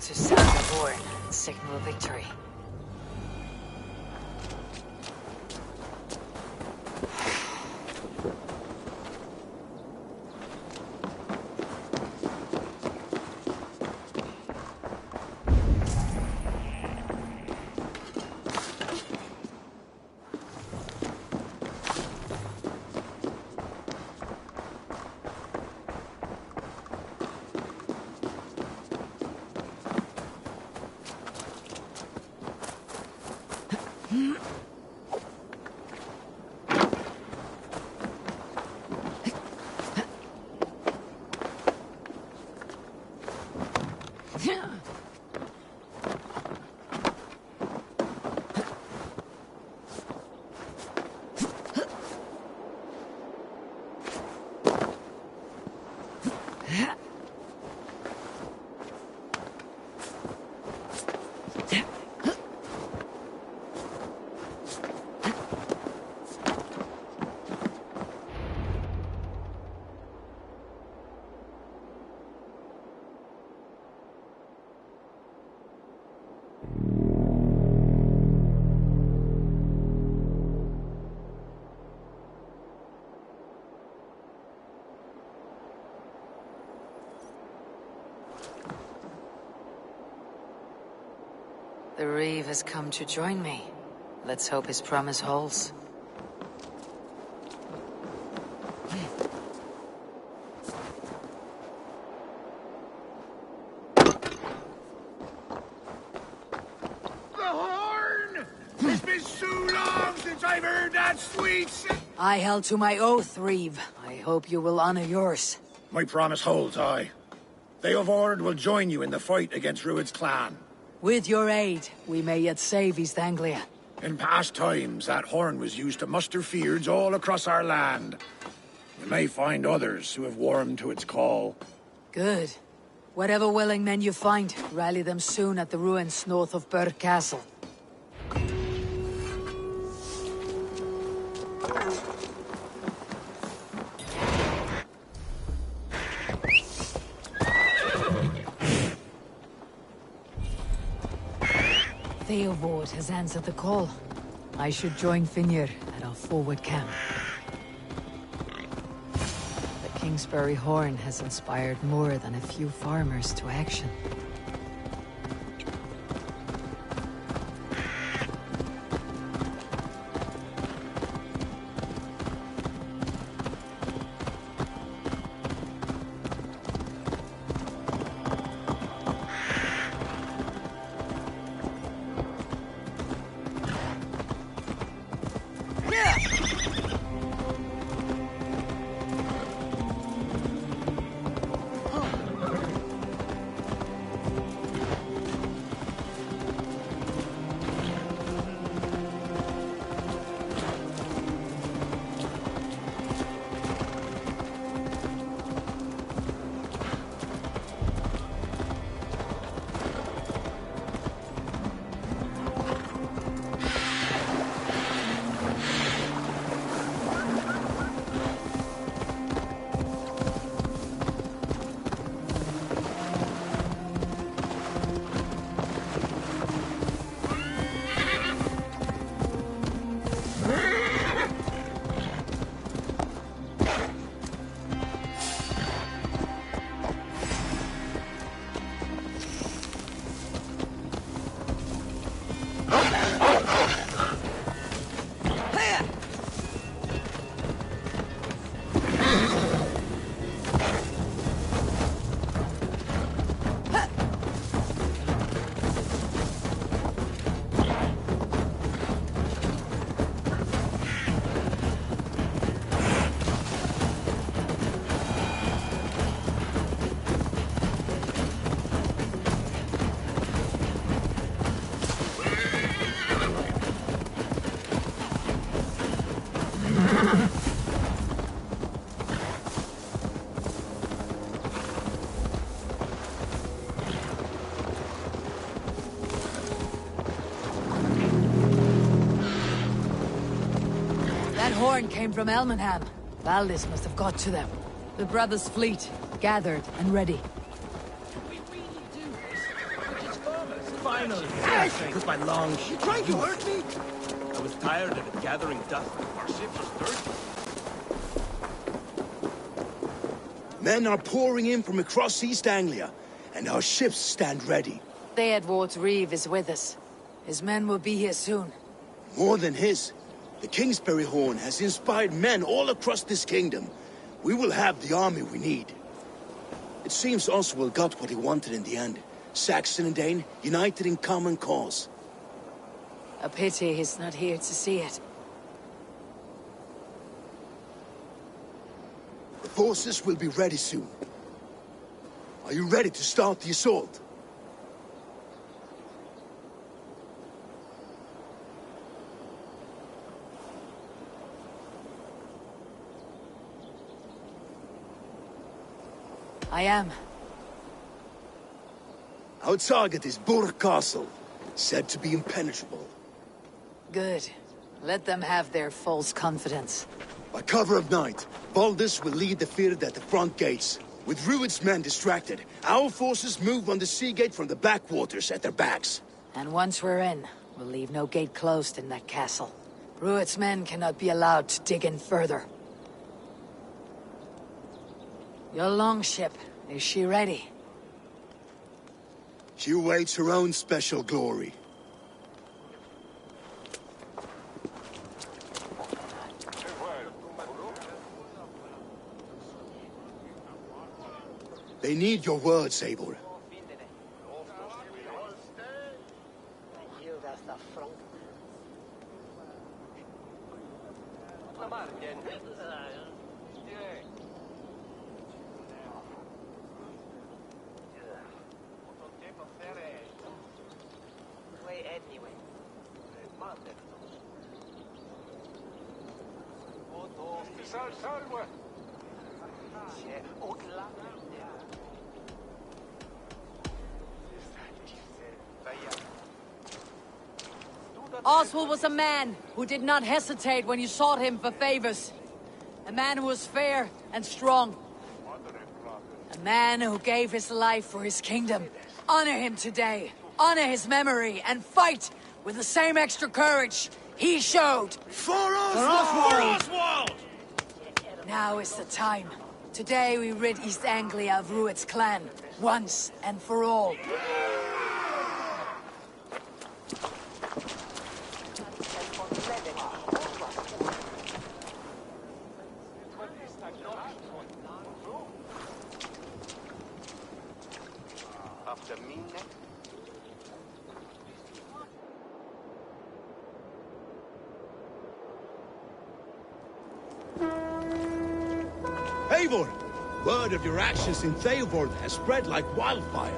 Speaker 2: To sound the horn and signal victory. The Reeve has come to join me. Let's hope his promise holds.
Speaker 4: The horn! It's been so long since I've heard that sweet
Speaker 2: I held to my oath, Reeve. I hope you will honor yours.
Speaker 4: My promise holds, aye. They of Ord will join you in the fight against Rued's clan.
Speaker 2: With your aid, we may yet save East Anglia.
Speaker 4: In past times, that horn was used to muster fyrds all across our land. We may find others who have warmed to its call.
Speaker 2: Good. Whatever willing men you find, rally them soon at the ruins north of Burg Castle. Theobald has answered the call. I should join Finnr at our forward camp. The Kingsbury Horn has inspired more than a few farmers to action. That horn came from Elmenham. Valdis must have got to them. The brothers' fleet, gathered and ready.
Speaker 6: Finally! Because my long... You trying to hurt me? I was tired of it gathering dust. Our ship was dirty.
Speaker 7: Men are pouring in from across East Anglia, and our ships stand ready.
Speaker 2: Theodward's Reeve is with us. His men will be here soon.
Speaker 7: More than his. The Kingsbury Horn has inspired men all across this kingdom. We will have the army we need. It seems Oswald got what he wanted in the end. Saxon and Dane, united in common cause.
Speaker 2: A pity he's not here to see it.
Speaker 7: The forces will be ready soon. Are you ready to start the assault?
Speaker 2: I am.
Speaker 7: Our target is Burg Castle, said to be impenetrable.
Speaker 2: Good. Let them have their false confidence.
Speaker 7: By cover of night, Valdis will lead the field at the front gates. With Rued's men distracted, our forces move on the sea gate from the backwaters at their backs.
Speaker 2: And once we're in, we'll leave no gate closed in that castle. Rued's men cannot be allowed to dig in further. Your longship, is she ready?
Speaker 7: She awaits her own special glory. They need your words, Eivor.
Speaker 2: Oswald was a man who did not hesitate when you sought him for favors. A man who was fair and strong. A man who gave his life for his kingdom. Honor him today. Honor his memory and fight with the same extra courage he showed.
Speaker 7: For Oswald!
Speaker 2: For Oswald! Now is the time. Today we rid East Anglia of Rued's clan, once and for all.
Speaker 7: Eivor! Word of your actions in Theodward has spread like wildfire.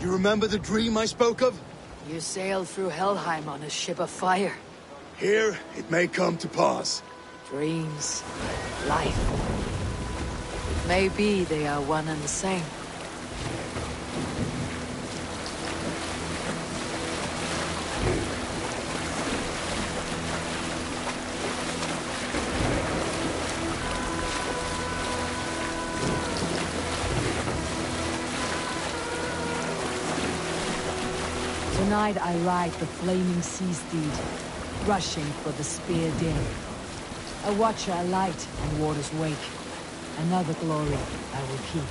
Speaker 7: You remember the dream I spoke of?
Speaker 2: You sailed through Helheim on a ship of fire.
Speaker 7: Here, it may come to pass.
Speaker 2: Dreams, life. Maybe they are one and the same. Tonight I ride the flaming sea steed, rushing for the spear din. A watcher alight on waters wake. Another glory I will keep.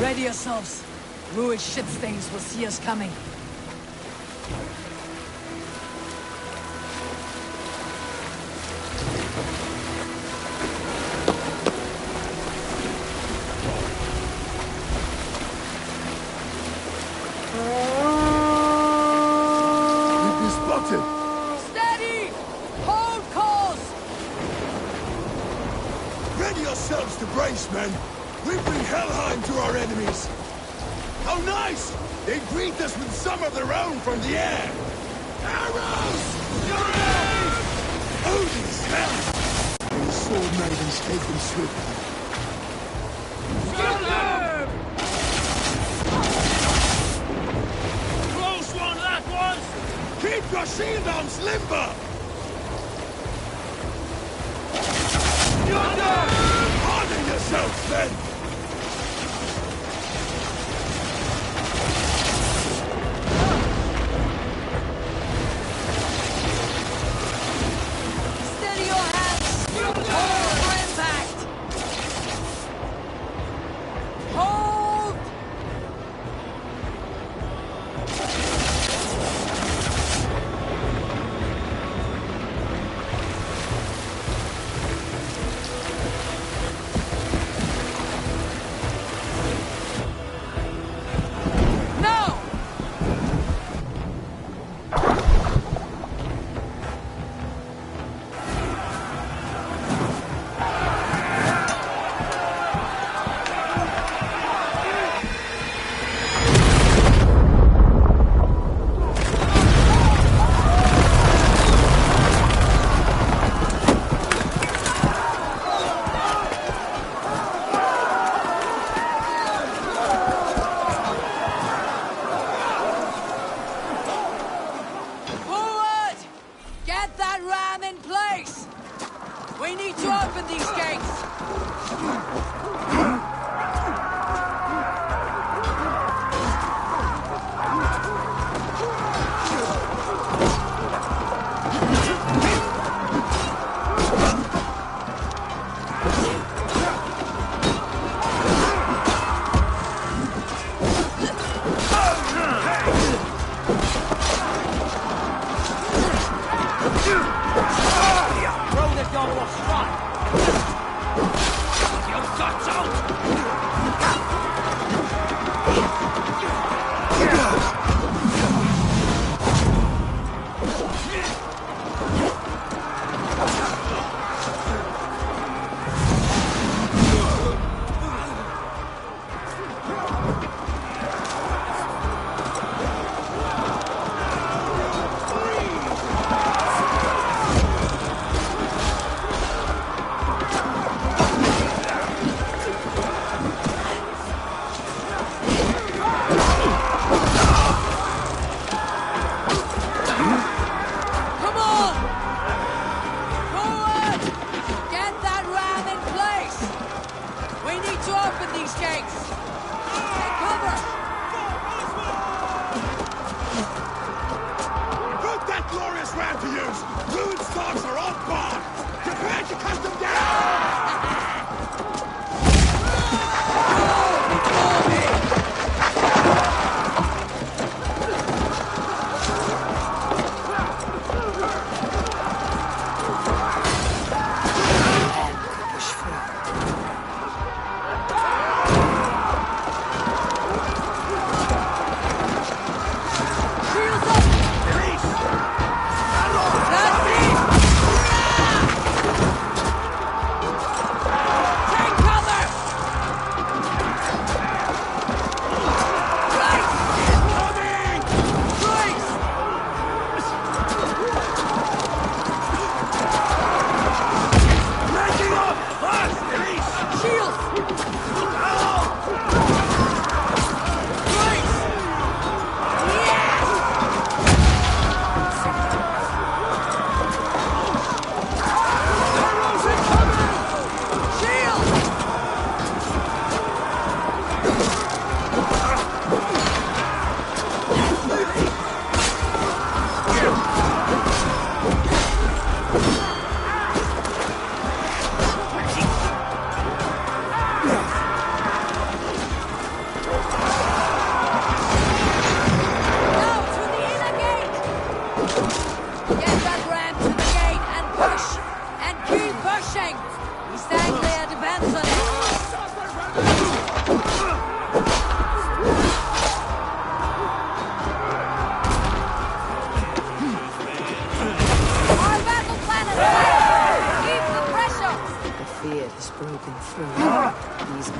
Speaker 2: Ready yourselves. Ruined ship stains will see us coming. Steady! Hold course!
Speaker 7: Ready yourselves to brace, men! We bring Helheim to our enemies! How nice! They greet us with some of their own from the air! Arrows! Odin's help! May the sword maidens take them swiftly.
Speaker 6: Get them! Close one, that was!
Speaker 7: Keep your shield arms limber! Harden yourselves, then!
Speaker 2: Steady your hands! Hold for impact! Hold!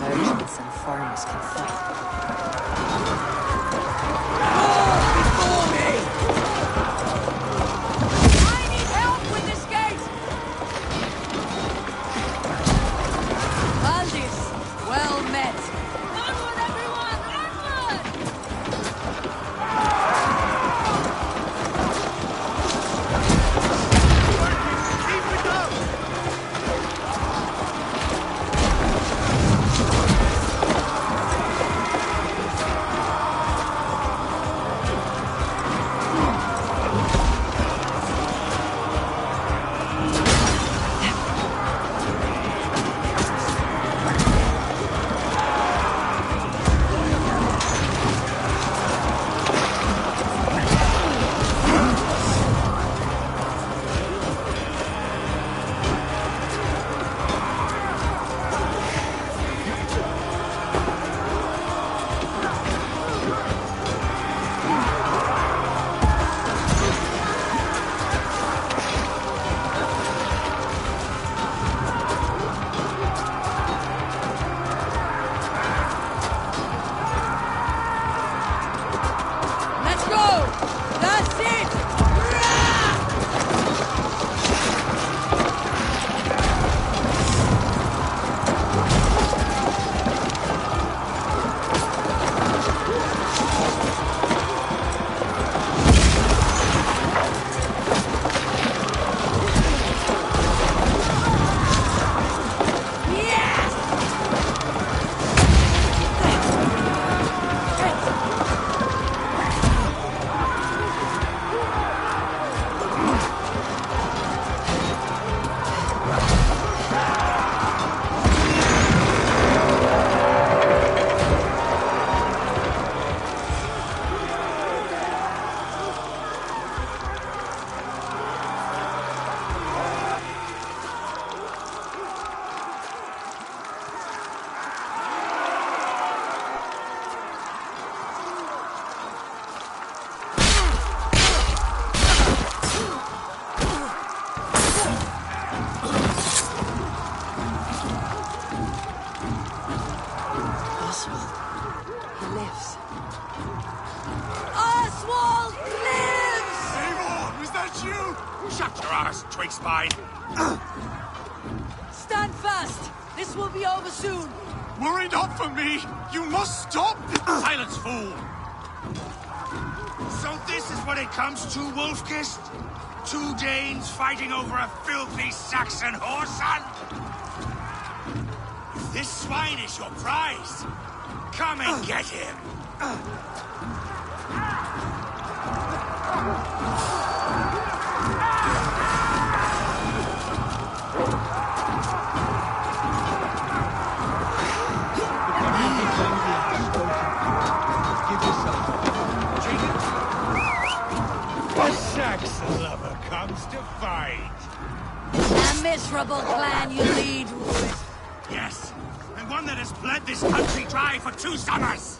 Speaker 2: merchants and farmers can thrive.
Speaker 8: I need help with this gate! Aldis, well met.
Speaker 22: Onward, everyone! Onward!
Speaker 8: Let's go! That's it!
Speaker 2: Oswald, he lives.
Speaker 8: Oswald lives!
Speaker 12: Eivor, was that you? Shut your ass, twig spine.
Speaker 8: Stand fast! This will be over soon!
Speaker 12: Worry not for me. You must stop. Silence, fool. So this is what it comes to, Wolfkist? 2 Danes fighting over a filthy Saxon whoreson? This swine is your prize. Come and get him.
Speaker 13: A Saxon lover comes to fight.
Speaker 8: A miserable clan you lead, Ruid.
Speaker 4: Yes, and one that has bled this country dry for 2 summers.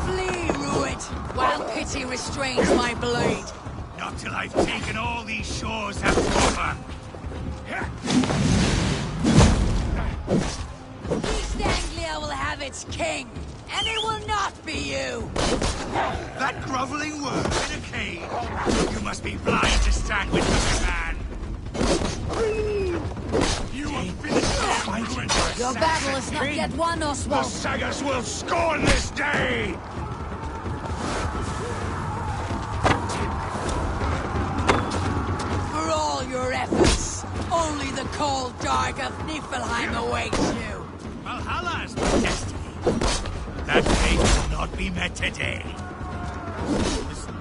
Speaker 8: Flee, Ruid, while pity restrains my blade.
Speaker 4: Not till I've taken all these shores have over.
Speaker 8: East Anglia will have its king, and it will not be you!
Speaker 4: That groveling worm in a cave. You must be blind to stand with the man. You have finished
Speaker 8: Your battle is not yet won,
Speaker 4: The
Speaker 8: Oswald.
Speaker 4: Sagas will scorn this day!
Speaker 8: For all your efforts, only the cold dark of Niflheim awaits you.
Speaker 4: Valhalla is my destiny. That fate will not be met today.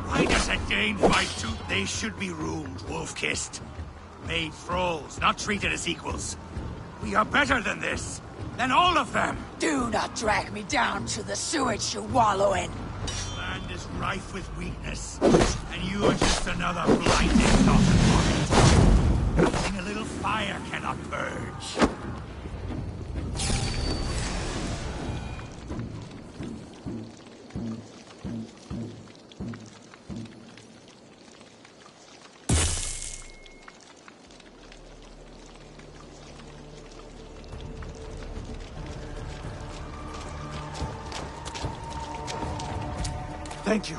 Speaker 4: Why does a Dane fight tooth? They should be ruled, wolf-kissed. Made thralls, not treated as equals. We are better than this. Than all of them.
Speaker 8: Do not drag me down to the sewage you wallow in.
Speaker 4: Land is rife with weakness. And you are just another blinding knot upon it. Nothing a little fire cannot purge.
Speaker 17: Thank you.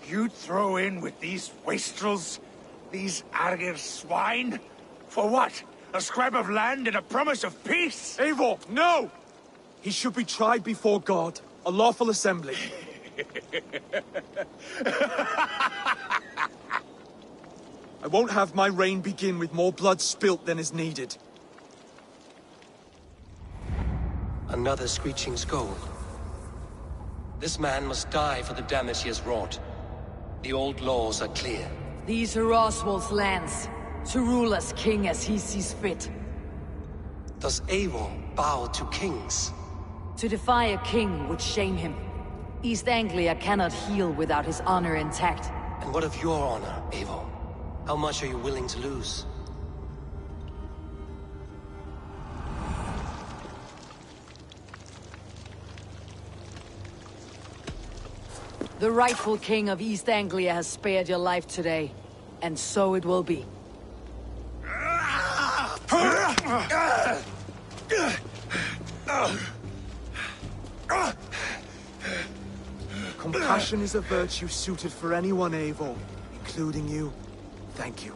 Speaker 10: You throw in with these wastrels? These Argir swine? For what? A scrap of land and a promise of peace?
Speaker 17: Eivor, no! He should be tried before God, a lawful assembly. I won't have my reign begin with more blood spilt than is needed.
Speaker 14: Another screeching scold. This man must die for the damage he has wrought. The old laws are clear.
Speaker 2: These are Oswald's lands, to rule as king as he sees fit.
Speaker 14: Does Eivor bow to kings?
Speaker 2: To defy a king would shame him. East Anglia cannot heal without his honor intact.
Speaker 14: And what of your honor, Eivor? How much are you willing to lose?
Speaker 2: The rightful king of East Anglia has spared your life today, and so it will be.
Speaker 17: Compassion is a virtue suited for anyone, Eivor, including you. Thank you.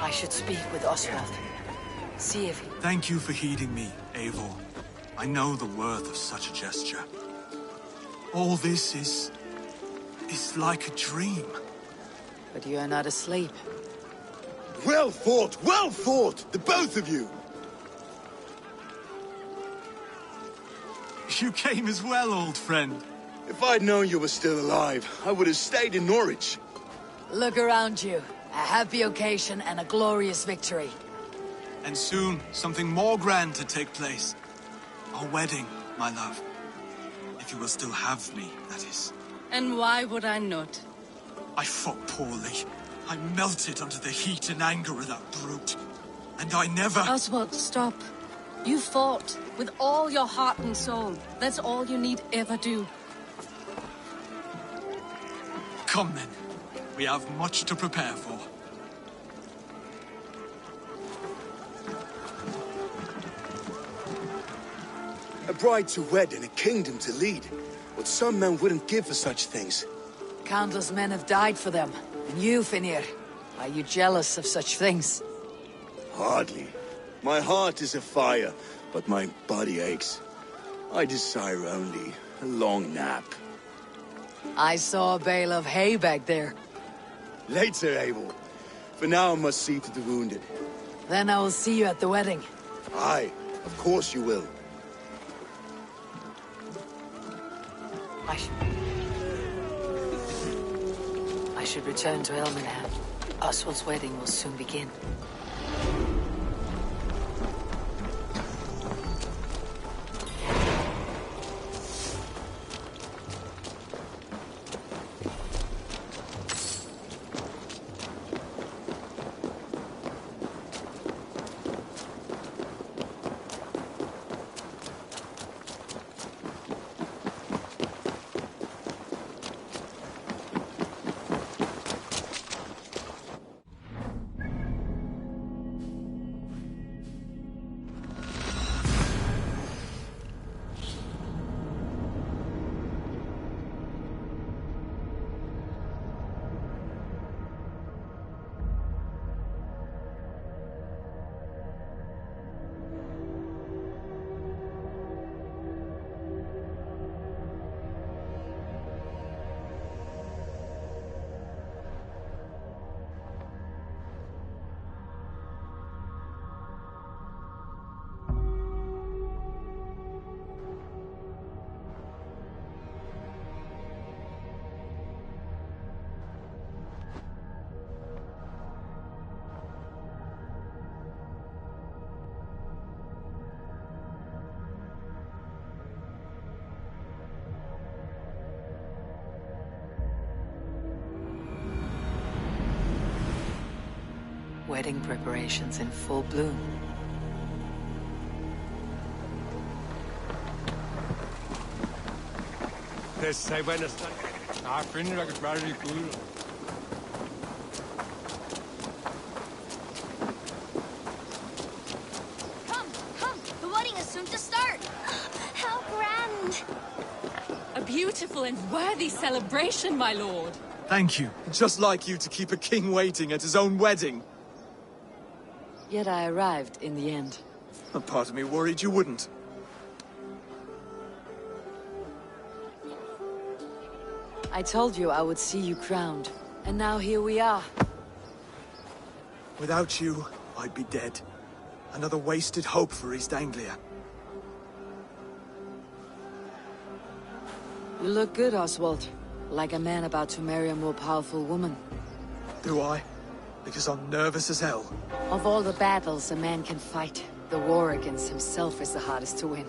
Speaker 2: I should speak with Oswald. See if he...
Speaker 18: Thank you for heeding me, Eivor. I know the worth of such a gesture. All this is like a dream.
Speaker 2: But you are not asleep.
Speaker 7: Well fought, the both of you!
Speaker 18: You came as well, old friend.
Speaker 7: If I'd known you were still alive, I would have stayed in Norwich.
Speaker 2: Look around you. A happy occasion and a glorious victory.
Speaker 18: And soon, something more grand to take place. Our wedding, my love. If you will still have me, that is.
Speaker 8: And why would I not?
Speaker 18: I fought poorly. I melted under the heat and anger of that brute. And I never...
Speaker 8: Oswald, stop. You fought with all your heart and soul. That's all you need ever do.
Speaker 18: Come then. We have much to prepare for.
Speaker 7: A bride to wed and a kingdom to lead. What some men wouldn't give for such things.
Speaker 2: Countless men have died for them. And you, Finnir, are you jealous of such things?
Speaker 7: Hardly. My heart is afire, but my body aches. I desire only a long nap.
Speaker 2: I saw a bale of hay back there.
Speaker 7: Later, Abel. For now, I must see to the wounded.
Speaker 2: Then I will see you at the wedding.
Speaker 7: Aye, of course you will.
Speaker 2: I should return to Elmenham. Oswald's wedding will soon begin. wedding preparations in full bloom.
Speaker 22: Come! The wedding is soon to start! How grand!
Speaker 8: A beautiful and worthy celebration, my lord.
Speaker 17: Thank you. Just like you to keep a king waiting at his own wedding.
Speaker 2: Yet I arrived in the end.
Speaker 17: A part of me worried you wouldn't.
Speaker 2: I told you I would see you crowned, and now here we are.
Speaker 17: Without you, I'd be dead. Another wasted hope for East Anglia.
Speaker 2: You look good, Oswald. Like a man about to marry a more powerful woman.
Speaker 17: Do I? Because I'm nervous as hell.
Speaker 2: Of all the battles a man can fight, the war against himself is the hardest to win.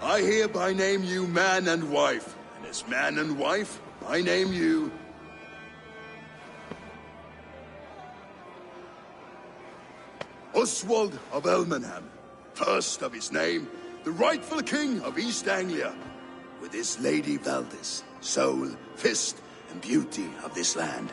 Speaker 12: I hereby name you man and wife, and as man and wife, I name you... Oswald of Elmenham, first of his name, the rightful king of East Anglia, with his lady Valdis, soul, fist, and beauty of this land.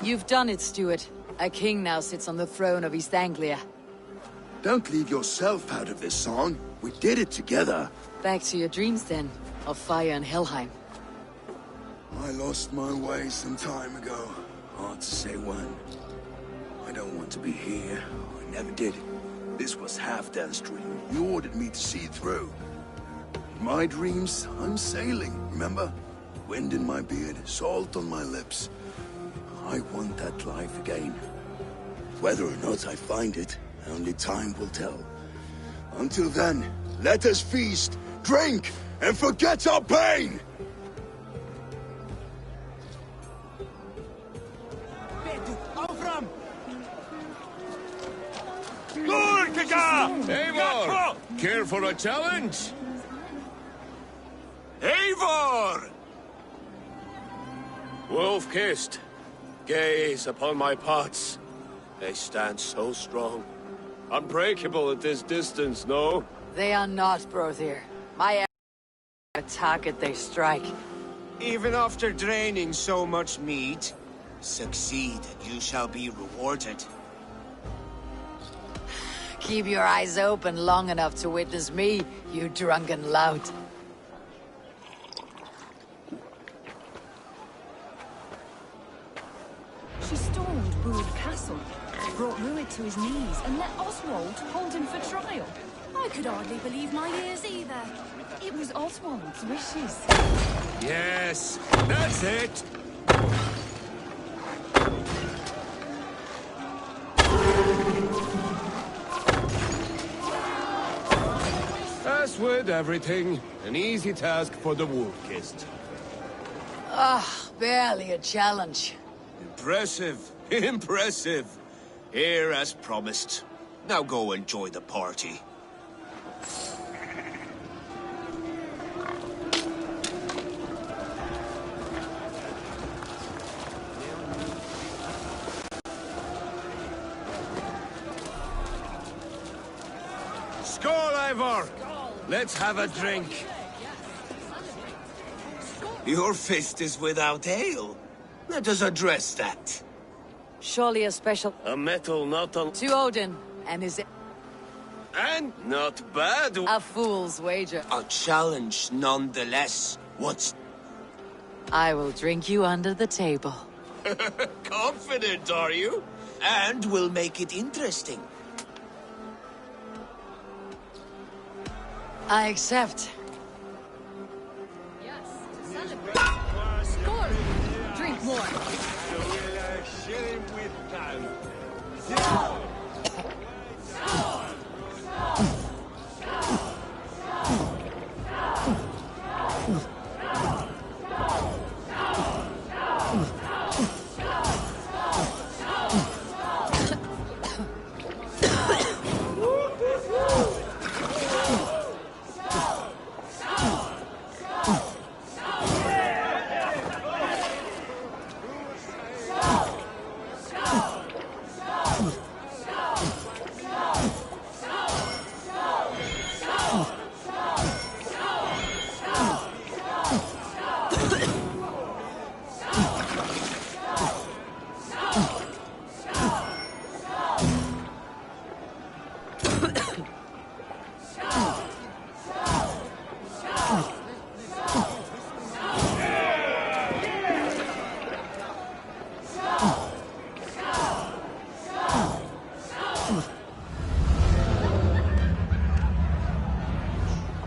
Speaker 2: You've done it, Stuart. A king now sits on the throne of East Anglia.
Speaker 12: Don't leave yourself out of this song. We did it together.
Speaker 2: Back to your dreams, then, of fire and Helheim.
Speaker 12: I lost my way some time ago. Hard to say when. I don't want to be here. I never did. This was Halfdan's dream. You ordered me to see through. In my dreams, I'm sailing, remember? Wind in my beard, salt on my lips. I want that life again. Whether or not I find it, only time will tell. Until then, let us feast, drink, and forget our pain!
Speaker 19: Eivor! Care for a challenge? Eivor! Wolf-kissed, gaze upon my pots. They stand so strong. Unbreakable at this distance, no?
Speaker 2: They are not, Brother. My a target they strike.
Speaker 11: Even after draining so much meat, succeed and you shall be rewarded.
Speaker 2: Keep your eyes open long enough to witness me, you drunken lout.
Speaker 16: She stormed Bood Castle, brought Rued to his knees, and let Oswald hold him for trial.
Speaker 22: I could hardly believe my ears either.
Speaker 16: It was Oswald's wishes.
Speaker 19: Yes, that's it! As with everything, an easy task for the Wolf-Kissed.
Speaker 2: Ah, barely a challenge.
Speaker 11: Impressive. Impressive. Here as promised. Now go enjoy the party.
Speaker 19: Skål, Eivor! Let's have a drink.
Speaker 11: Your fist is without ale. Let us address that.
Speaker 2: Surely a special...
Speaker 19: A metal not on...
Speaker 2: To Odin, and his...
Speaker 19: And not bad.
Speaker 2: A fool's wager.
Speaker 11: A challenge nonetheless. What's...
Speaker 2: I will drink you under the table.
Speaker 11: Confident, are you? And we'll make it interesting.
Speaker 2: I accept.
Speaker 16: Yes, to celebrate. Score! Drink more.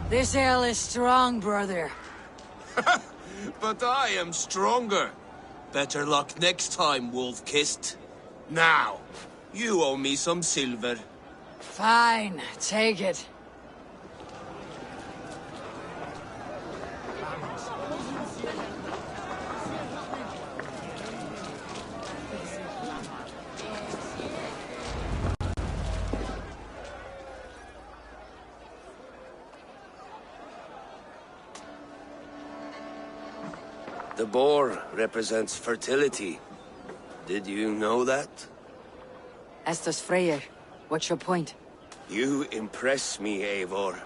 Speaker 2: This ale is strong, brother.
Speaker 11: But I am stronger. Better luck next time, Wolf-Kissed. Now, you owe me some silver.
Speaker 2: Fine, take it.
Speaker 19: The boar represents fertility. Did you know that?
Speaker 2: As does Freyr. What's your point?
Speaker 19: You impress me, Eivor.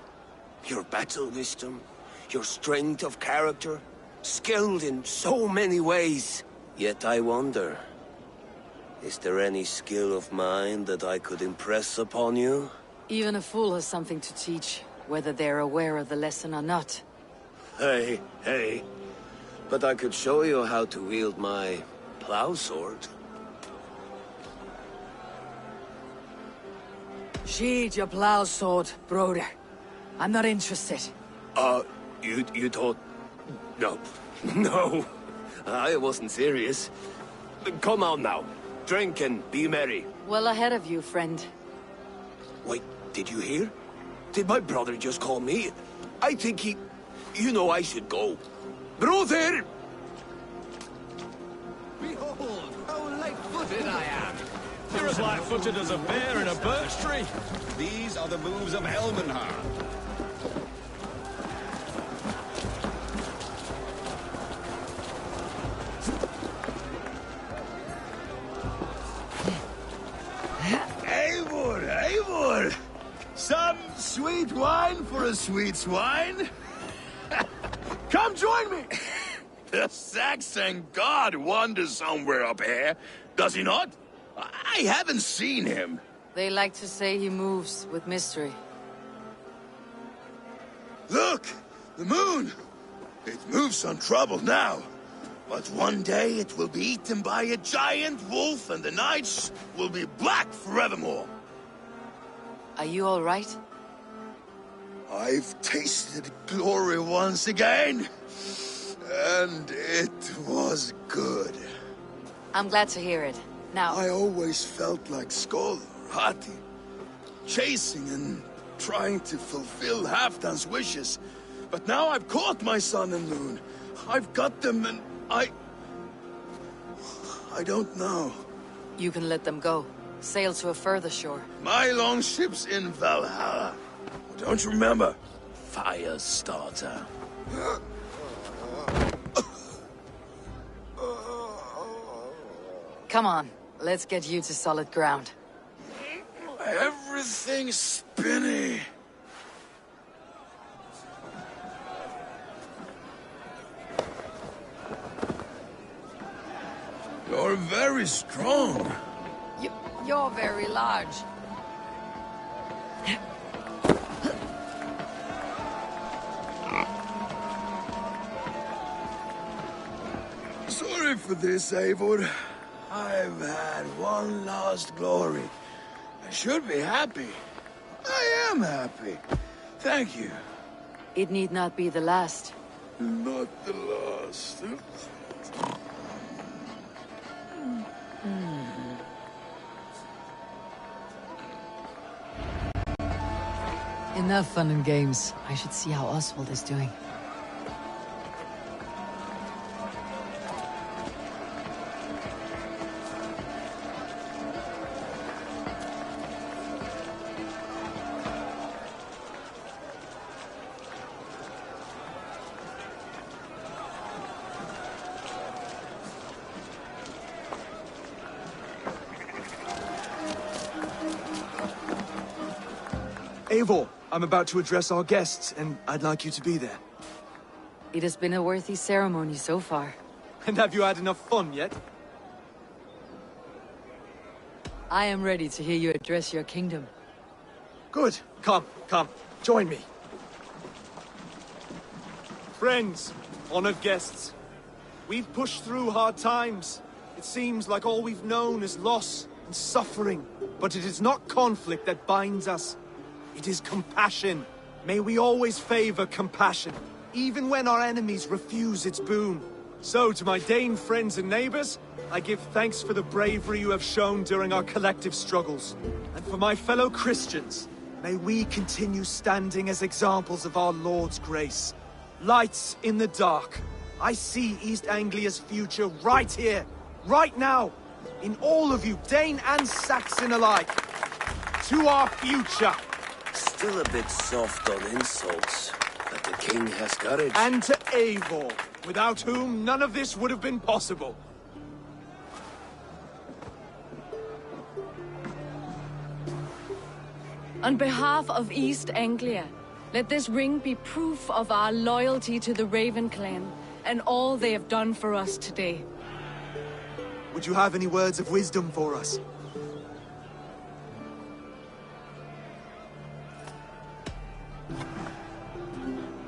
Speaker 19: Your battle wisdom, your strength of character, skilled in so many ways. Yet I wonder, is there any skill of mine that I could impress upon you?
Speaker 2: Even a fool has something to teach, whether they're aware of the lesson or not.
Speaker 19: Hey. But I could show you how to wield my plow sword.
Speaker 2: Sheathe your plow sword, brother. I'm not interested.
Speaker 19: You thought... No. No. I wasn't serious. Come on now. Drink and be merry.
Speaker 2: Well ahead of you, friend.
Speaker 19: Wait, did you hear? Did my brother just call me? I think he... You know I should go. Brother!
Speaker 6: Behold, how light-footed I am! You're as light-footed as a bear in a birch tree. These are the moves of Elmenhar.
Speaker 19: Eivor!
Speaker 7: a sweet swine. Come join me! The Saxon god wanders somewhere up here, does he not? I haven't seen him.
Speaker 2: They like to say he moves with mystery.
Speaker 7: Look! The moon! It moves untroubled now. But one day it will be eaten by a giant wolf and the nights will be black forevermore.
Speaker 2: Are you all right?
Speaker 7: I've tasted glory once again. And it was good.
Speaker 2: I'm glad to hear it. Now...
Speaker 7: I always felt like Skoll, Hati. Chasing and trying to fulfill Halfdan's wishes. But now I've caught my sun and moon. I've got them and I don't know.
Speaker 2: You can let them go. Sail to a further shore.
Speaker 7: My longship's in Valhalla. Don't you remember? Firestarter.
Speaker 2: Come on, let's get you to solid ground.
Speaker 7: Everything's spinny. You're very strong.
Speaker 2: You're very large.
Speaker 7: Sorry for this, Eivor. I've had one last glory. I should be happy. I am happy. Thank you.
Speaker 2: It need not be the last.
Speaker 7: Not the last.
Speaker 2: Enough fun and games. I should see how Oswald is doing.
Speaker 17: Eivor, I'm about to address our guests, and I'd like you to be there.
Speaker 2: It has been a worthy ceremony so far.
Speaker 17: And have you had enough fun yet?
Speaker 2: I am ready to hear you address your kingdom.
Speaker 17: Good. Come, join me. Friends, honored guests, we've pushed through hard times. It seems like all we've known is loss and suffering, but it is not conflict that binds us. It is compassion. May we always favor compassion, even when our enemies refuse its boon. So, to my Dane friends and neighbors, I give thanks for the bravery you have shown during our collective struggles. And for my fellow Christians, may we continue standing as examples of our Lord's grace. Lights in the dark. I see East Anglia's future right here, right now, in all of you, Dane and Saxon alike. To our future.
Speaker 19: Still a bit soft on insults, but the king has courage.
Speaker 17: And to Eivor, without whom none of this would have been possible.
Speaker 8: On behalf of East Anglia, let this ring be proof of our loyalty to the Raven clan and all they have done for us today.
Speaker 17: Would you have any words of wisdom for us?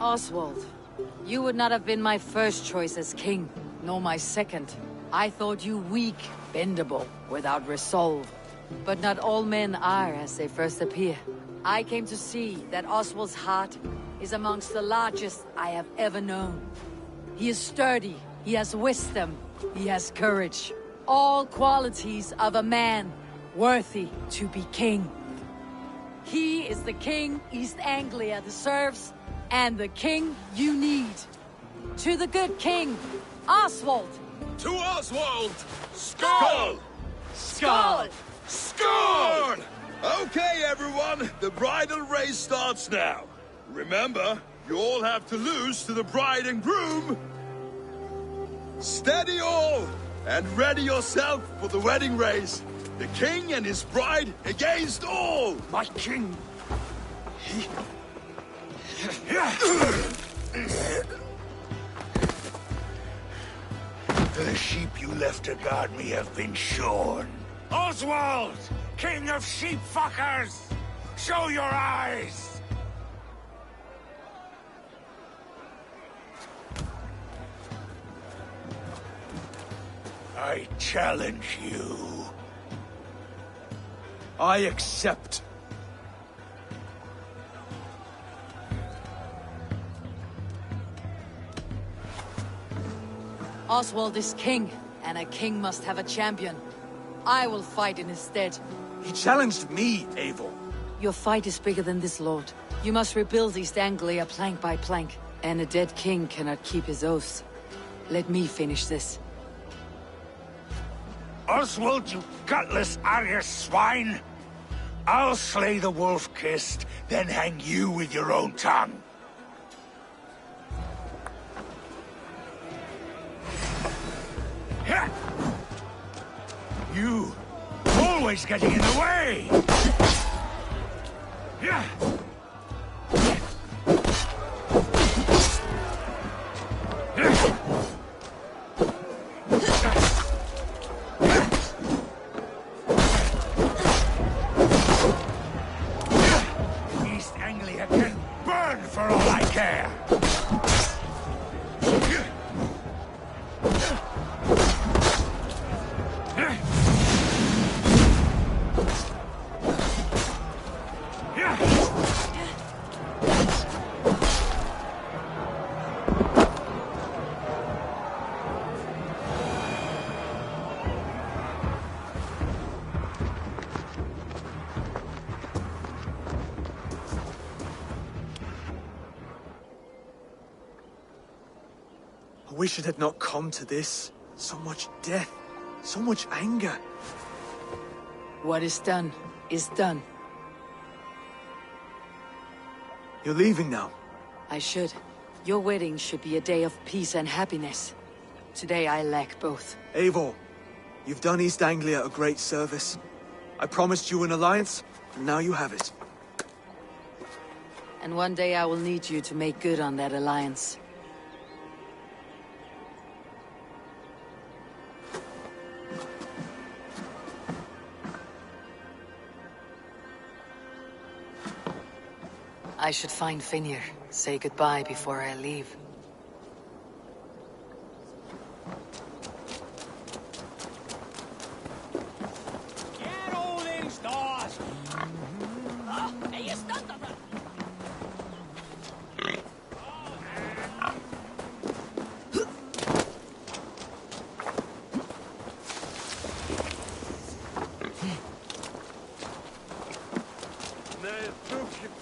Speaker 2: Oswald, you would not have been my first choice as king, nor my second. I thought you weak, bendable, without resolve. But not all men are as they first appear. I came to see that Oswald's heart is amongst the largest I have ever known. He is sturdy, he has wisdom, he has courage. All qualities of a man worthy to be king. He is the king East Anglia deserves, and the king you need. To the good king, Oswald!
Speaker 12: To Oswald! Skoll!
Speaker 7: Skoll! Skoll! Okay, everyone, the bridal race starts now. Remember, you all have to lose to the bride and groom. Steady all, and ready yourself for the wedding race. The king and his bride against all.
Speaker 10: My king,
Speaker 4: The sheep you left to guard me have been shorn. Oswald! King of sheep fuckers! Show your eyes! I challenge you.
Speaker 17: I accept.
Speaker 2: Oswald is king, and a king must have a champion. I will fight in his stead.
Speaker 17: He challenged me, Eivor.
Speaker 2: Your fight is bigger than this, Lord. You must rebuild East Anglia plank by plank, and a dead king cannot keep his oaths. Let me finish this.
Speaker 4: Oswald, you gutless Arya swine! I'll slay the wolf-kissed, then hang you with your own tongue. You always getting in the way! East Anglia can burn for all I care!
Speaker 17: I wish it had not come to this. So much death, so much anger.
Speaker 2: What is done, is done.
Speaker 17: You're leaving now.
Speaker 2: I should. Your wedding should be a day of peace and happiness. Today I lack both.
Speaker 17: Eivor, you've done East Anglia a great service. I promised you an alliance, and now you have it.
Speaker 2: And one day I will need you to make good on that alliance. I should find Finir, say goodbye before I leave.
Speaker 1: Get all these doors! Hey, you stunned them!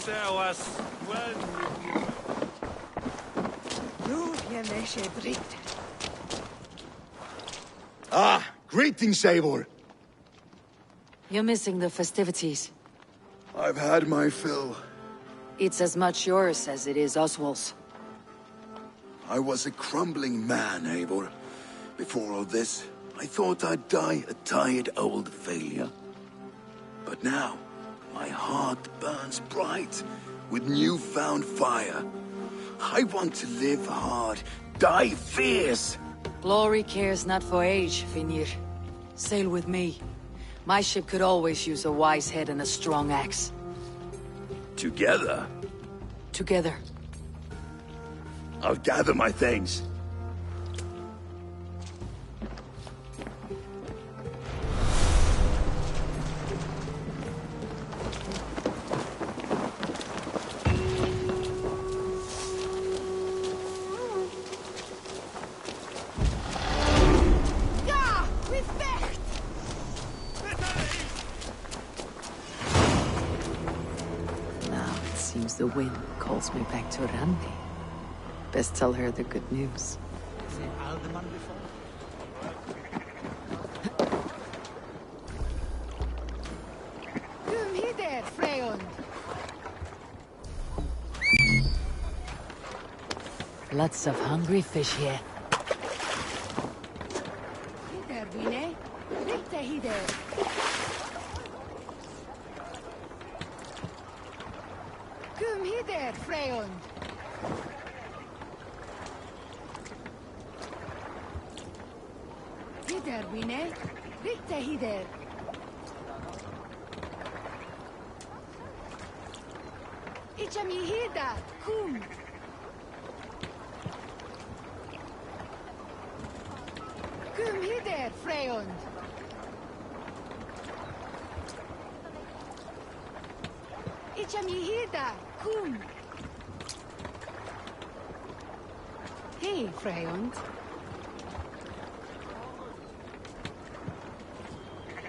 Speaker 6: Tell us when
Speaker 7: Ah, greetings, Eivor.
Speaker 2: You're missing the festivities.
Speaker 7: I've had my fill.
Speaker 2: It's as much yours as it is Oswald's.
Speaker 7: I was a crumbling man, Eivor. Before all this, I thought I'd die a tired old failure. But now, my heart burns bright with newfound fire. I want to live hard, die fierce.
Speaker 2: Glory cares not for age, Finir. Sail with me. My ship could always use a wise head and a strong axe.
Speaker 7: Together?
Speaker 2: Together.
Speaker 7: I'll gather my things.
Speaker 2: The wind calls me back to Randi. Best tell her the good news.
Speaker 22: Come here, Freyon.
Speaker 2: Lots of hungry fish here.
Speaker 22: Hider, Vine. Rikte hider. Come hither, Freyon.
Speaker 16: Hider, Winne. Rikte Hider. Icham Yehida, kum. Kum Hider, Freyond. Icham Yehida, kum. Hey, Freyond.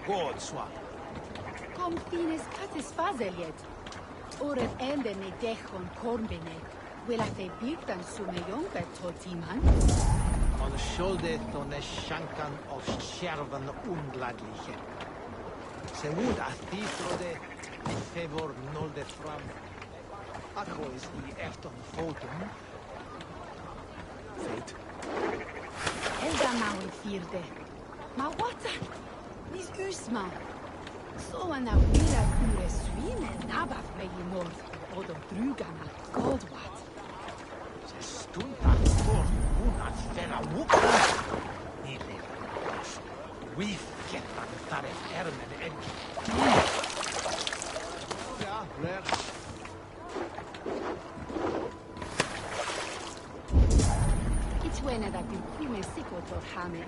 Speaker 15: God, swap.
Speaker 16: Kom fines katis fazeljet. Oret ende ne dechon kornbene. Will I be big than sume younger totiman?
Speaker 15: On skjoldet och ne shankan av kärvan undladliche. Se would a thiefrode favor nolde fram. Akkois I efton fotum.
Speaker 17: Fate.
Speaker 16: Elda maui firde. Ma wata? Nis usma. Så an a wira ure swine nabaf megi north. Odo drugana goldwat.
Speaker 15: Se stunta for unat fera wuka. Nile. We've get an taref ermen egg. Ja, rare.
Speaker 16: It's when that you kume sikotor hame.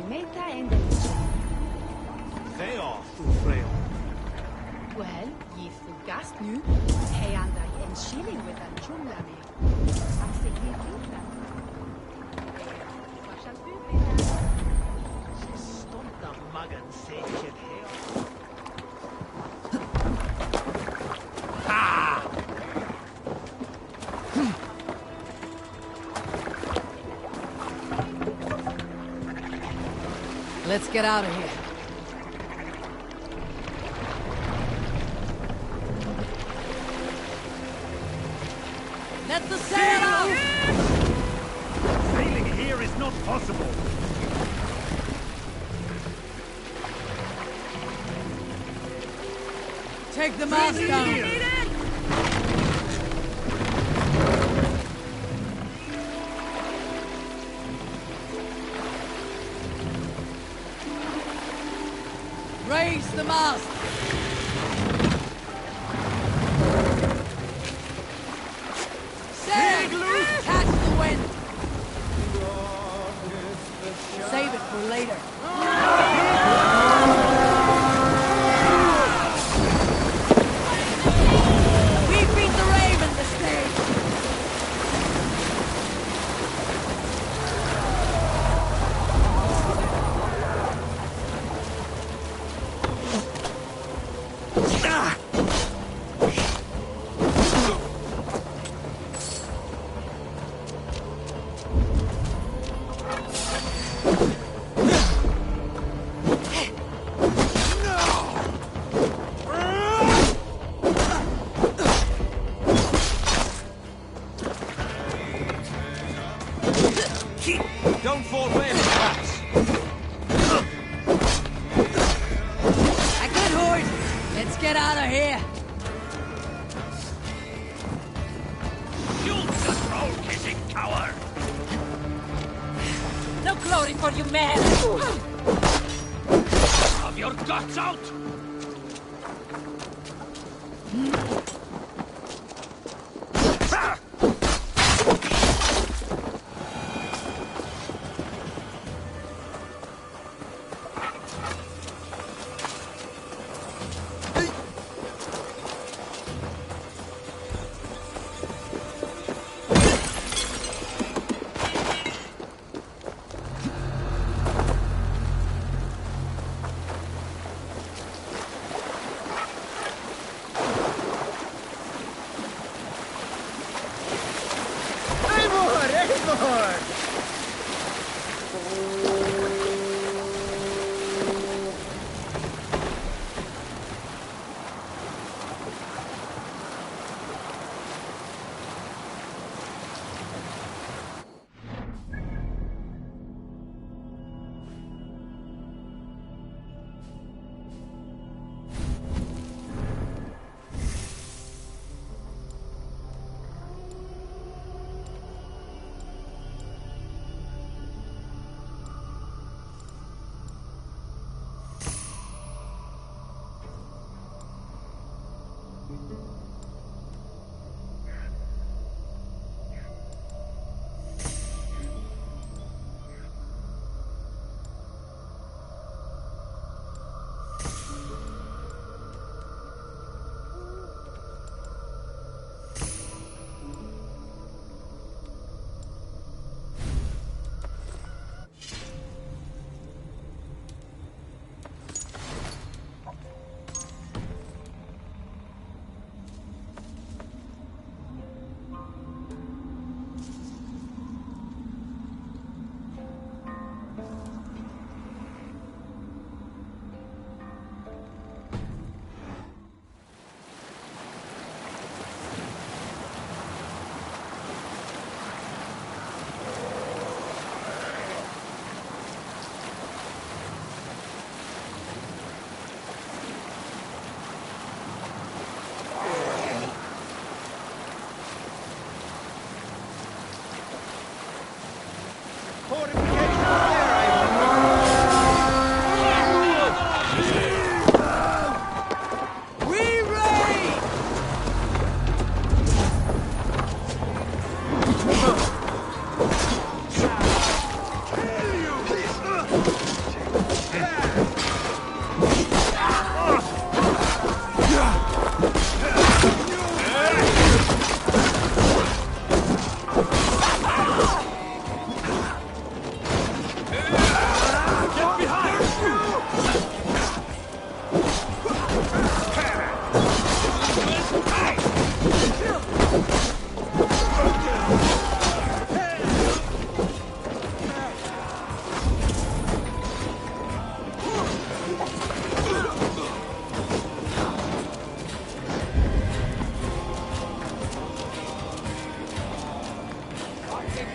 Speaker 16: Meta and the
Speaker 15: They are Freyo.
Speaker 16: Well, ye fugast nu. Hey, and I en shilling with a chumlame. I say ye that.
Speaker 15: Stunta magan säkert här.
Speaker 2: Let's get out of here. Let the sail out!
Speaker 4: Sailing here is not possible.
Speaker 2: Take the mast down. Raise the mast! Sail! Catch the wind! Save it for later. We beat the Raven this day!
Speaker 6: Don't fall for any traps.
Speaker 2: A good horse! Let's get out of here!
Speaker 4: You control-kissing coward!
Speaker 2: No glory for you, man!
Speaker 4: Have your guts out!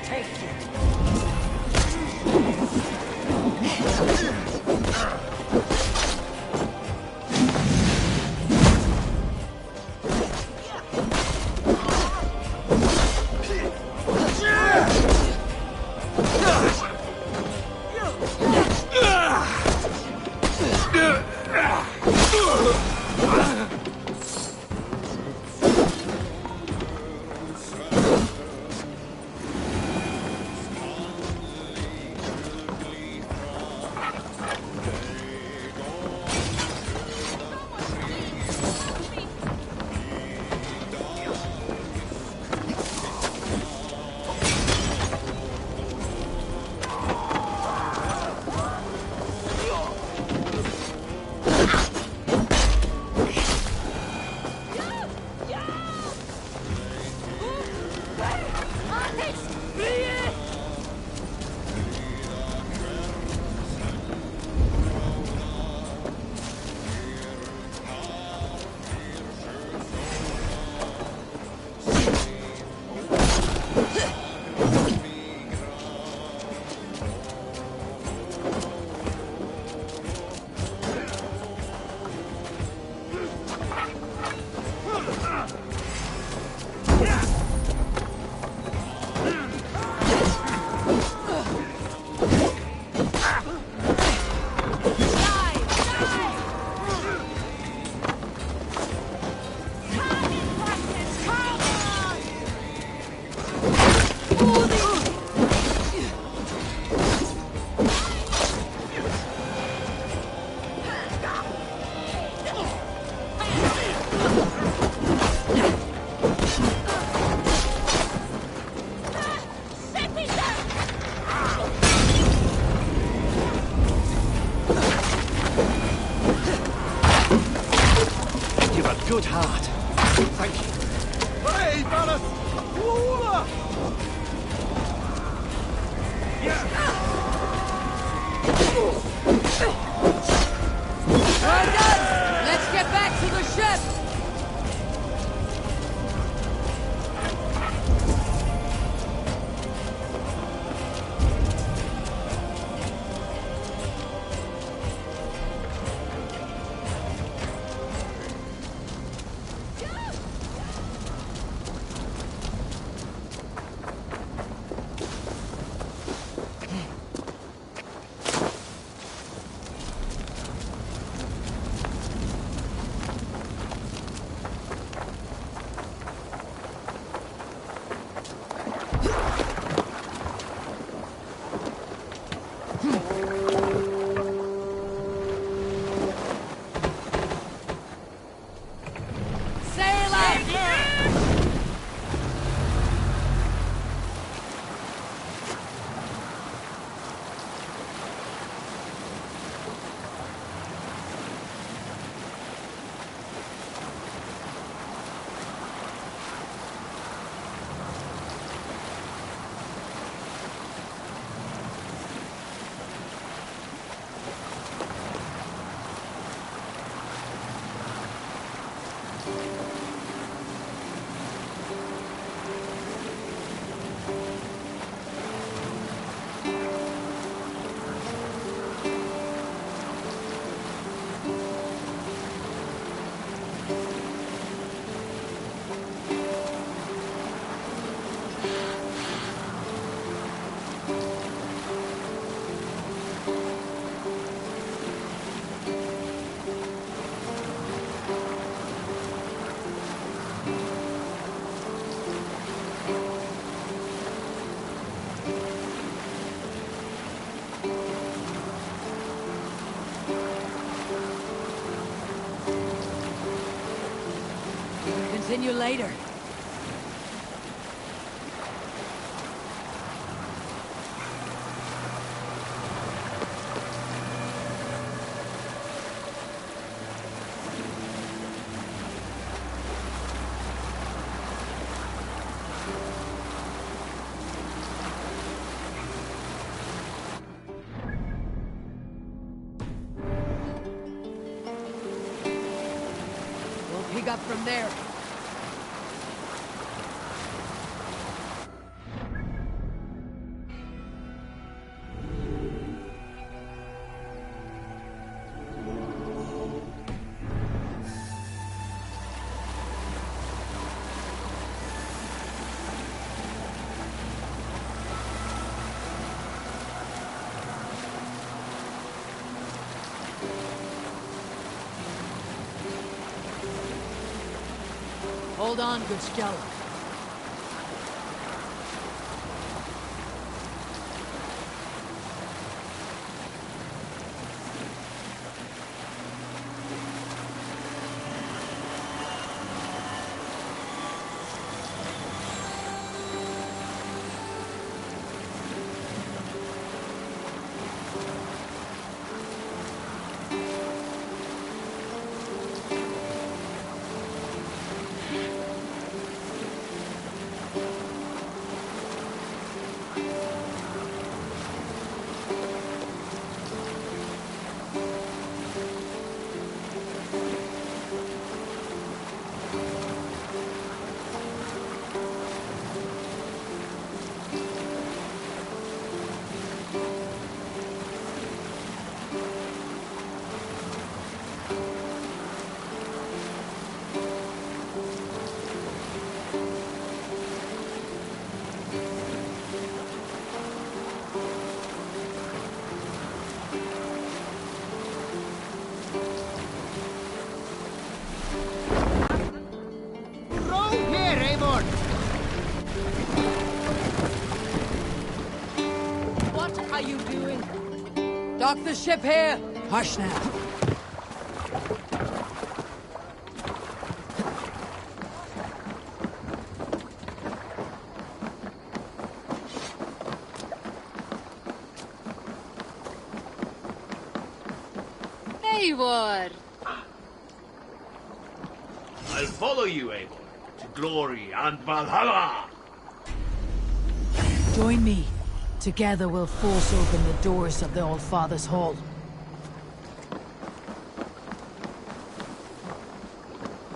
Speaker 1: Take it.
Speaker 6: Good heart. Thank you. Hey, Ballas!
Speaker 2: We're done! Let's get back to the ship! Continue later. We'll pick up from there. Hold on, good Skjald. What are you doing? Dock the ship here! Hush now.
Speaker 8: Eivor!
Speaker 6: I'll follow you, Eivor, to glory and Valhalla!
Speaker 2: Join me. Together we'll force open the doors of the All-Father's Hall.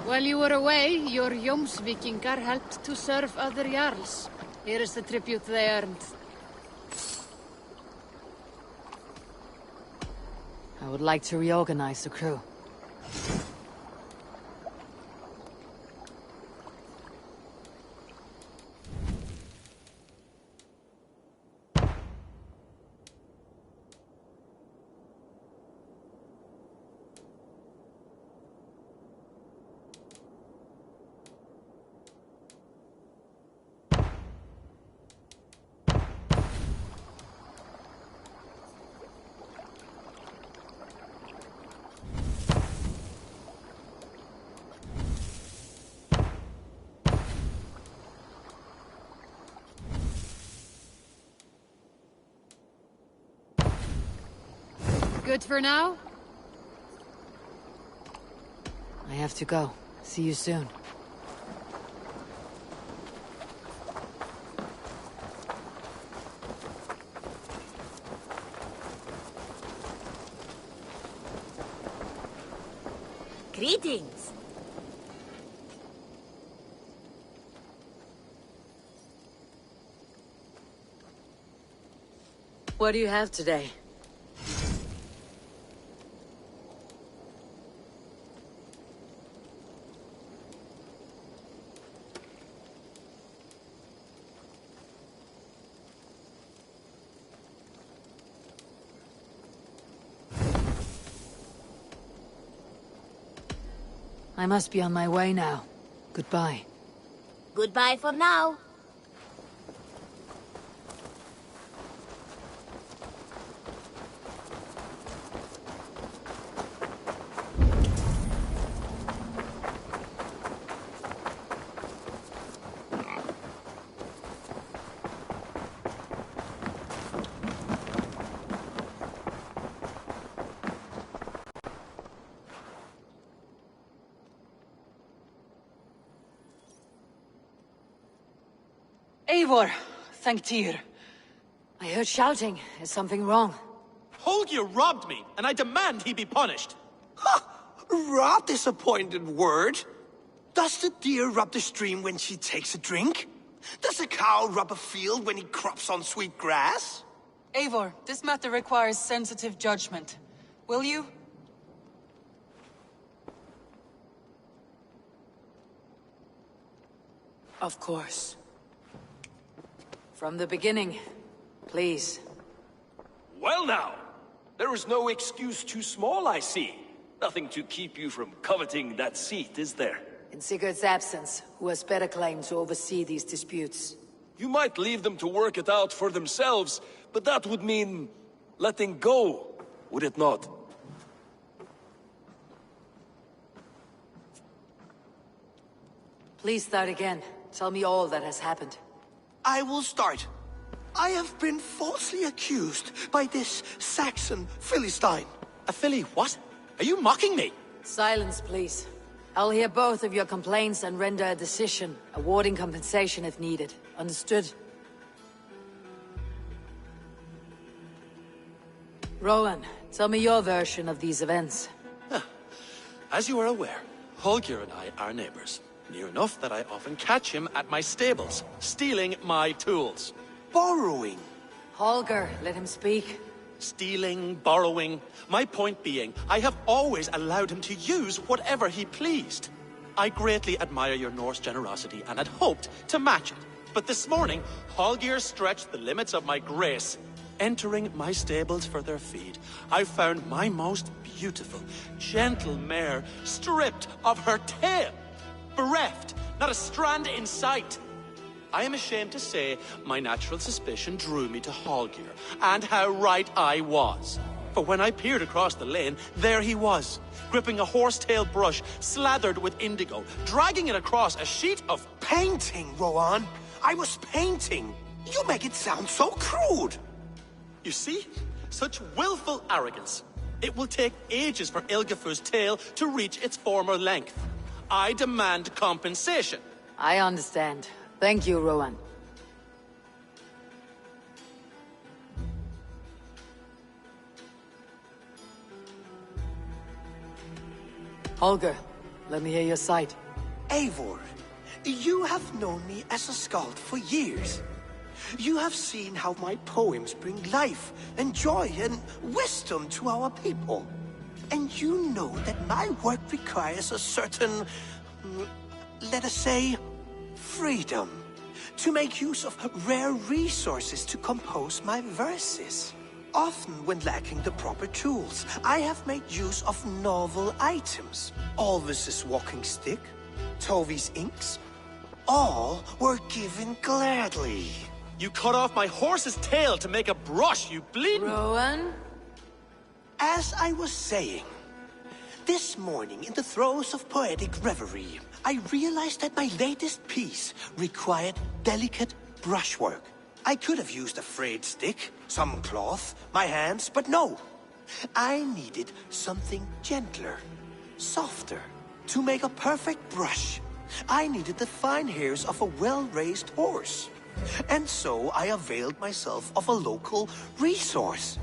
Speaker 8: While you were away, your Jomsvikingar helped to serve other Jarls. Here is the tribute they earned.
Speaker 2: I would like to reorganize the crew.
Speaker 8: Good for now?
Speaker 2: I have to go. See you soon.
Speaker 22: Greetings.
Speaker 2: What do you have today? I must be on my way now. Goodbye.
Speaker 22: Goodbye for now.
Speaker 2: Eivor, thank Tyr. I heard shouting. Is something wrong?
Speaker 20: Holger robbed me, and I demand he be punished.
Speaker 21: Rot disappointed word. Does the deer rub the stream when she takes a drink? Does the cow rub a field when he crops on sweet grass?
Speaker 2: Eivor, this matter requires sensitive judgment. Will you? Of course. From the beginning, please.
Speaker 23: Well now, there is no excuse too small, I see. Nothing to keep you from coveting that seat, is there?
Speaker 2: in Sigurd's absence, who has better claim to oversee these disputes?
Speaker 23: You might leave them to work it out for themselves, but that would mean letting go, would it not?
Speaker 2: Please start again. Tell me all that has happened.
Speaker 21: I will start. I have been falsely accused by this Saxon Philistine.
Speaker 20: A Philly what? Are you mocking me?
Speaker 2: Silence, please. I'll hear both of your complaints and render a decision, awarding compensation if needed. Understood? Rowan, tell me your version of these events.
Speaker 20: As you are aware, Holger and I are neighbors. Near enough that I often catch him at my stables, stealing my tools.
Speaker 21: Borrowing.
Speaker 2: Holger, let him speak.
Speaker 20: Stealing, borrowing. My point being, I have always allowed him to use whatever he pleased. I greatly admire your Norse generosity and had hoped to match it. But this morning, Holger stretched the limits of my grace. Entering my stables for their feed, I found my most beautiful, gentle mare stripped of her tail. Bereft, not a strand in sight. I am ashamed to say my natural suspicion drew me to Holger, and how right I was. For when I peered across the lane, there he was, gripping a horsetail brush slathered with indigo, dragging it across a sheet of
Speaker 21: painting, Rowan. I was painting. You make it sound so crude.
Speaker 20: You see? Such willful arrogance. It will take ages for Ilgafur's tail to reach its former length. I demand compensation.
Speaker 2: I understand. Thank you, Rowan. Holger, let me hear your side.
Speaker 21: Eivor, you have known me as a skald for years. You have seen how my poems bring life and joy and wisdom to our people. And you know that my work requires a certain, let us say, freedom to make use of rare resources to compose my verses. Often when lacking the proper tools, I have made use of novel items. Alvis's walking stick, Tovi's inks, all were given gladly.
Speaker 20: You cut off my horse's tail to make a brush, you bleeding...
Speaker 2: Rowan?
Speaker 21: As I was saying, this morning in the throes of poetic reverie, I realized that my latest piece required delicate brushwork. I could have used a frayed stick, some cloth, my hands, but no. I needed something gentler, softer. To make a perfect brush, I needed the fine hairs of a well-raised horse. And so I availed myself of a local resource.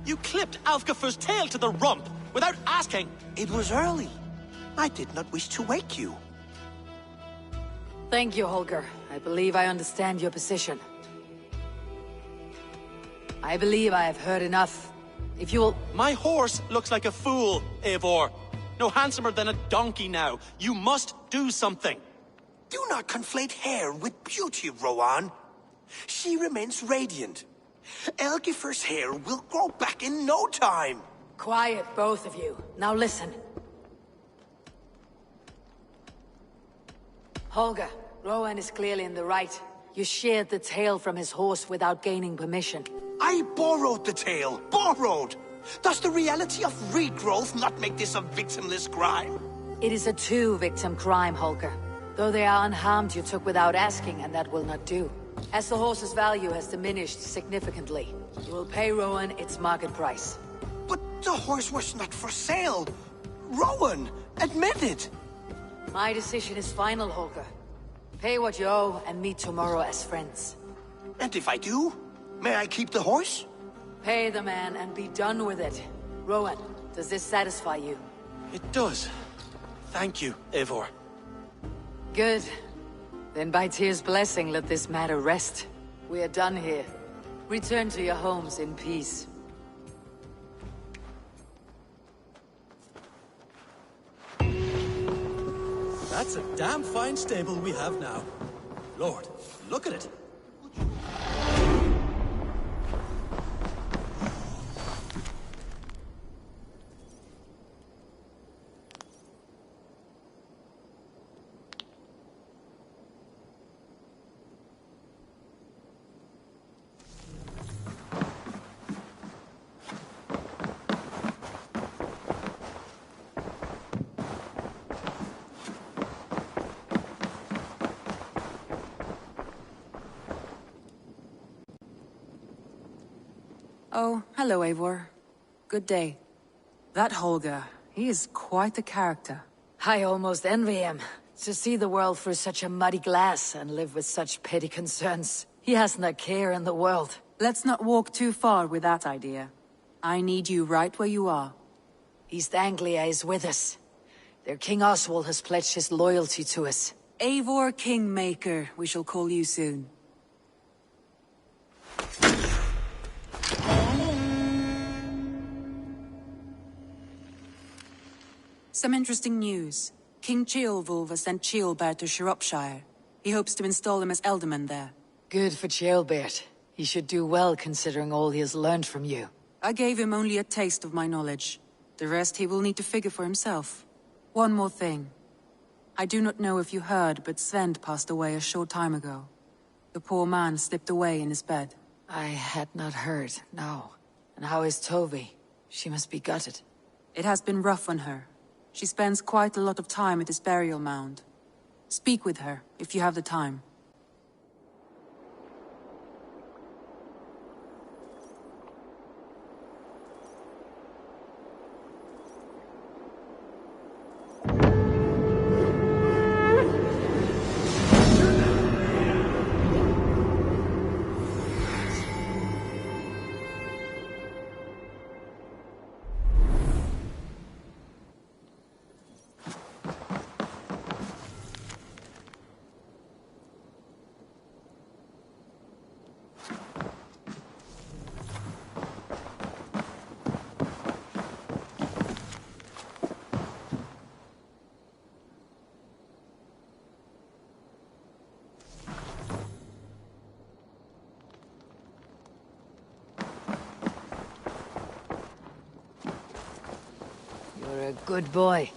Speaker 20: You clipped Alfgafur's tail to the rump, without asking.
Speaker 21: It was early. I did not wish to wake you.
Speaker 2: Thank you, Holger. I believe I understand your position. I believe I have heard enough. If you will...
Speaker 20: My horse looks like a fool, Eivor. No handsomer than a donkey now. You must do something.
Speaker 21: Do not conflate hair with beauty, Rowan. She remains radiant. Elgifur's hair will grow back in no time.
Speaker 2: Quiet, both of you. Now listen. Holger, Rowan is clearly in the right. You sheared the tail from his horse without gaining permission.
Speaker 21: I borrowed the tail. Borrowed! Does the reality of regrowth not make this a victimless crime?
Speaker 2: It is a two-victim crime, Holger. Though they are unharmed, you took without asking, and that will not do. As the horse's value has diminished significantly, you will pay Rowan its market price.
Speaker 21: But the horse was not for sale. Rowan, admit it.
Speaker 2: My decision is final, Holger. Pay what you owe and meet tomorrow as friends.
Speaker 21: And if I do, may I keep the horse?
Speaker 2: Pay the man and be done with it. Rowan, does this satisfy you?
Speaker 20: It does. Thank you, Eivor.
Speaker 2: Good. Then by Tyr's blessing, let this matter rest. We are done here. Return to your homes in peace.
Speaker 20: That's a damn fine stable we have now. Lord, look at it.
Speaker 3: Oh, hello, Eivor. Good day. That Holger, he is quite a character.
Speaker 2: I almost envy him. To see the world through such a muddy glass and live with such petty concerns. He hasn't a care in the world.
Speaker 3: Let's not walk too far with that idea. I need you right where you are.
Speaker 2: East Anglia is with us. Their King Oswald has pledged his loyalty to us.
Speaker 3: Eivor Kingmaker, we shall call you soon. Some interesting news. King Ceolwulf has sent Ceolbert to Shropshire. He hopes to install him as Elderman there.
Speaker 2: Good for Ceolbert. He should do well considering all he has learned from you.
Speaker 3: I gave him only a taste of my knowledge. The rest he will need to figure for himself. One more thing. I do not know if you heard, but Sven passed away a short time ago. The poor man slipped away in his bed.
Speaker 2: I had not heard, no. And how is Tovi? She must be gutted.
Speaker 3: It has been rough on her. She spends quite a lot of time at his burial mound. Speak with her, if you have the time.
Speaker 2: You're a good boy.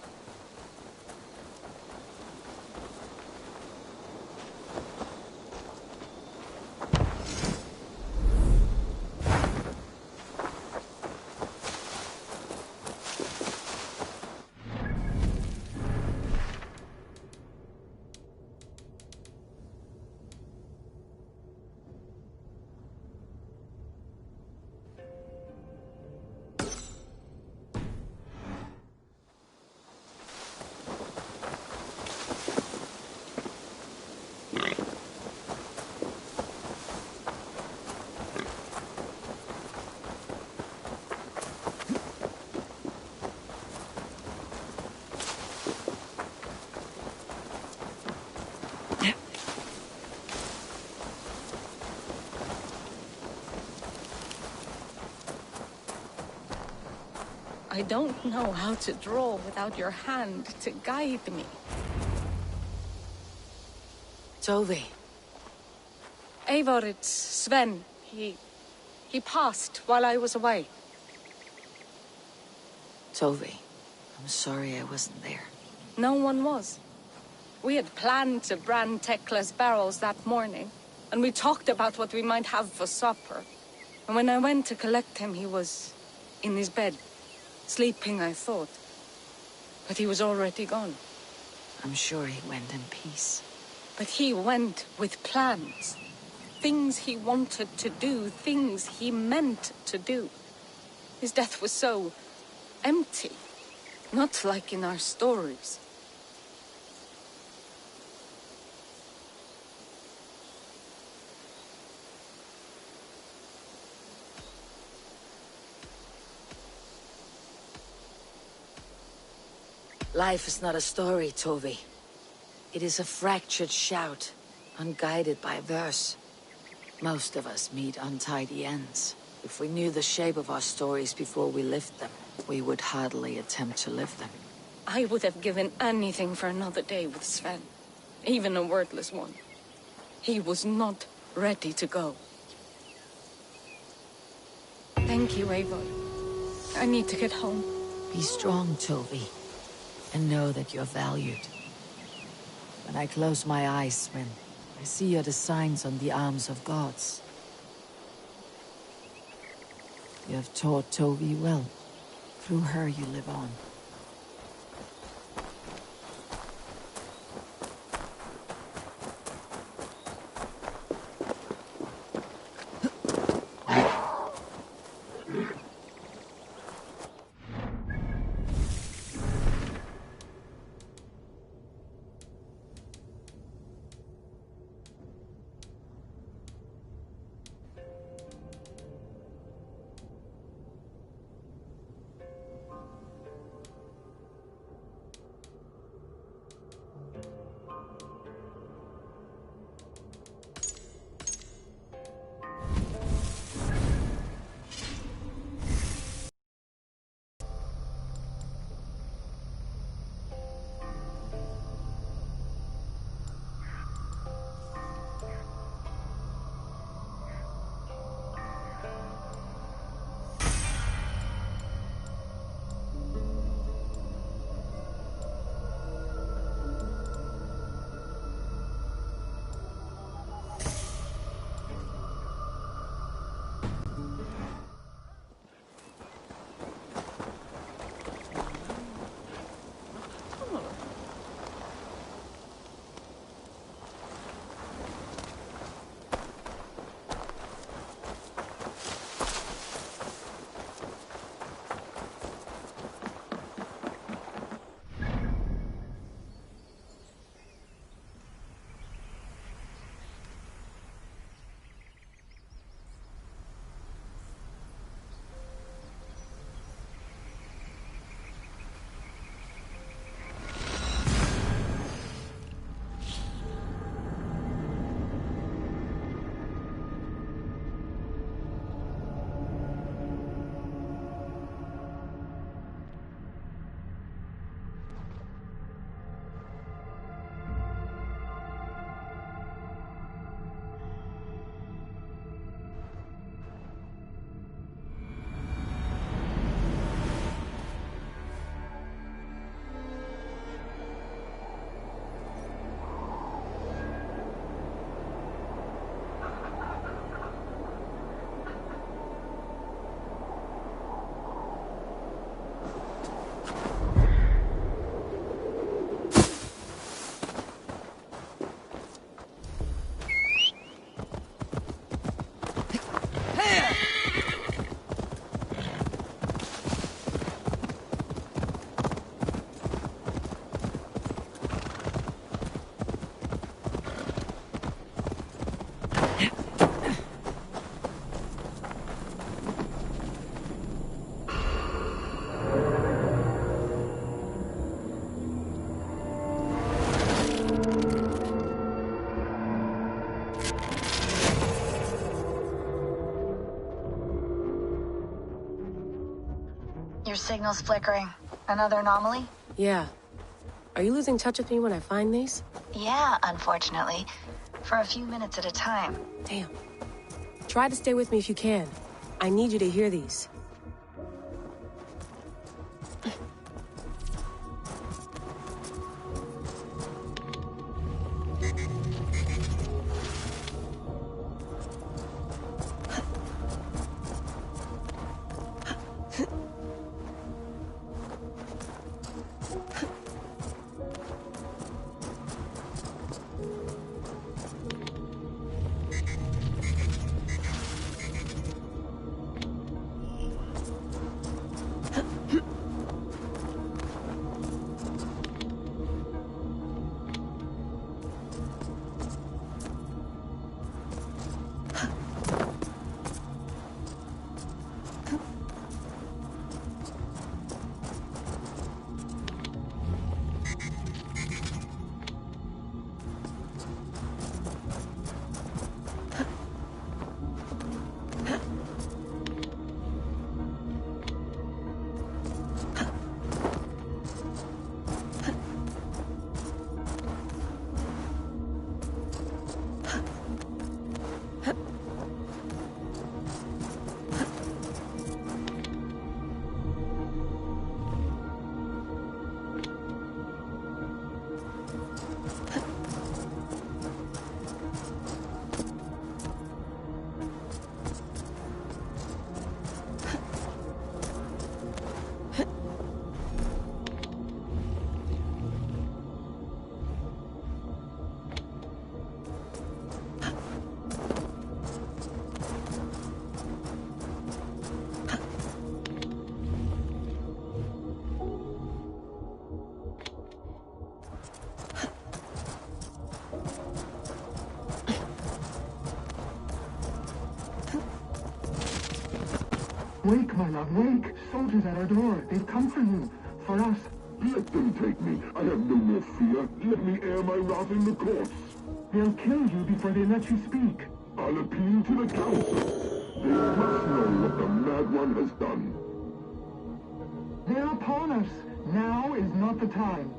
Speaker 8: I don't know how to draw without your hand to guide me.
Speaker 2: Tovi.
Speaker 8: Eivor, it's Sven. He passed while I was away.
Speaker 2: Tovi, I'm sorry I wasn't there.
Speaker 8: No one was. We had planned to brand Tekla's barrels that morning, and we talked about what we might have for supper. And when I went to collect him, he was in his bed. Sleeping, I thought. But he was already gone.
Speaker 2: I'm sure he went in peace.
Speaker 8: But he went with plans. Things he wanted to do, things he meant to do. His death was so empty. Not like in our stories.
Speaker 2: Life is not a story, Tovi. It is a fractured shout, unguided by verse. Most of us meet untidy ends. If we knew the shape of our stories before we lived them, we would hardly attempt to live them.
Speaker 8: I would have given anything for another day with Sven. Even a wordless one. He was not ready to go. Thank you, Eivor. I need to get home.
Speaker 2: Be strong, Tovi. And know that you're valued. When I close my eyes, Sven, I see you're the signs on the arms of gods. You have taught Tovi well. Through her you live on.
Speaker 5: Your signal's flickering. Another anomaly?
Speaker 9: Yeah. Are you losing touch with me when I find these?
Speaker 5: Yeah, unfortunately. For a few minutes at a time.
Speaker 9: Damn. Try to stay with me if you can. I need you to hear these.
Speaker 13: Wake, my love, wake! Soldiers at our door. They've come for you. For us.
Speaker 12: Let them take me. I have no more fear. Let me air my wrath in the courts.
Speaker 13: They'll kill you before they let you speak.
Speaker 12: I'll appeal to the council. They must know what the Mad One has done.
Speaker 13: They're upon us. Now is not the time.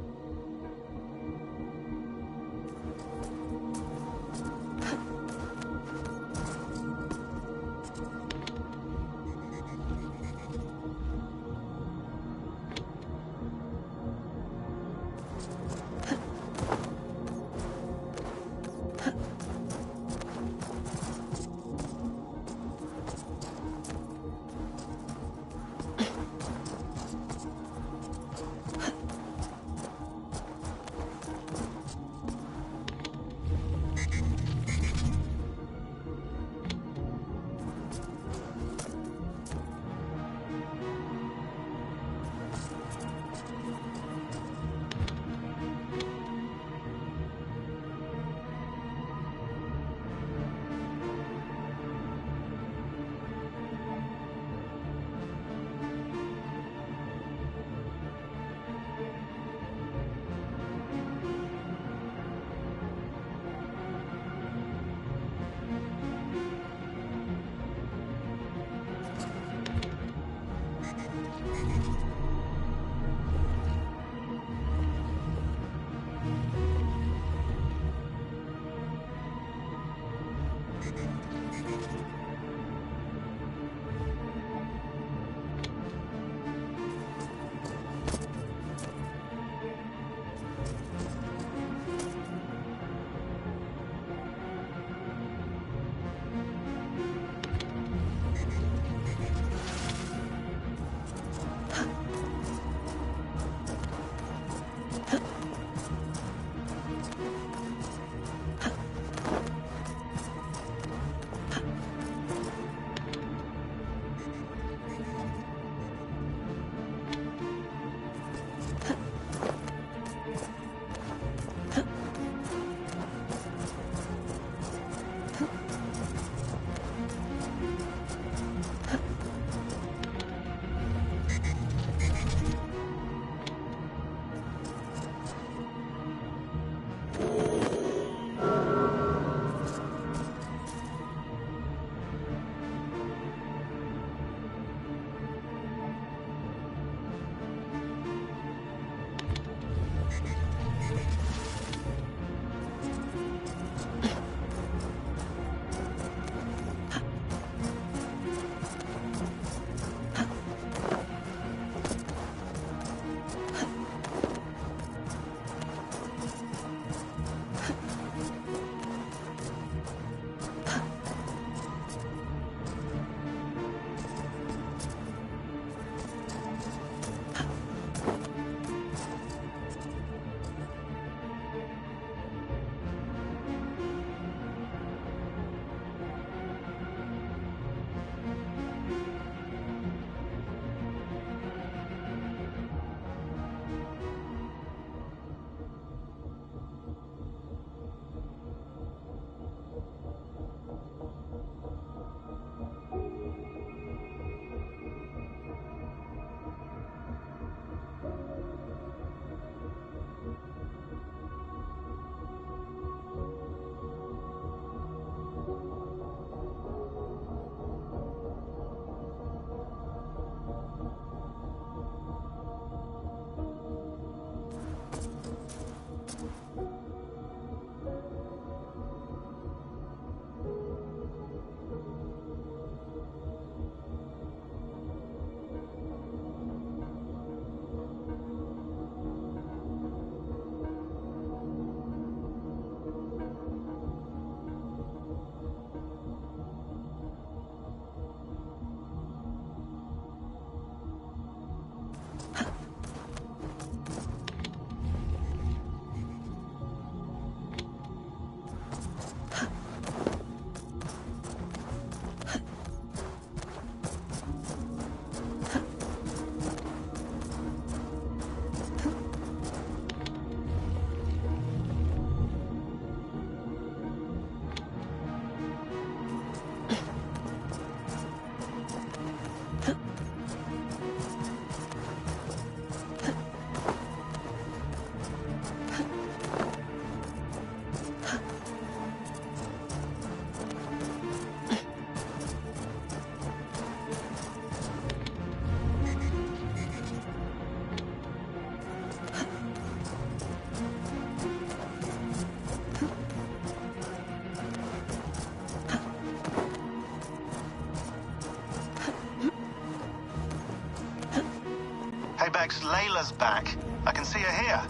Speaker 11: Hey Bex, Layla's back. I can see her here.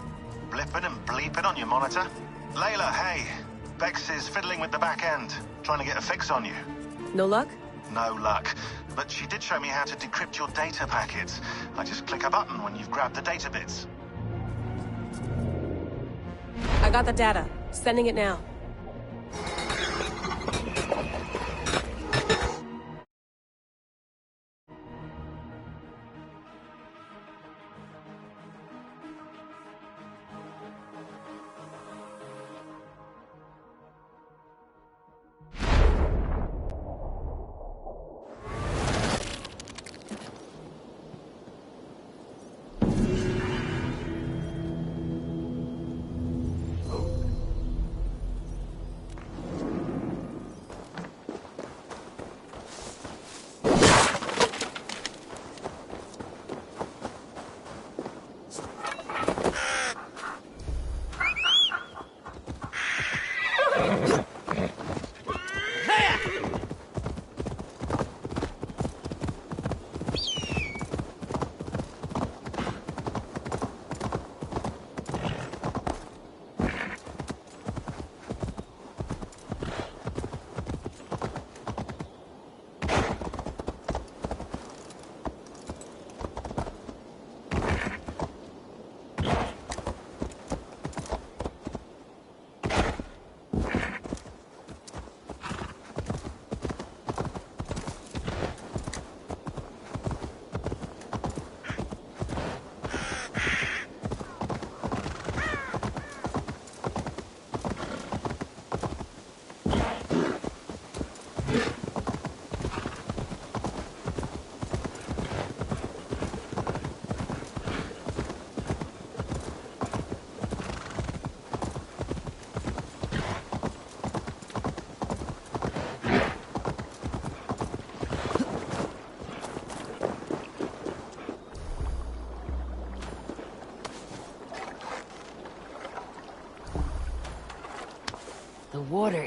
Speaker 11: Blipping and bleeping on your monitor. Layla, hey. Bex is fiddling with the back end, trying to get a fix on you.
Speaker 9: No luck?
Speaker 11: No luck. But she did show me how to decrypt your data packets. I just click a button when you've grabbed the data bits.
Speaker 9: I got the data. Sending it now.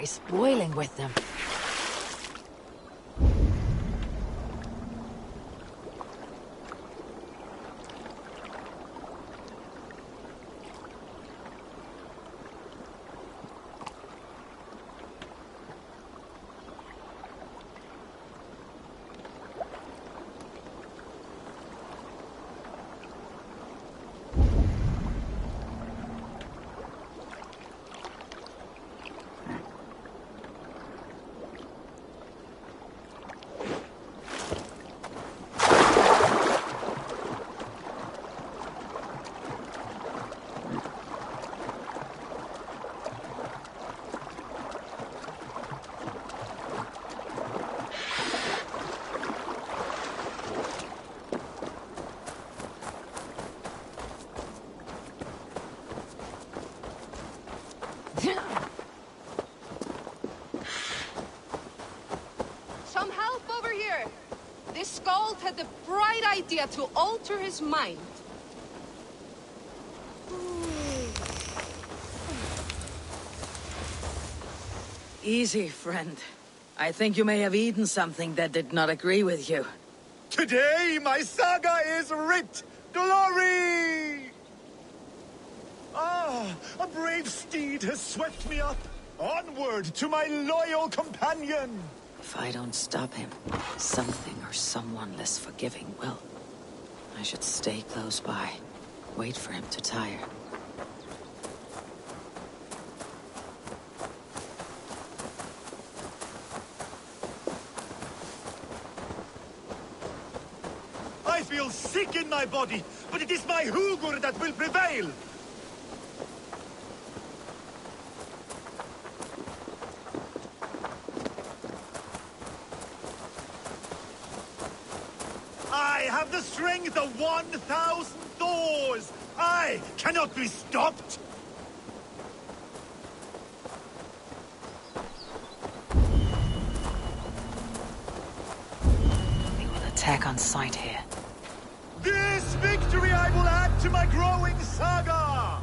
Speaker 2: is boiling with them.
Speaker 14: Some help over here! This Skald had the bright idea to alter his mind.
Speaker 2: Easy, friend. I think you may have eaten something that did not agree with you.
Speaker 10: Today, my saga is writ! Glory! Ah, a brave steed has swept me up. Onward to my loyal companion!
Speaker 2: If I don't stop him, something or someone less forgiving will. I should stay close by. Wait for him to tire.
Speaker 10: I feel sick in my body, but it is my Hugur that will prevail! I have the strength of 1,000 Thors! I cannot be stopped!
Speaker 2: We will attack on sight here.
Speaker 10: This victory I will add to my growing saga!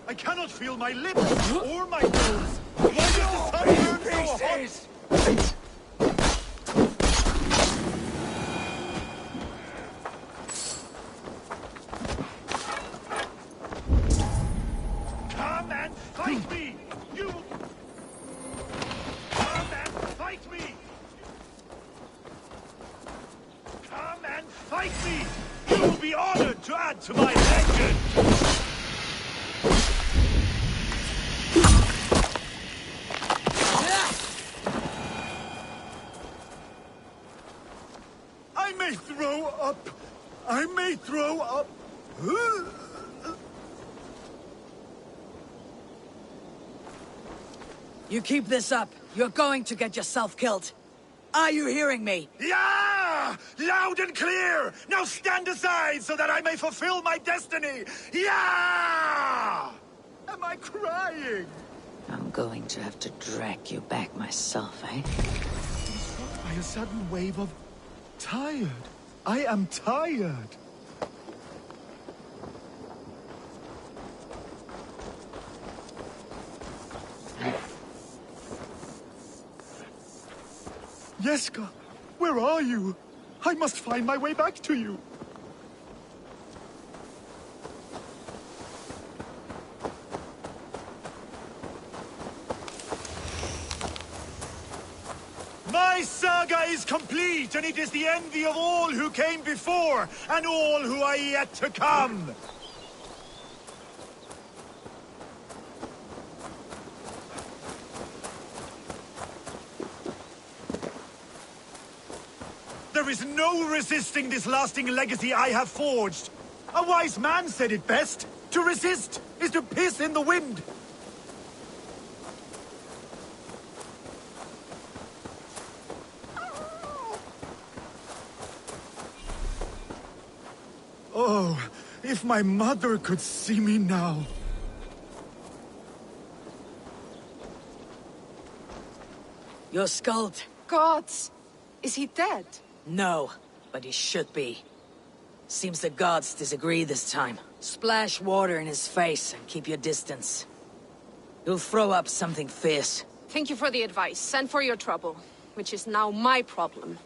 Speaker 10: I cannot feel my lips or my nose. Why does the sun burn so hot? Come and fight me! You... Come and fight me! Come and fight me! You will be honored to add to my legend! I may throw up! I may throw up!
Speaker 2: You keep this up, you're going to get yourself killed. Are you hearing me?
Speaker 10: Yeah! Loud and clear! Now stand aside so that I may fulfill my destiny! Yeah! Am I crying?
Speaker 2: I'm going to have to drag you back myself, eh?
Speaker 10: Struck by a sudden wave of... tired. I am tired. Yeska, where are you? I must find my way back to you. My saga is complete, and it is the envy of all who came before, and all who are yet to come. There is no resisting this lasting legacy I have forged. A wise man said it best. To resist is to piss in the wind. Oh, if my mother could see me now.
Speaker 2: Your Skald.
Speaker 14: Gods! Is he dead?
Speaker 2: No. but he should be. Seems the gods disagree this time. Splash water in his face and keep your distance. He'll throw up something fierce.
Speaker 14: Thank you for the advice, and for your trouble, which is now my problem.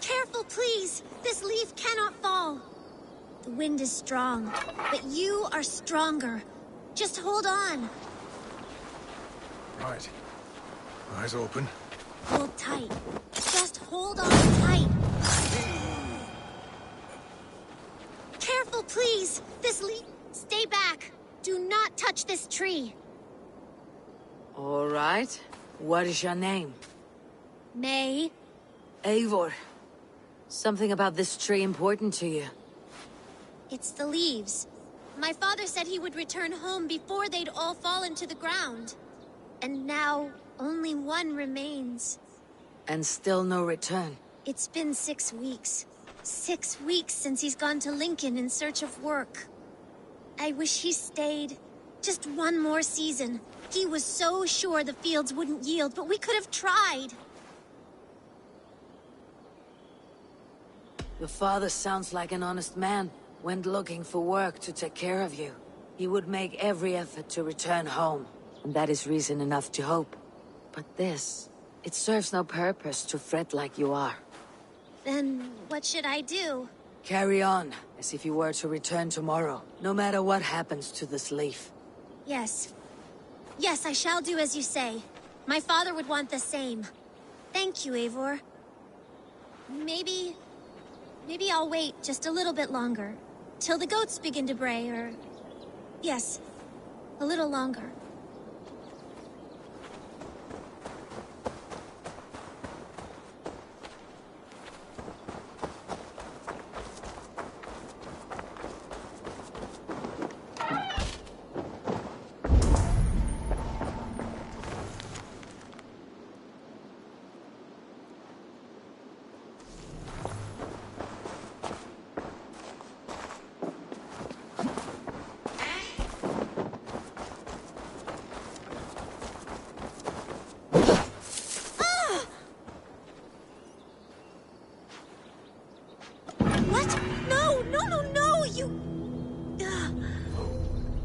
Speaker 22: Careful, please! This leaf cannot fall. The wind is strong, but you are stronger. Just hold on.
Speaker 7: Right. Eyes open.
Speaker 22: Hold tight. Just hold on tight. Careful, please! This leaf... Stay back! Do not touch this tree.
Speaker 2: All right. What is your name?
Speaker 22: May.
Speaker 2: Eivor. Something about this tree important to you?
Speaker 22: It's the leaves. My father said he would return home before they'd all fallen to the ground. And now, only one remains.
Speaker 2: And still no return?
Speaker 22: It's been 6 weeks. 6 weeks since he's gone to Lincoln in search of work. I wish he stayed. Just one more season. He was so sure the fields wouldn't yield, but we could have tried.
Speaker 2: Your father sounds like an honest man. Went looking for work to take care of you. He would make every effort to return home. And that is reason enough to hope. But this... it serves no purpose to fret like you are.
Speaker 22: Then what should I do?
Speaker 2: Carry on, as if you were to return tomorrow. No matter what happens to this leaf.
Speaker 22: Yes. Yes, I shall do as you say. My father would want the same. Thank you, Eivor. Maybe I'll wait just a little bit longer. Till the goats begin to bray, or... Yes, a little longer.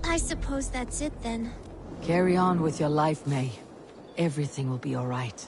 Speaker 22: I suppose that's it then.
Speaker 2: Carry on with your life, May. Everything will be all right.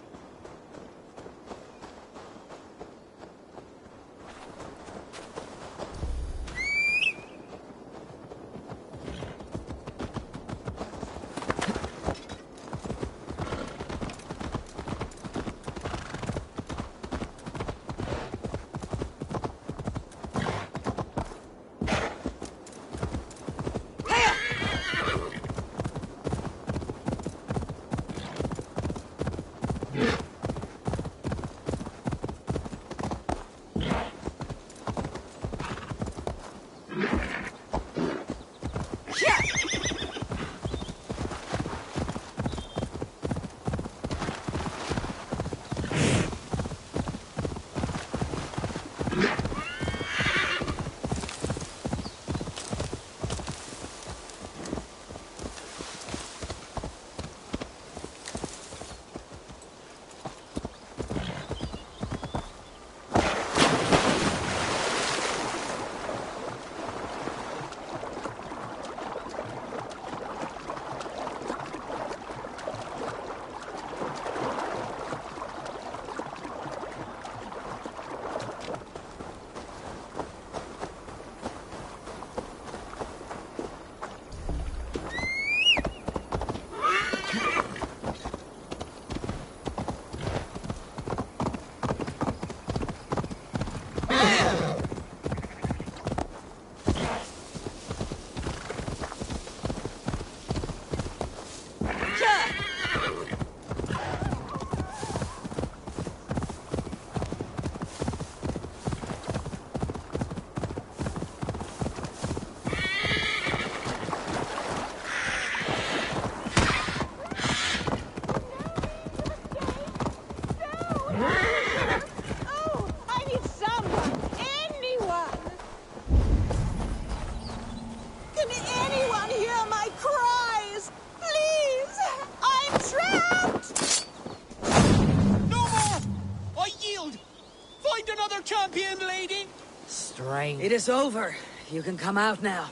Speaker 2: train. It is over. You can come out now.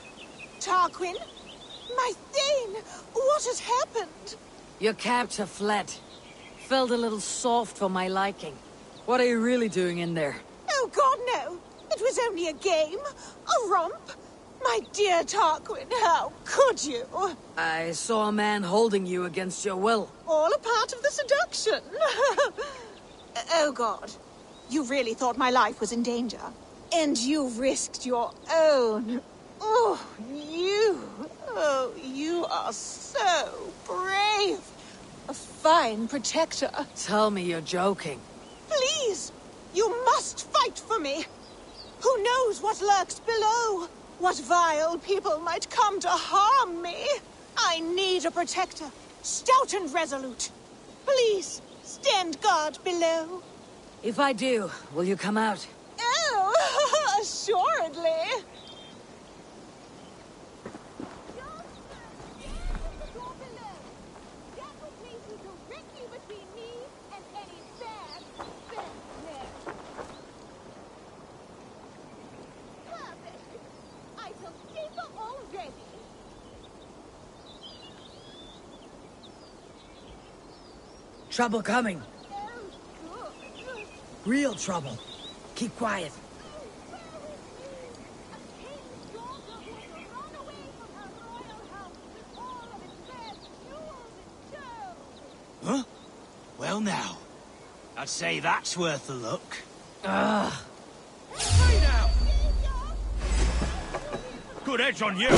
Speaker 17: Tarquin? My Thane! What has happened?
Speaker 2: Your captor fled. Felt a little soft for my liking. What are you really doing in there?
Speaker 17: Oh, God, no. It was only a game. A romp. My dear Tarquin, how could you?
Speaker 2: I saw a man holding you against your will.
Speaker 17: All a part of the seduction. Oh, God. You really thought my life was in danger. And you risked your own. Oh, you are so brave. A fine protector.
Speaker 2: Tell me you're joking.
Speaker 17: Please, you must fight for me. Who knows what lurks below? What vile people might come to harm me? I need a protector, stout and resolute. Please, stand guard below.
Speaker 2: If I do, will you come out?
Speaker 17: Oh, assuredly.
Speaker 2: Trouble coming. Real trouble. Keep quiet.
Speaker 1: Huh? Well now, I'd say that's worth a look.
Speaker 2: Ugh.
Speaker 4: Hey now! Good edge on you!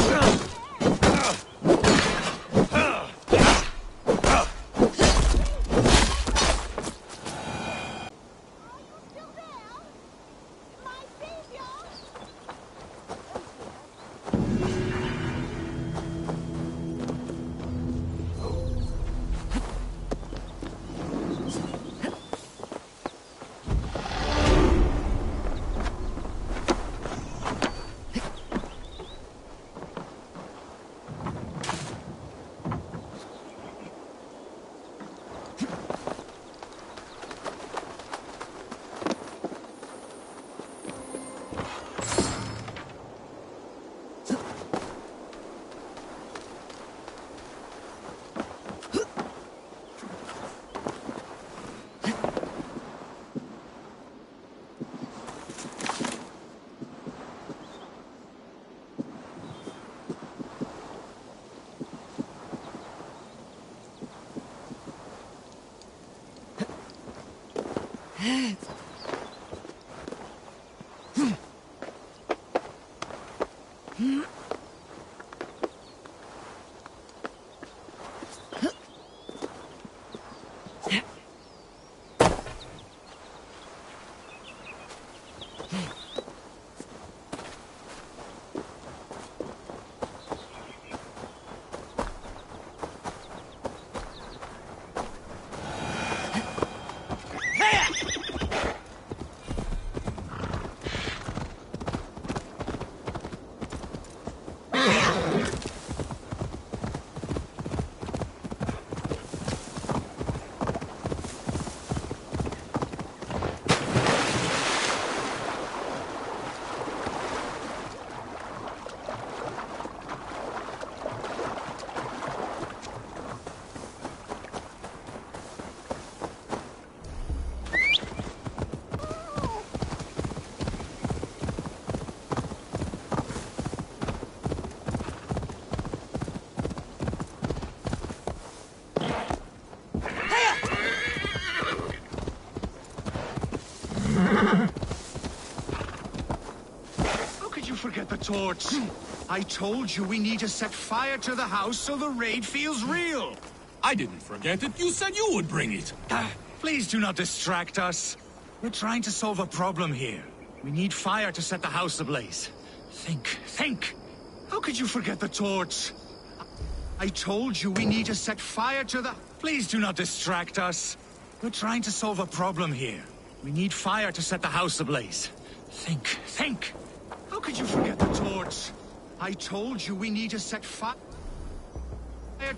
Speaker 4: Forget the torch. I told you we need to set fire to the house so the raid feels real.
Speaker 18: I didn't forget it. You said you would bring it.
Speaker 4: Please do not distract us. We're trying to solve a problem here. We need fire to set the house ablaze. Think. How could you forget the torch? I told you we need to set fire to the... Please do not distract us. We're trying to solve a problem here. We need fire to set the house ablaze. Think. How could you forget the torch? I told you we need to set fire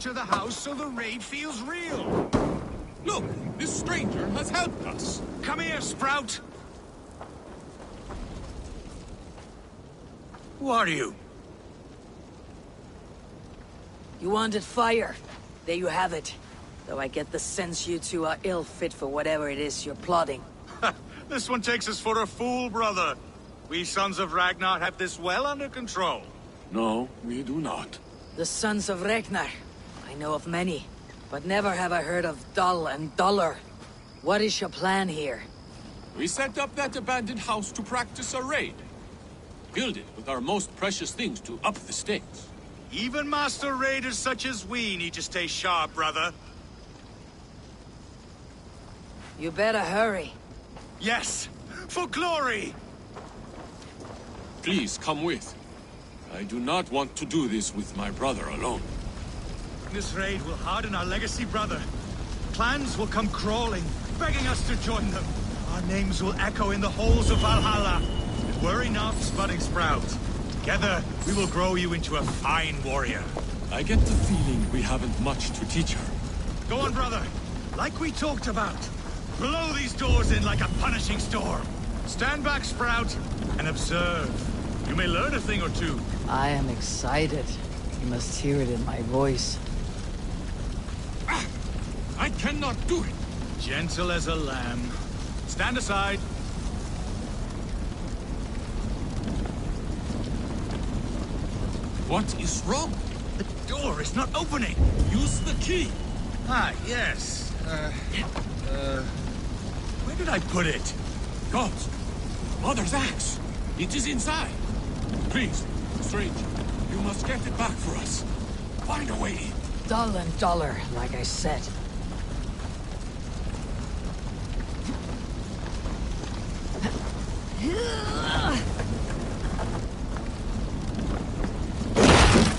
Speaker 4: to the house so the raid feels real.
Speaker 18: Look, this stranger has helped us.
Speaker 4: Come here, Sprout. Who are you?
Speaker 2: You wanted fire. There you have it. Though I get the sense you two are ill fit for whatever it is you're plotting.
Speaker 4: This one takes us for a fool, brother. We Sons of Ragnar have this well under control.
Speaker 18: No, we do not.
Speaker 2: The Sons of Ragnar. I know of many, but never have I heard of Dull and Duller. What is your plan here?
Speaker 18: We set up that abandoned house to practice a raid. Build it with our most precious things to up the stakes.
Speaker 4: Even master raiders such as we need to stay sharp, brother.
Speaker 2: You better hurry.
Speaker 4: Yes, for glory!
Speaker 18: Please come with. I do not want to do this with my brother alone.
Speaker 4: This raid will harden our legacy, brother. Clans will come crawling, begging us to join them. Our names will echo in the halls of Valhalla. And worry not, Spudding Sprout. Together, we will grow you into a fine warrior.
Speaker 18: I get the feeling we haven't much to teach her.
Speaker 4: Go on, brother. Like we talked about. Blow these doors in like a punishing storm. Stand back, Sprout, and observe. You may learn a thing or two.
Speaker 2: I am excited. You must hear it in my voice.
Speaker 18: I cannot do it.
Speaker 4: Gentle as a lamb. Stand aside.
Speaker 18: What is wrong?
Speaker 4: The door is not opening.
Speaker 18: Use the key.
Speaker 4: Ah, yes. Where did I put it?
Speaker 18: Gods! Mother's axe! It is inside. Please, stranger, you must get it back for us. Find a way in.
Speaker 2: Dull and Duller, like I said.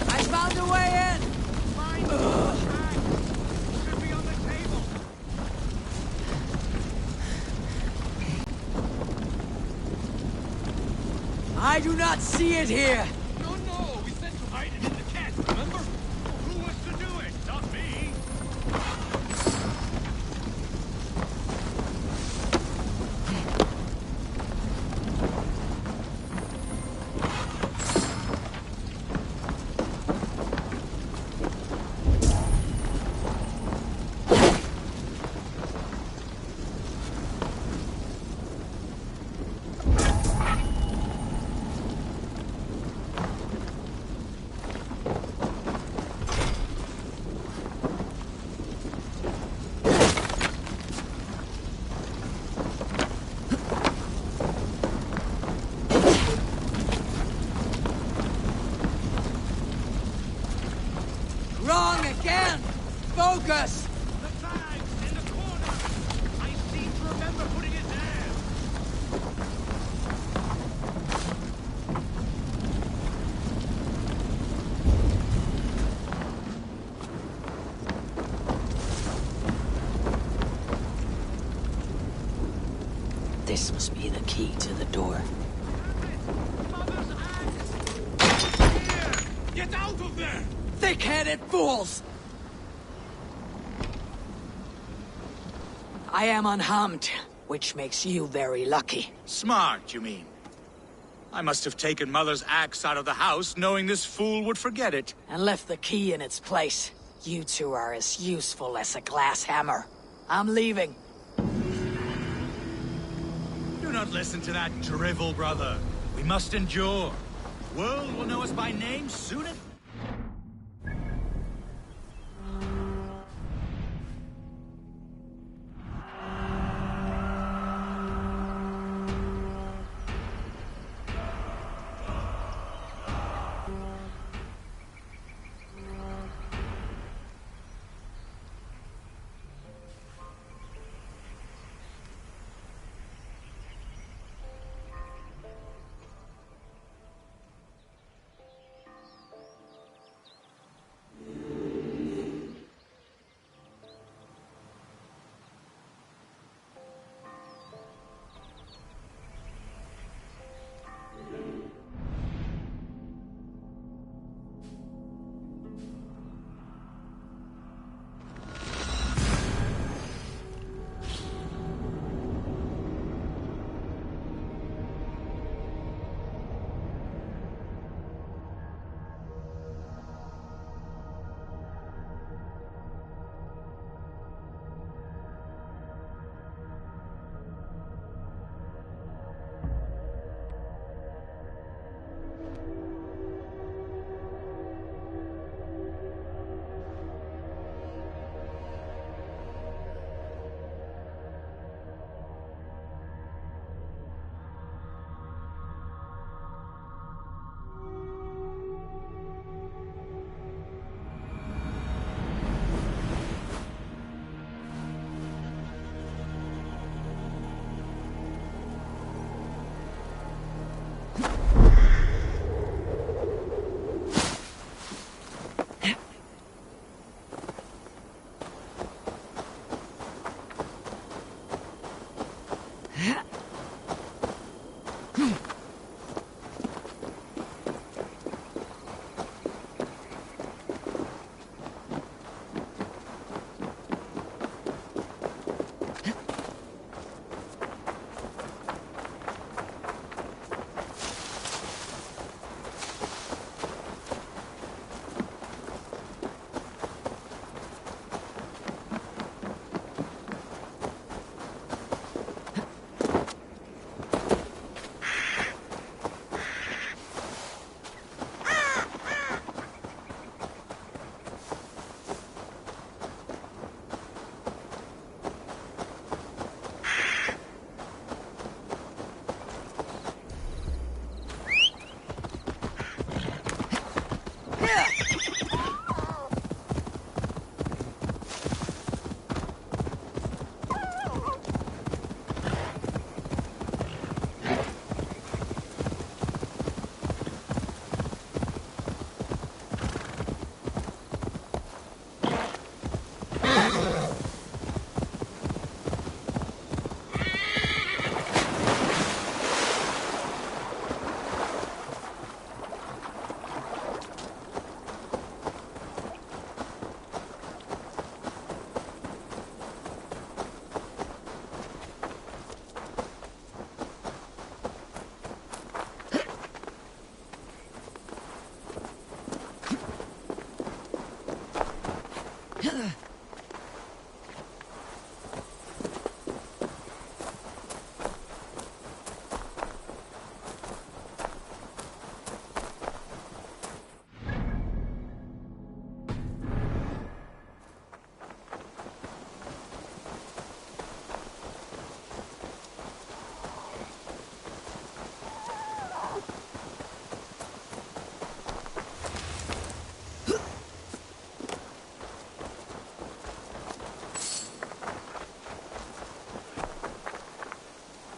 Speaker 2: I found a way in!
Speaker 4: Should be on the table.
Speaker 2: I do not see it here!
Speaker 18: No, we sent to hide it in the cat, remember?
Speaker 4: Who was to do it? Not me.
Speaker 2: Wrong again! Focus!
Speaker 4: The bag in the corner. I seem to remember putting it there.
Speaker 2: This must be the key to the door.
Speaker 4: Mother's axe.
Speaker 18: Get out of there!
Speaker 2: Thick-headed fools! I am unharmed, which makes you very lucky.
Speaker 4: Smart, you mean? I must have taken Mother's axe out of the house, knowing this fool would forget it.
Speaker 2: And left the key in its place. You two are as useful as a glass hammer. I'm leaving.
Speaker 4: Do not listen to that drivel, brother. We must endure. World will know us by name soon enough.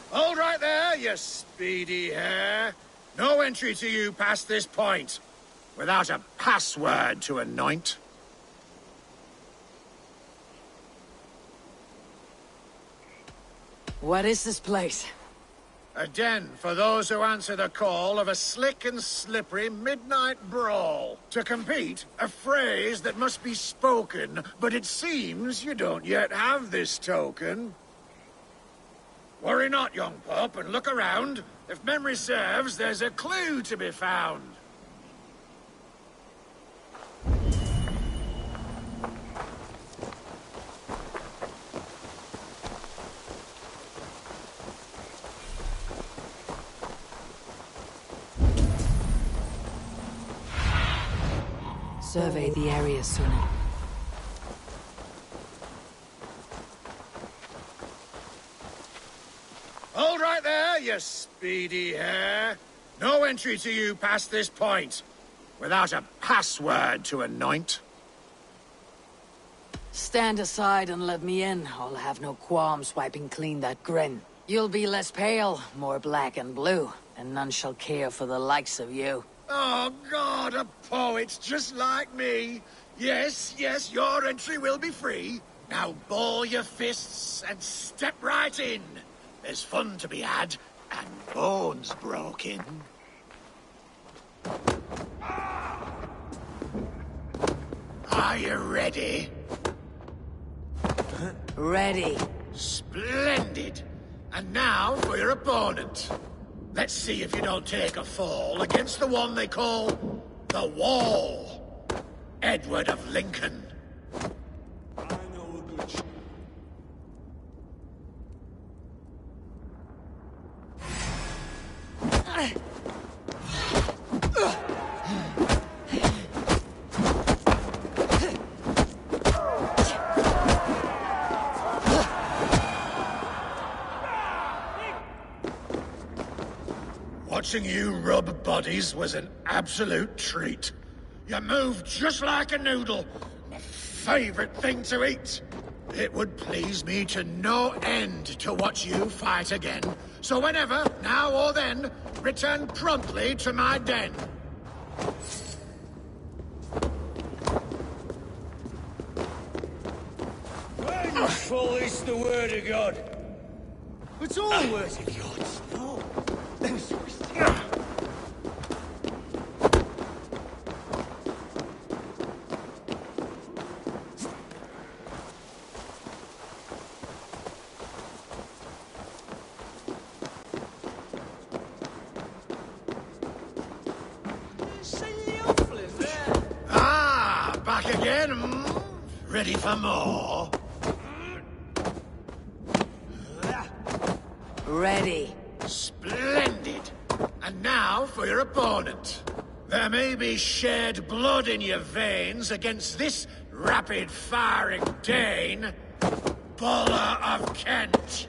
Speaker 4: Hold right there, you speedy hare. No entry to you past this point, without a password to anoint.
Speaker 2: What is this place?
Speaker 4: A den for those who answer the call of a slick and slippery midnight brawl. To compete, a phrase that must be spoken, but it seems you don't yet have this token. Worry not, young pup, and look around. If memory serves, there's a clue to be found.
Speaker 2: Survey the area sooner.
Speaker 4: Hold right there, you speedy hare. No entry to you past this point, without a password to anoint.
Speaker 2: Stand aside and let me in. I'll have no qualms wiping clean that grin. You'll be less pale, more black and blue, and none shall care for the likes of you.
Speaker 4: Oh, God, a poet just like me. Yes, yes, your entry will be free. Now ball your fists and step right in. There's fun to be had, and bones broken. Are you ready?
Speaker 2: Ready.
Speaker 4: Splendid. And now for your opponent. Let's see if you don't take a fall against the one they call the Wall. Edward of Lincoln. Watching you rub bodies was an absolute treat. You moved just like a noodle. My favorite thing to eat. It would please me to no end to watch you fight again. So whenever, now or then, return promptly to my den.
Speaker 1: When you follows the word of God. It's all the word of God's. No.
Speaker 4: Ah, back again. Ready for more?
Speaker 2: Ready.
Speaker 4: Splendid. And now for your opponent. There may be shed blood in your veins against this rapid-firing Dane, Buller of Kent.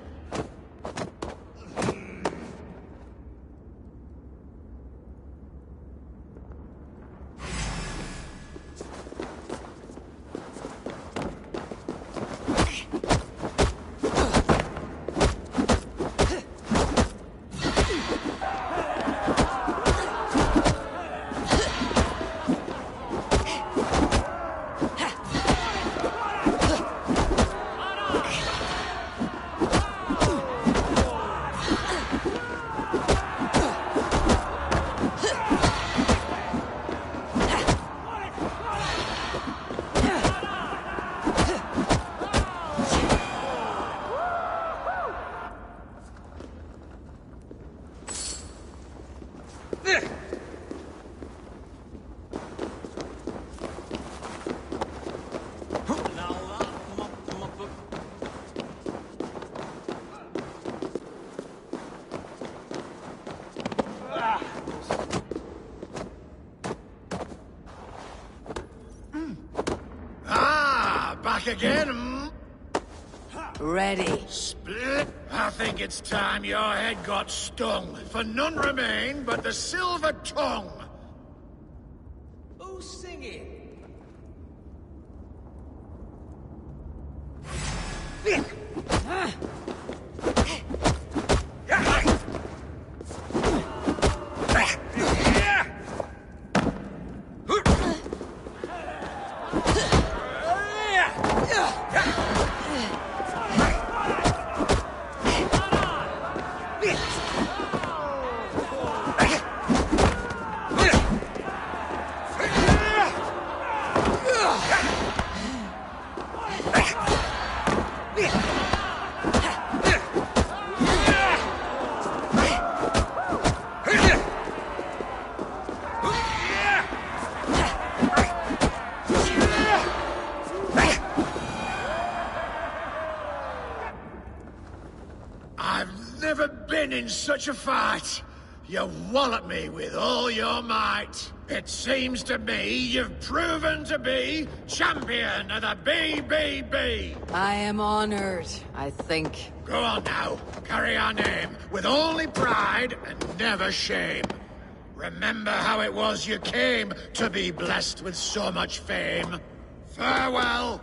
Speaker 4: again, hmm?
Speaker 2: Ready.
Speaker 4: Split. I think it's time your head got stung, for none remain but the silver tongue.
Speaker 1: Who's singing?
Speaker 4: I've never been in such a fight. You wallop me with all your might. It seems to me you've proven to be champion of the BBB.
Speaker 2: I am honored, I think.
Speaker 4: Go on now, carry our name with only pride and never shame. Remember how it was you came to be blessed with so much fame. Farewell.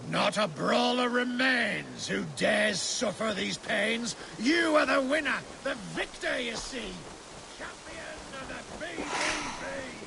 Speaker 4: Not a brawler remains who dares suffer these pains. You are the winner, the victor, you see. Champion of the BBB.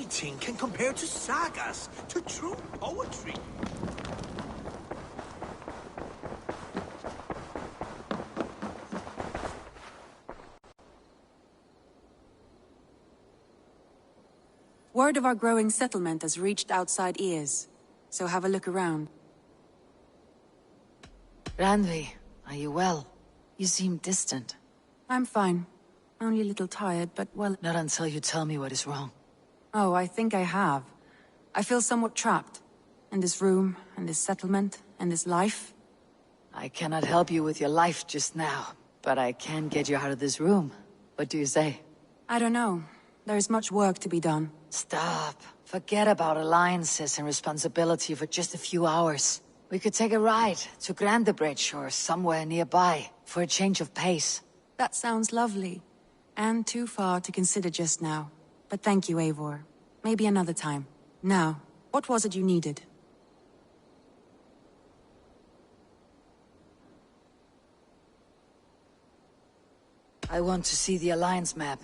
Speaker 21: Nothing can compare to sagas, to true poetry.
Speaker 3: Word of our growing settlement has reached outside ears, so have a look around.
Speaker 2: Randvi, are you well? You seem distant.
Speaker 3: I'm fine. Only a little tired, but well...
Speaker 2: Not until you tell me what is wrong.
Speaker 3: Oh, I think I have. I feel somewhat trapped. In this room, in this settlement, in this life.
Speaker 2: I cannot help you with your life just now, but I can get you out of this room. What do you say?
Speaker 3: I don't know. There is much work to be done.
Speaker 2: Stop. Forget about alliances and responsibility for just a few hours. We could take a ride to Grandebridge or somewhere nearby for a change of pace.
Speaker 3: That sounds lovely. And too far to consider just now. But thank you, Eivor. Maybe another time. Now, what was it you needed?
Speaker 2: I want to see the Alliance map.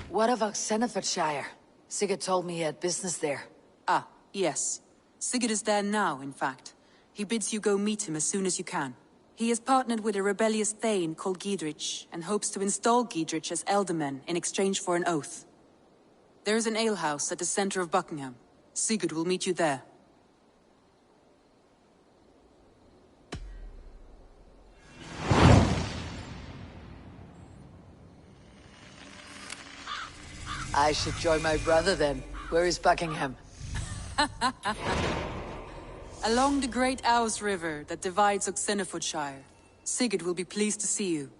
Speaker 2: What of Oxenfordshire? Sigurd told me he had business there.
Speaker 3: Ah, yes. Sigurd is there now, in fact. He bids you go meet him as soon as you can. He has partnered with a rebellious Thane called Giedrich, and hopes to install Giedrich as Elderman in exchange for an oath. There is an alehouse at the center of Buckingham. Sigurd will meet you there.
Speaker 2: I should join my brother then. Where is Buckingham?
Speaker 3: Along the great Ouse River that divides Oxenfordshire. Sigurd will be pleased to see you.